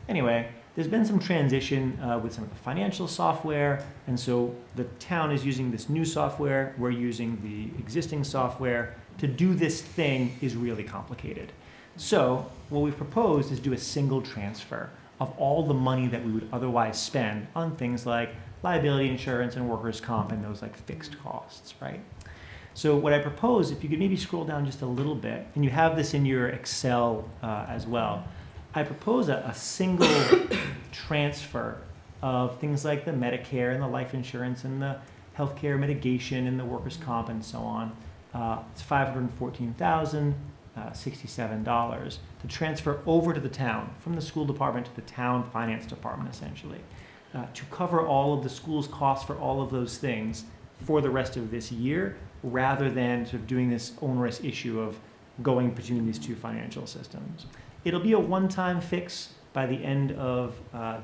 Anyway, there's been some transition with some of the financial software, and so the town is using this new software. We're using the existing software. To do this thing is really complicated. So what we've proposed is do a single transfer of all the money that we would otherwise spend on things like liability insurance and workers' comp and those like fixed costs, right? So what I propose, if you could maybe scroll down just a little bit, and you have this in your Excel as well, I propose a single transfer of things like the Medicare and the life insurance and the healthcare mitigation and the workers' comp and so on. It's $514,067 to transfer over to the town, from the school department to the town finance department, essentially, to cover all of the school's costs for all of those things for the rest of this year, rather than sort of doing this onerous issue of going between these two financial systems. It'll be a one-time fix. By the end of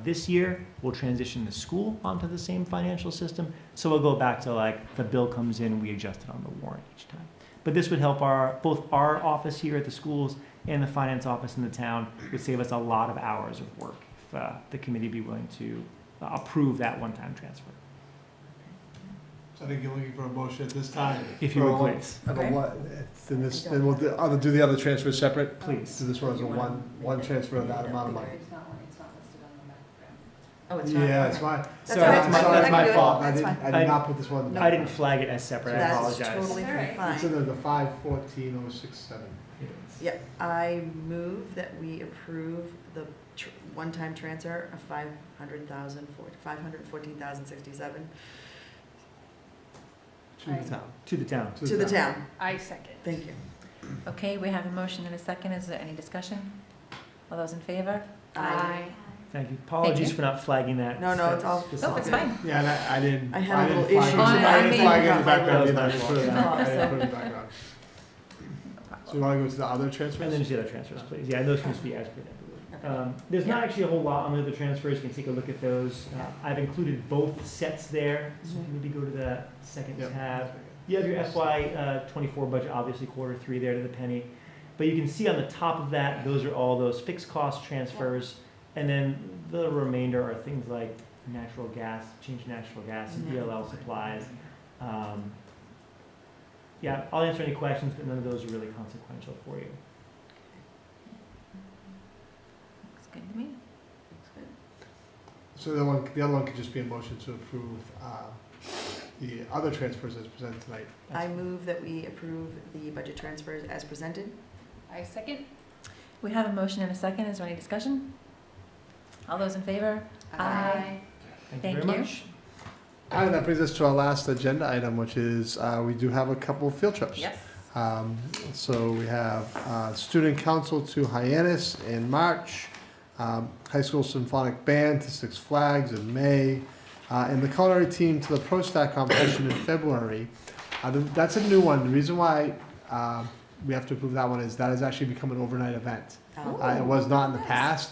this year, we'll transition the school onto the same financial system. So we'll go back to like the bill comes in, we adjust it on the warrant each time. But this would help both our office here at the schools and the finance office in the town. It would save us a lot of hours of work if the committee be willing to approve that one-time transfer. So I think you're looking for a motion at this time. If you would, please. Then we'll do the other transfers separate. Please. So this one is a one transfer of that amount of money. It's not listed on the background. Oh, it's not? Yeah, it's fine. That's Sorry, fine. that's my fault. I That's did not put this one in the I didn't flag it as separate. I That's apologize. totally fine. It's in the 514,067. Yep, I move that we approve the one-time transfer of $514,067 To the town. To the town. to the town. I second. Thank you. Okay, we have a motion and a second. Is there any discussion? All those in favor? Aye. Thank you. Apologies you. for not flagging that. No, no, it's all- Oh, it's fine. Yeah, and I didn't. I had a little didn't flag issue it. tonight. I didn't flag it in the I background made- either. I didn't put it in the No, I didn't put it in the background. So you want to go to the other transfers? And then just the other transfers, please. Yeah, and those can just be as presented. There's not actually a whole lot on the other transfers. You can take a look at those. I've included both sets there. So if you maybe go to the second Yep. tab. You have your FY24 budget, obviously Q3 there to the penny. But you can see on the top of that, those are all those fixed cost transfers. And then the remainder are things like natural gas, change natural gas, and ELL supplies. Yeah, I'll answer any questions, but none of those are really consequential for you. Looks good to me. So the other one could just be a motion to approve the other transfers as presented tonight. I move that we approve the budget transfers as presented. I second. We have a motion and a second. Is there any discussion? All those in favor? Aye. Thank Thank you very you. much. And that brings us to our last agenda item, which is we do have a couple of field trips. Yes. So we have student council to Hyannis in March, high school symphonic band to Six Flags in May, and the culinary team to the Pro Stack competition in February. That's a new one. The reason why we have to approve that one is that has actually become an overnight event. It was not in the past.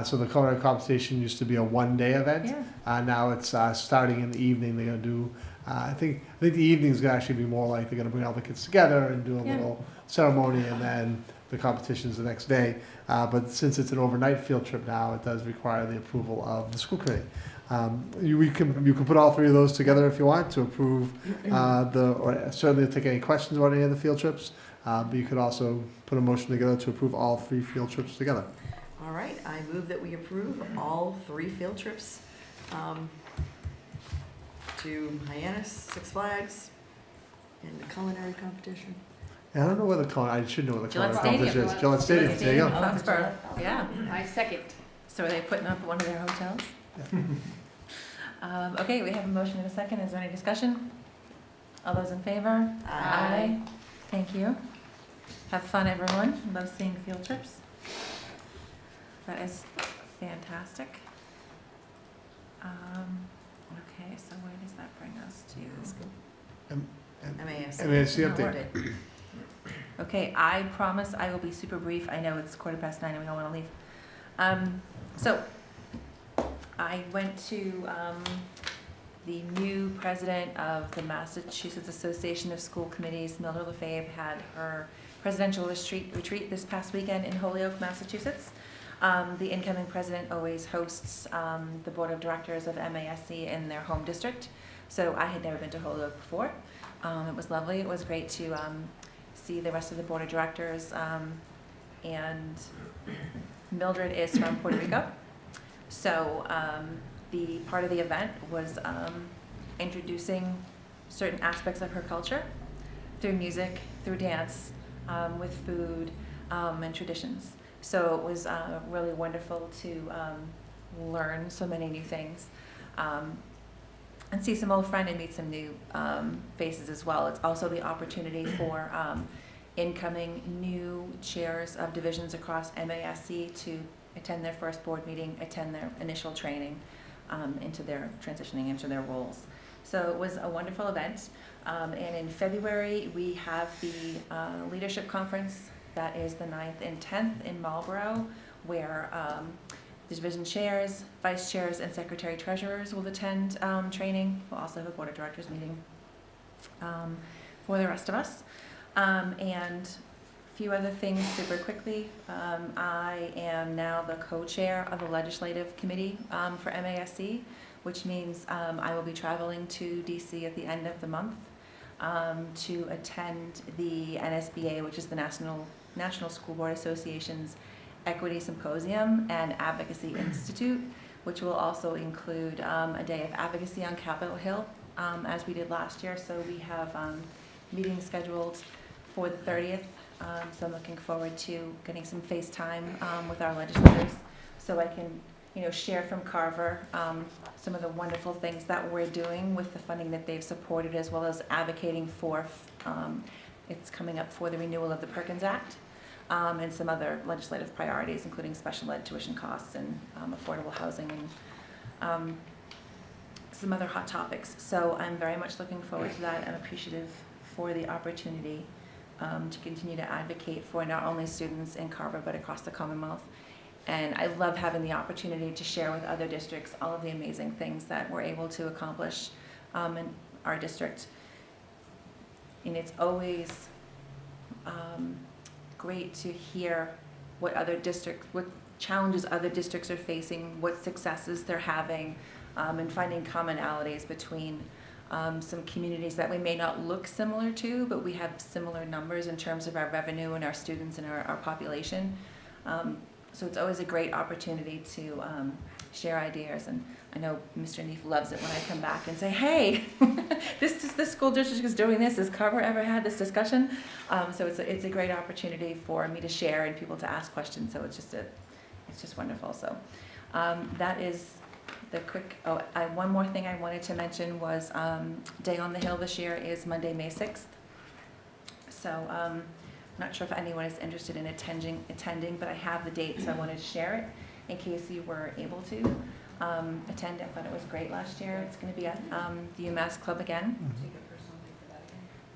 So the culinary competition used to be a one-day event. Yeah. Now it's starting in the evening. They're going to do. I think the evening is going to actually be more like they're going to bring all the kids together and do a little ceremony, and then the competition's the next day. But since it's an overnight field trip now, it does require the approval of the school committee. You can put all three of those together if you want to approve or certainly take any questions about any of the field trips. But you could also put a motion together to approve all three field trips together. All right, I move that we approve all 3 field trips to Hyannis, Six Flags, and the culinary competition. Yeah, I don't know where I should know what the Gillette culinary competition is. Gillette Stadium. There you go. Foxborough. Yeah. I second. So are they putting up one of their hotels? Okay, we have a motion and a second. Is there any discussion? All those in favor? Aye. Thank you. Have fun, everyone. Love seeing field trips. That is fantastic. Okay, so where does that bring us to? MASC. MASC update. Okay, I promise I will be super brief. I know it's 9:15 and we all want to leave. So I went to the new president of the Massachusetts Association of School Committees, Mildred Lefebvre, had her presidential retreat this past weekend in Holyoke, Massachusetts. The incoming president always hosts the board of directors of MASC in their home district. So I had never been to Holyoke before. It was lovely. It was great to see the rest of the board of directors. And Mildred is from Puerto Rico. So the part of the event was introducing certain aspects of her culture through music, through dance, with food and traditions. So it was really wonderful to learn so many new things and see some old friends and meet some new faces as well. It's also the opportunity for incoming new chairs of divisions across MASC to attend their first board meeting, attend their initial training into their transitioning into their roles. So it was a wonderful event. And in February, we have the leadership conference. That is the 9th and 10th in Marlborough, where the division chairs, vice chairs, and secretary treasurers will attend training. We'll also have a board of directors meeting for the rest of us. And a few other things super quickly. I am now the co-chair of the legislative committee for MASC, which means I will be traveling to DC at the end of the month to attend the NSBA, which is the National School Board Association's Equity Symposium and Advocacy Institute, which will also include a day of advocacy on Capitol Hill, as we did last year. So we have meetings scheduled for the 30th. So I'm looking forward to getting some FaceTime with our legislators, so I can, share from Carver some of the wonderful things that we're doing with the funding that they've supported, as well as advocating for. It's coming up for the renewal of the Perkins Act and some other legislative priorities, including special ed tuition costs and affordable housing and some other hot topics. So I'm very much looking forward to that. I'm appreciative for the opportunity to continue to advocate for not only students in Carver, but across the Commonwealth. And I love having the opportunity to share with other districts all of the amazing things that we're able to accomplish in our district. And it's always great to hear what challenges other districts are facing, what successes they're having, and finding commonalities between some communities that we may not look similar to, but we have similar numbers in terms of our revenue and our students and our population. So it's always a great opportunity to share ideas. And I know Mr. Neef loves it when I come back and say, hey, this school district is doing this. Has Carver ever had this discussion? So it's a great opportunity for me to share and people to ask questions. So it's just wonderful. So that is the quick. One more thing I wanted to mention was Day on the Hill this year is Monday, May 6th. So I'm not sure if anyone is interested in attending, but I have the date, so I wanted to share it in case you were able to attend. I thought it was great last year. It's going to be at the UMass Club again.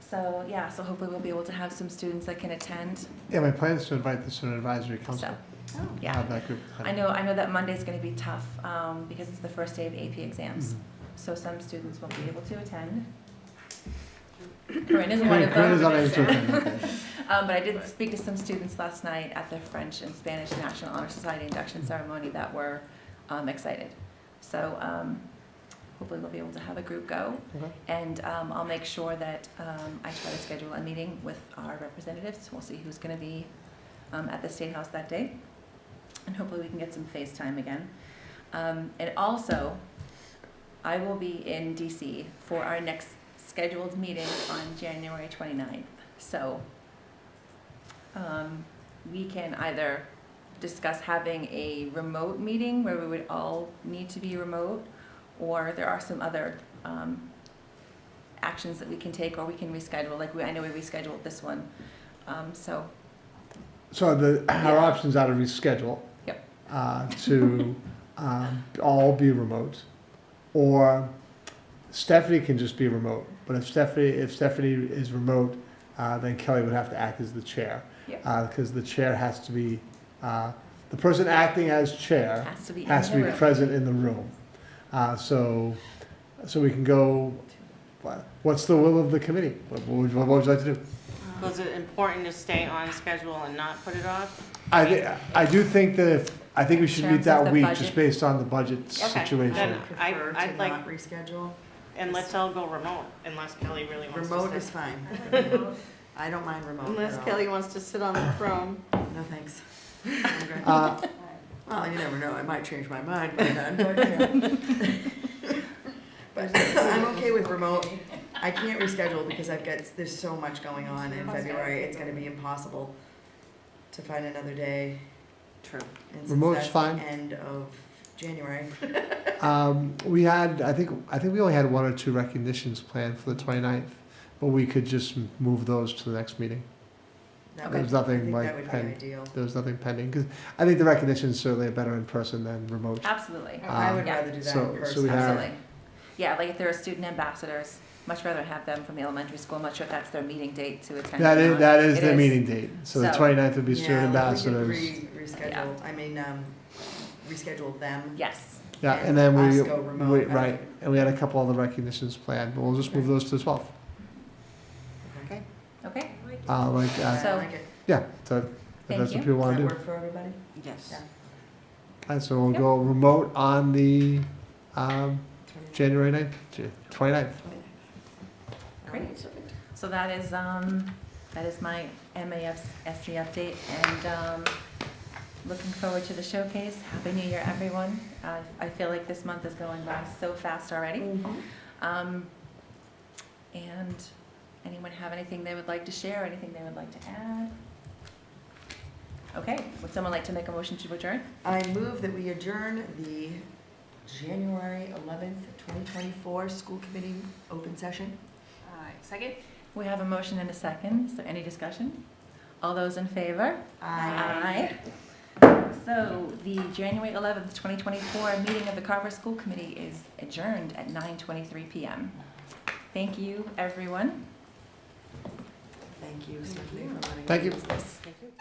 So yeah, so hopefully we'll be able to have some students that can attend. Yeah, my plan is to invite the Student Advisory Council. So, yeah. Have that group. I know that Monday's going to be tough because it's the first day of AP exams. So some students won't be able to attend. Corinne is one of them. Corinne is unable to attend. Okay. But I did speak to some students last night at the French and Spanish National Honor Society induction ceremony that were excited. So hopefully we'll be able to have a group go. Okay. And I'll make sure that I try to schedule a meeting with our representatives. We'll see who's going to be at the State House that day. And hopefully we can get some FaceTime again. And also, I will be in DC for our next scheduled meeting on January 29th. So we can either discuss having a remote meeting where we would all need to be remote, or there are some other actions that we can take, or we can reschedule. Like I know we rescheduled this one. So our options are to reschedule. Yep. To all be remote, or Stephanie can just be remote. But if Stephanie is remote, then Kelly would have to act as the chair. Yep. Because the chair has to be, the person acting as chair has to be present in the room. So we can go, what's the will of the committee? What would you like to do? Was it important to stay on schedule and not put it off? I do think that I think we should meet that week just based on the budget situation. Then Prefer to I'd like, not reschedule. and let's all go remote, unless Kelly really wants to. Remote is fine. I don't mind remote Unless at all. Kelly wants to sit on the throne. No, thanks. I'm good. Well, you never know, I might change my mind by then, but, yeah. But I'm okay with remote. I can't reschedule because there's so much going on in February, it's gonna be impossible to find another day. True. And since Remote's that's fine. the end of January. We had, I think we only had 1 or 2 recognitions planned for the 29th, but we could just move those to the next meeting. That There's would- nothing I think like that would be pen- ideal. There was nothing pending, because I think the recognitions certainly are better in person than remote. Absolutely. I would Yeah. rather do that so- in so person. we have- Absolutely. Yeah, like if there are student ambassadors, much rather have them from the elementary school. I'm not sure if that's their meeting date to attend. That or is, not. that is It their meeting date, so the So- 29th would be student ambassadors. Reschedule, I mean, reschedule them. Yes. Yeah, and then us go remote. right, and we had a couple other recognitions planned, but we'll just move those to the 12th. Okay. Okay. Like, I So- like it. yeah, so if Thank that's you. what people Does want that to do. work for everybody? Yes. Yeah. And so we'll go remote on the January 9th, 29th. Great. So that is my MASC update, and looking forward to the showcase. Happy New Year, everyone. I feel like this month is going by so fast already. And anyone have anything they would like to share, anything they would like to add? Okay, would someone like to make a motion to adjourn? I move that we adjourn the January 11th, 2024 school committee open session. Second. We have a motion and a second. Is there any discussion? All those in favor? Aye. So the January 11th, 2024 meeting of the Carver School Committee is adjourned at 9:23 p.m. Thank you, everyone. Thank you, Stephanie, for letting Thank me you. use this. Thank you.